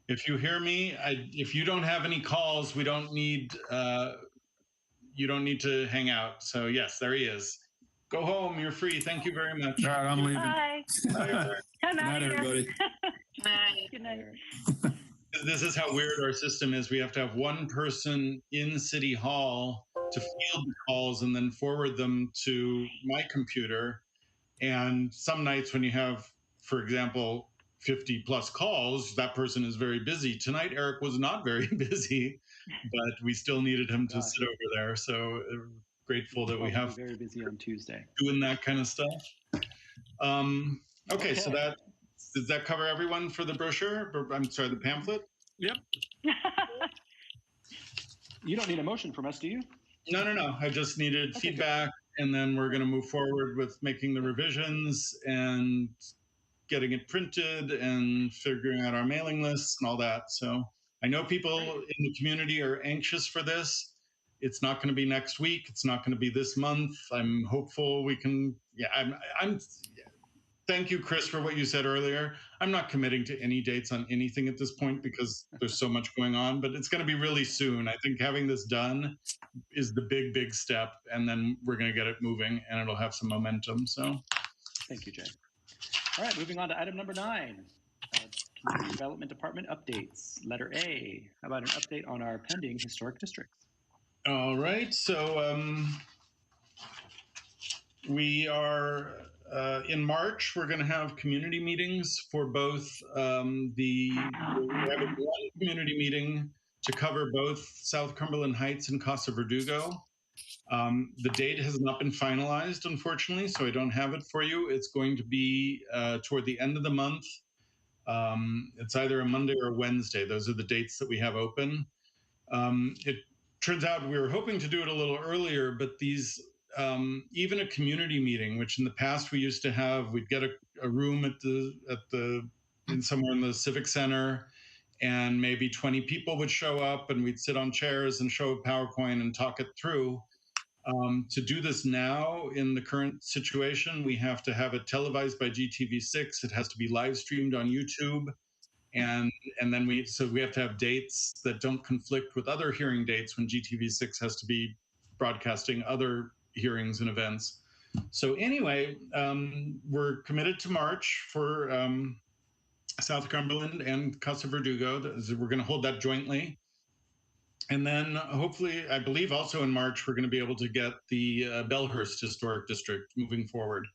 S2: if you hear me, if you don't have any calls, we don't need you don't need to hang out. So yes, there he is. Go home. You're free. Thank you very much.
S12: All right, I'm leaving.
S6: Bye.
S2: Bye, Eric.
S6: Good
S12: Night, everybody.
S6: Good night.
S2: This is how weird our system is. We have to have one person in City Hall to field the calls and then forward them to my computer. And some nights when you have, for example, 50 plus calls, that person is very busy. Tonight, Eric was not very busy, but we still needed him to sit over there. So grateful that we have
S3: very busy on Tuesday
S2: doing that kind of stuff. Okay, so that does that cover everyone for the brochure? I'm sorry, the pamphlet?
S5: Yep.
S3: You don't need a motion from us, do you?
S2: No. I just needed feedback, and then we're going to move forward with making the revisions and getting it printed and figuring out our mailing lists and all that. So I know people in the community are anxious for this. It's not going to be next week. It's not going to be this month. I'm hopeful we can. Yeah, I'm thank you, Chris, for what you said earlier. I'm not committing to any dates on anything at this point because there's so much going on, but it's going to be really soon. I think having this done is the big step, and then we're going to get it moving and it'll have some momentum. So
S3: thank you, Jay. All right, moving on to item number 9, Community Development Department updates. Letter A, how about an update on our pending historic districts?
S2: All right, so we are in March, we're going to have community meetings for both we have one community meeting to cover both South Cumberland Heights and Casa Verdugo. The date has not been finalized, unfortunately, so I don't have it for you. It's going to be toward the end of the month. It's either a Monday or a Wednesday. Those are the dates that we have open. It turns out we were hoping to do it a little earlier, but these even a community meeting, which in the past we used to have, we'd get a room in somewhere in the Civic Center, and maybe 20 people would show up, and we'd sit on chairs and show a PowerPoint and talk it through. To do this now in the current situation, we have to have it televised by GTV6. It has to be live streamed on YouTube. And then we have to have dates that don't conflict with other hearing dates when GTV6 has to be broadcasting other hearings and events. So anyway, we're committed to March for South Cumberland and Casa Verdugo. We're going to hold that jointly. And then hopefully, I believe also in March, we're going to be able to get the Bellhurst Historic District moving forward.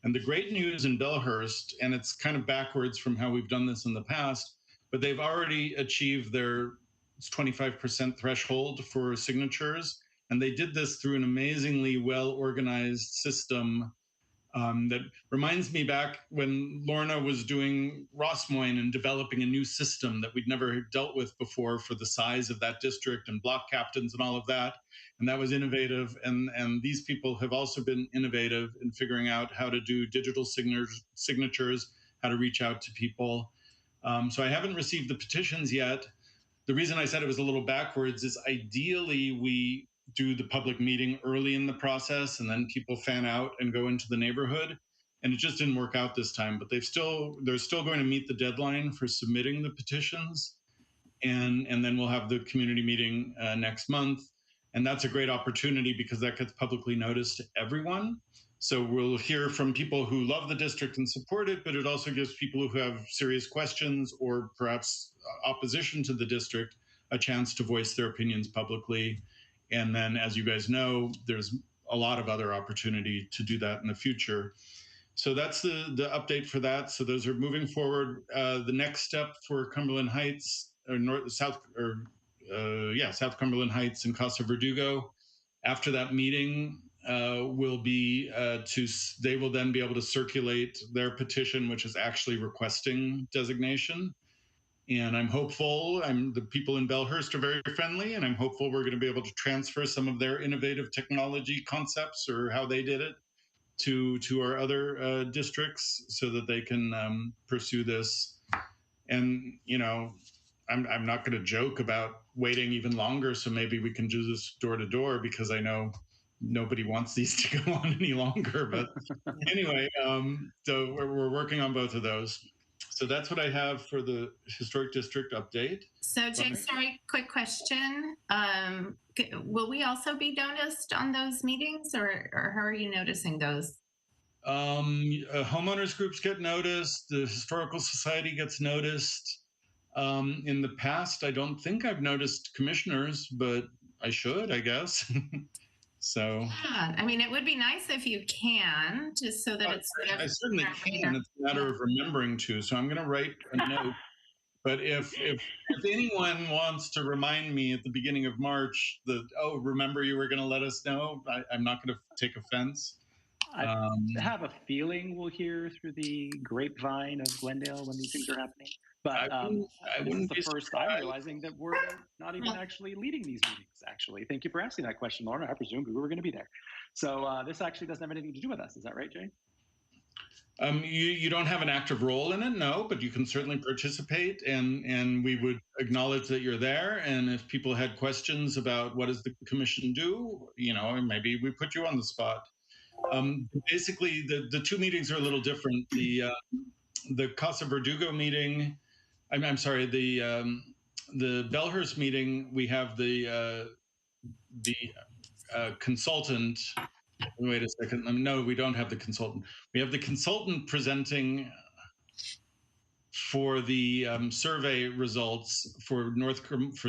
S2: And the great news in Bellhurst, and it's kind of backwards from how we've done this in the past, but they've already achieved their 25% threshold for signatures. And they did this through an amazingly well-organized system that reminds me back when Lorna was doing Rossmoyne and developing a new system that we'd never dealt with before for the size of that district and block captains and all of that. And that was innovative. And these people have also been innovative in figuring out how to do digital signatures, how to reach out to people. So I haven't received the petitions yet. The reason I said it was a little backwards is ideally we do the public meeting early in the process and then people fan out and go into the neighborhood. And it just didn't work out this time, but they're still going to meet the deadline for submitting the petitions. And then we'll have the community meeting next month. And that's a great opportunity because that gets publicly noticed to everyone. So we'll hear from people who love the district and support it, but it also gives people who have serious questions or perhaps opposition to the district a chance to voice their opinions publicly. And then, as you guys know, there's a lot of other opportunity to do that in the future. So that's the update for that. So those are moving forward. The next step for Cumberland Heights, or South Cumberland Heights and Casa Verdugo, after that meeting will be they will then be able to circulate their petition, which is actually requesting designation. And I'm hopeful, the people in Bellhurst are very friendly, and I'm hopeful we're going to be able to transfer some of their innovative technology concepts or how they did it to our other districts so that they can pursue this. And, I'm not going to joke about waiting even longer. So maybe we can do this door to door, because I know nobody wants these to go on any longer. But anyway, so we're working on both of those. So that's what I have for the historic district update.
S1: So Jay, sorry, quick question. Will we also be noticed on those meetings, or how are you noticing those?
S2: Homeowners groups get noticed. The Historical Society gets noticed. In the past, I don't think I've noticed commissioners, but I should, I guess. So
S1: yeah, I mean, it would be nice if you can, just so that it's sort of
S2: I certainly can. It's a matter of remembering to. So I'm going to write a note. But if anyone wants to remind me at the beginning of March that, oh, remember you were going to let us know, I'm not going to take offense.
S3: I have a feeling we'll hear through the grapevine of Glendale when these things are happening. But this is the first I'm realizing that we're not even actually leading these meetings, actually. Thank you for asking that question, Lauren. I presumed we were going to be there. So this actually doesn't have anything to do with us. Is that right, Jay?
S2: You don't have an active role in it, no, but you can certainly participate, and we would acknowledge that you're there. And if people had questions about what does the commission do, maybe we put you on the spot. Basically, the two meetings are a little different. The Casa Verdugo meeting, I'm sorry, the Bellhurst meeting, we have the consultant. Wait a second. No, we don't have the consultant. We have the consultant presenting for the survey results for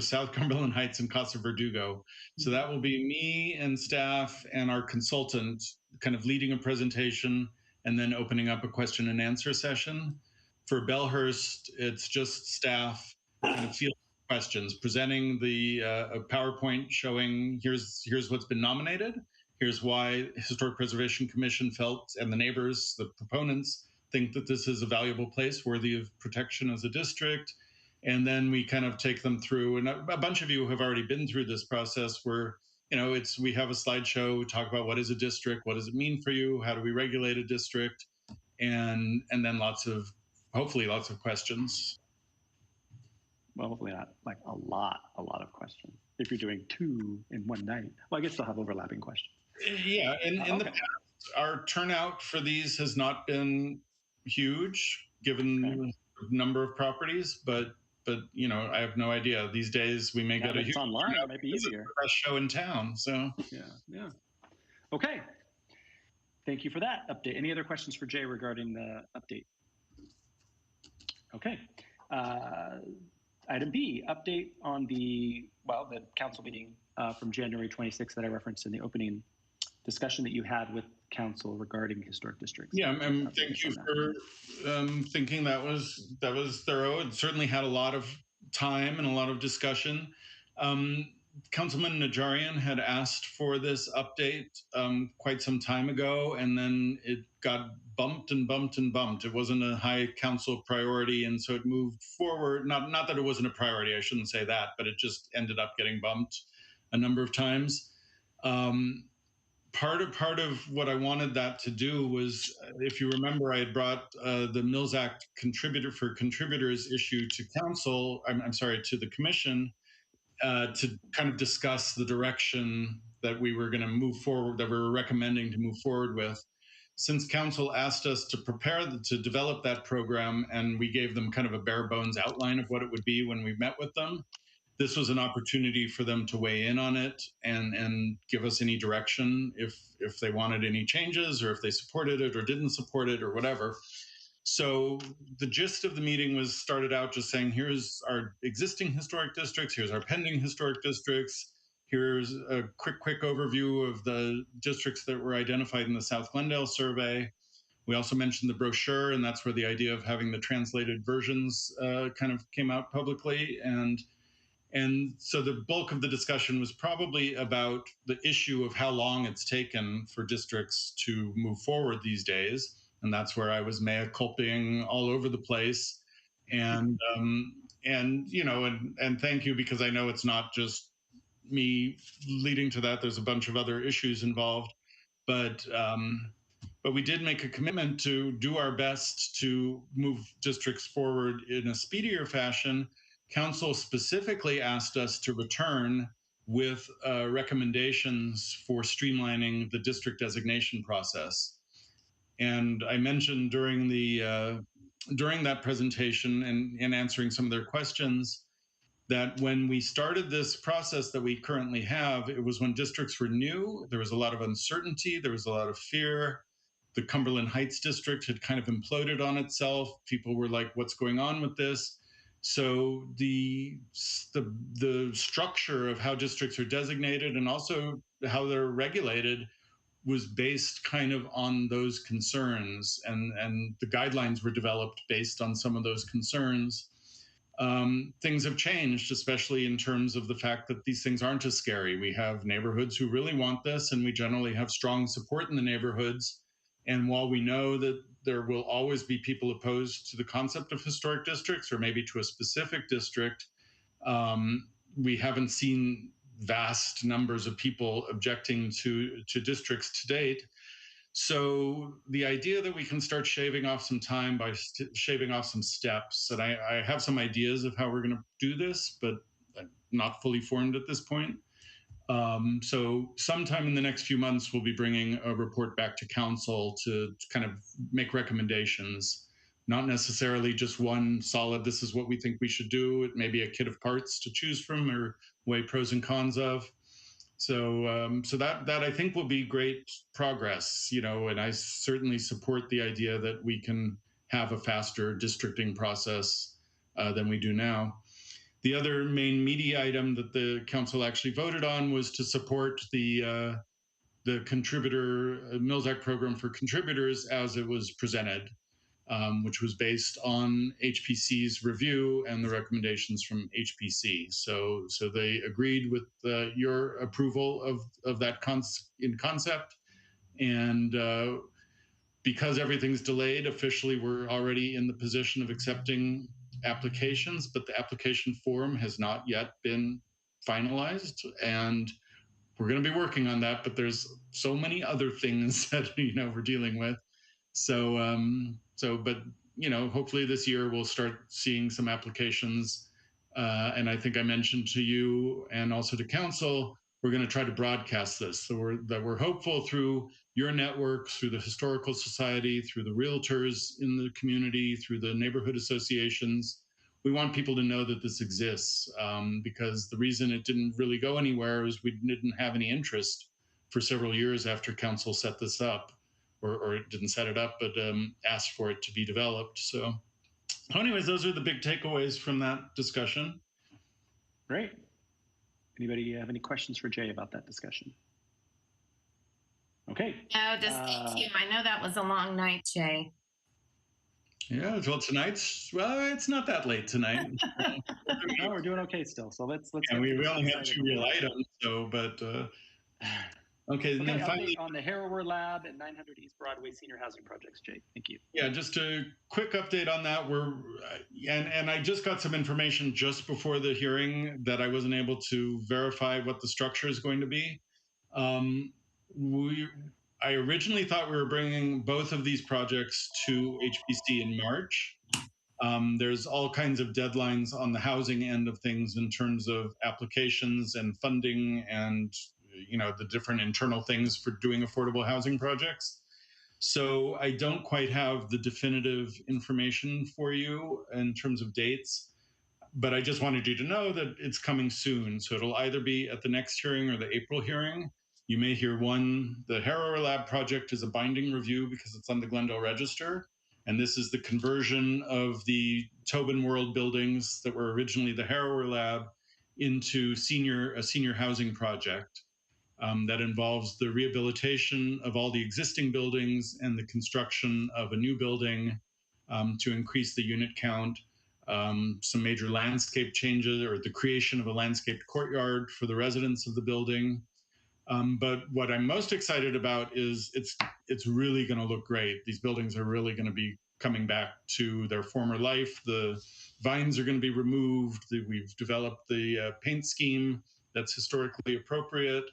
S2: South Cumberland Heights and Casa Verdugo. So that will be me and staff and our consultant kind of leading a presentation and then opening up a question and answer session. For Bellhurst, it's just staff kind of field questions, presenting the PowerPoint showing here's what's been nominated. Here's why Historic Preservation Commission felt, and the neighbors, the proponents, think that this is a valuable place worthy of protection as a district. And then we kind of take them through, and a bunch of you have already been through this process where, we have a slideshow, talk about what is a district, what does it mean for you, how do we regulate a district, and then hopefully lots of questions.
S3: Well, hopefully not like a lot of questions. If you're doing two in one night, well, I guess they'll have overlapping questions.
S2: Yeah, in the past, our turnout for these has not been huge, given the number of properties, but I have no idea. These days, we may get a huge
S3: online. It might be easier.
S2: The best show in town. So
S3: yeah. Okay. Thank you for that update. Any other questions for Jay regarding the update? Okay. Item B, update on the council meeting from January 26th that I referenced in the opening discussion that you had with council regarding historic districts.
S2: Yeah, and thank you for thinking that was thorough. It certainly had a lot of time and a lot of discussion. Councilman Najarian had asked for this update quite some time ago, and then it got bumped and bumped and bumped. It wasn't a high council priority, and so it moved forward. Not that it wasn't a priority, I shouldn't say that, but it just ended up getting bumped a number of times. Part of what I wanted that to do was, if you remember, I had brought the Mills Act contributors issue to council, to the commission, to kind of discuss the direction that we were going to move forward, that we were recommending to move forward with. Since council asked us to develop that program, and we gave them kind of a bare bones outline of what it would be when we met with them, this was an opportunity for them to weigh in on it and give us any direction if they wanted any changes, or if they supported it or didn't support it or whatever. So the gist of the meeting started out just saying, here's our existing historic districts, here's our pending historic districts, here's a quick overview of the districts that were identified in the South Glendale survey. We also mentioned the brochure, and that's where the idea of having the translated versions kind of came out publicly. And so the bulk of the discussion was probably about the issue of how long it's taken for districts to move forward these days. And that's where I was mea culpaing all over the place. And thank you, because I know it's not just me leading to that. There's a bunch of other issues involved. But we did make a commitment to do our best to move districts forward in a speedier fashion, council specifically asked us to return with recommendations for streamlining the district designation process. And I mentioned during that presentation and in answering some of their questions that when we started this process that we currently have, it was when districts were new. There was a lot of uncertainty. There was a lot of fear. The Cumberland Heights district had kind of imploded on itself. People were like, what's going on with this? So the structure of how districts are designated and also how they're regulated was based kind of on those concerns, and the guidelines were developed based on some of those concerns. Things have changed, especially in terms of the fact that these things aren't as scary. We have neighborhoods who really want this, and we generally have strong support in the neighborhoods. And while we know that there will always be people opposed to the concept of historic districts or maybe to a specific district, we haven't seen vast numbers of people objecting to districts to date. So the idea that we can start shaving off some time by shaving off some steps, and I have some ideas of how we're going to do this, but I'm not fully formed at this point. So sometime in the next few months, we'll be bringing a report back to council to kind of make recommendations, not necessarily just one solid, this is what we think we should do. It may be a kit of parts to choose from or weigh pros and cons of. So that I think will be great progress, and I certainly support the idea that we can have a faster districting process than we do now. The other main meaty item that the council actually voted on was to support the contributor Mills Act program for contributors as it was presented, which was based on HPC's review and the recommendations from HPC. So they agreed with your approval of that in concept, and because everything's delayed, officially we're already in the position of accepting applications, but the application form has not yet been finalized, and we're going to be working on that. But there's so many other things that we're dealing with. But hopefully this year we'll start seeing some applications. And I think I mentioned to you and also to council, we're going to try to broadcast this. So we're hopeful through your network, through the Historical Society, through the realtors in the community, through the neighborhood associations. We want people to know that this exists, because the reason it didn't really go anywhere is we didn't have any interest for several years after council set this up, or it didn't set it up, but asked for it to be developed. So anyways, those are the big takeaways from that discussion.
S3: Great. Anybody have any questions for Jay about that discussion? Okay.
S1: No, just thank you. I know that was a long night, Jay.
S2: Yeah, well, it's not that late tonight.
S3: No, we're doing okay still. So let's.
S2: And we only had 2 real items, okay. And then finally,
S3: on the Harrower Lab at 900 East Broadway Senior Housing Projects, Jay. Thank you.
S2: Yeah, just a quick update on that. And I just got some information just before the hearing that I wasn't able to verify what the structure is going to be. I originally thought we were bringing both of these projects to HPC in March. There's all kinds of deadlines on the housing end of things in terms of applications and funding and the different internal things for doing affordable housing projects. So I don't quite have the definitive information for you in terms of dates, but I just wanted you to know that it's coming soon. So it'll either be at the next hearing or the April hearing. You may hear the Harrower Lab project is a binding review because it's on the Glendale Register. And this is the conversion of the Tobin World buildings that were originally the Harrower Lab into a senior housing project that involves the rehabilitation of all the existing buildings and the construction of a new building to increase the unit count, some major landscape changes, or the creation of a landscaped courtyard for the residents of the building. But what I'm most excited about is it's really going to look great. These buildings are really going to be coming back to their former life. The vines are going to be removed. We've developed the paint scheme that's historically appropriate.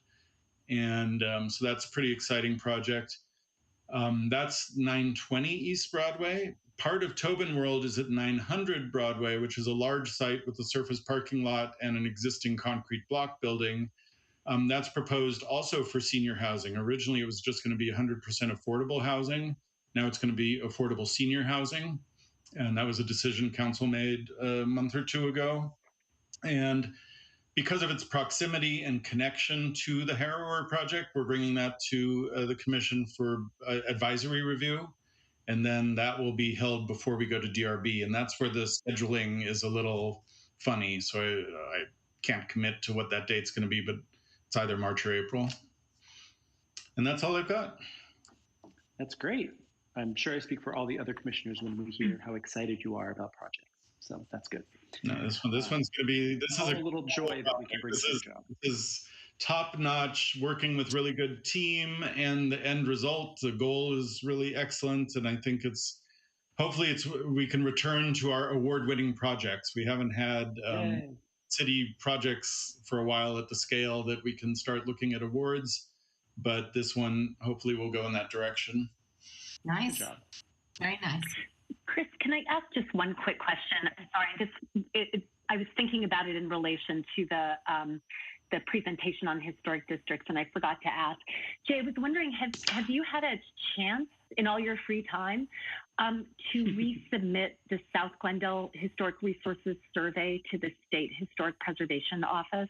S2: And so that's a pretty exciting project. That's 920 East Broadway. part of Tobin World is at 900 Broadway, which is a large site with a surface parking lot and an existing concrete block building. That's proposed also for senior housing. Originally, it was just going to be 100% affordable housing. Now it's going to be affordable senior housing. And that was a decision council made a month or two ago. And because of its proximity and connection to the Harrower project, we're bringing that to the commission for advisory review. And then that will be held before we go to DRB. And that's where the scheduling is a little funny. So I can't commit to what that date's going to be, but it's either March or April. And that's all I've got.
S3: That's great. I'm sure I speak for all the other commissioners when we hear how excited you are about projects. So that's good.
S2: No, this one's going to be, this is a
S3: little joy that we can bring to the job.
S2: This is top-notch, working with really good team, and the end result, the goal is really excellent. And I think hopefully we can return to our award-winning projects. We haven't had city projects for a while at the scale that we can start looking at awards, but this one hopefully will go in that direction.
S1: Nice.
S3: Good job.
S1: Very nice.
S6: Chris, can I ask just one quick question? I'm sorry, I was thinking about it in relation to the presentation on historic districts, and I forgot to ask. Jay, I was wondering, have you had a chance in all your free time to resubmit the South Glendale Historic Resources Survey to the State Historic Preservation Office?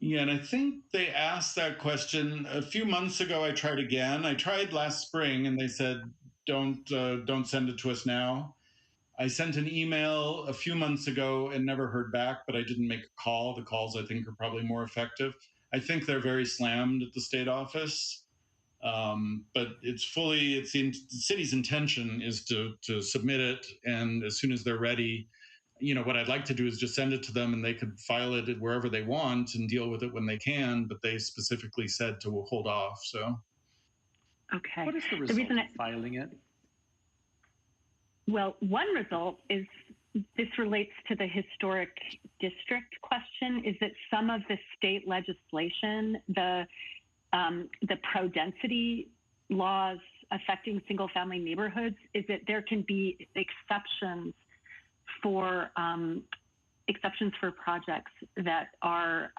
S2: Yeah, and I think they asked that question a few months ago. I tried again. I tried last spring, and they said, don't send it to us now. I sent an email a few months ago and never heard back, but I didn't make a call. The calls, I think, are probably more effective. I think they're very slammed at the state office, but it's the city's intention is to submit it, and as soon as they're ready, what I'd like to do is just send it to them, and they could file it wherever they want and deal with it when they can, but they specifically said to hold off, so.
S6: Okay.
S3: What is the result of filing it?
S6: Well, one result is this relates to the historic district question, is that some of the state legislation, the pro-density laws affecting single-family neighborhoods, is that there can be exceptions for projects that are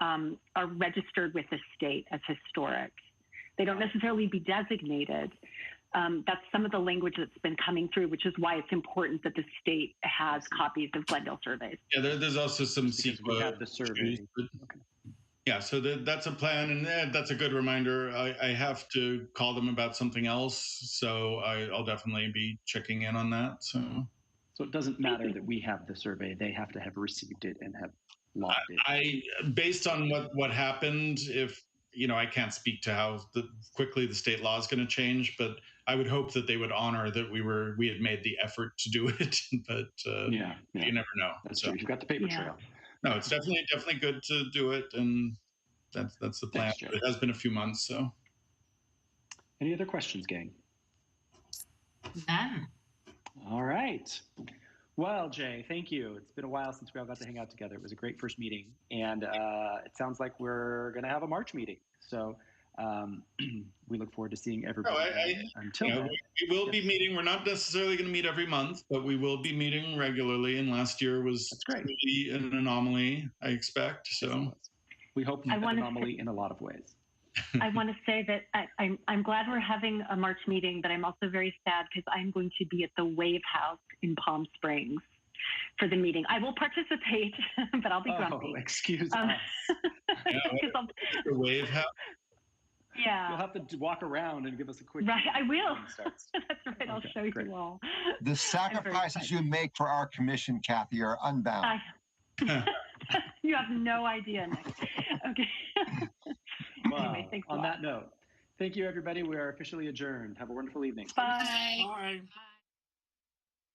S6: registered with the state as historic. They don't necessarily be designated. That's some of the language that's been coming through, which is why it's important that the state has copies of Glendale surveys.
S2: Yeah, there's also some CEQA.
S3: We have the survey.
S2: Okay. Yeah, so that's a plan, and that's a good reminder. I have to call them about something else, so I'll definitely be checking in on that.
S3: So it doesn't matter that we have the survey; they have to have received it and have logged it.
S2: Based on what happened, if I can't speak to how quickly the state law is going to change, but I would hope that they would honor that we had made the effort to do it. But you never know.
S3: That's true. You've got the paper trail.
S2: No, it's definitely good to do it, and that's the plan. Thanks, it has been a few months, so.
S3: Any other questions, gang?
S1: None.
S3: All right. Well, Jay, thank you. It's been a while since we all got to hang out together. It was a great first meeting, and it sounds like we're going to have a March meeting. So we look forward to seeing everybody. Until then,
S2: we will be meeting. We're not necessarily going to meet every month, but we will be meeting regularly. And last year was really an anomaly, I expect. So
S3: we hope an anomaly in a lot of ways.
S6: I want to say that I'm glad we're having a March meeting, but I'm also very sad because I'm going to be at the Wave House in Palm Springs for the meeting. I will participate, but I'll be grumpy.
S3: Oh, excuse us.
S2: The Wave House?
S6: Yeah.
S3: You'll have to walk around and give us a quick.
S6: Right, I will. That's right. I'll show you all.
S4: The sacrifices you make for our commission, Kathy, are unbound.
S6: You have no idea, Nick. Okay.
S3: Well,
S6: anyway, thanks
S3: on that note, thank you, everybody. We are officially adjourned. Have a wonderful evening.
S6: Bye.
S5: Bye.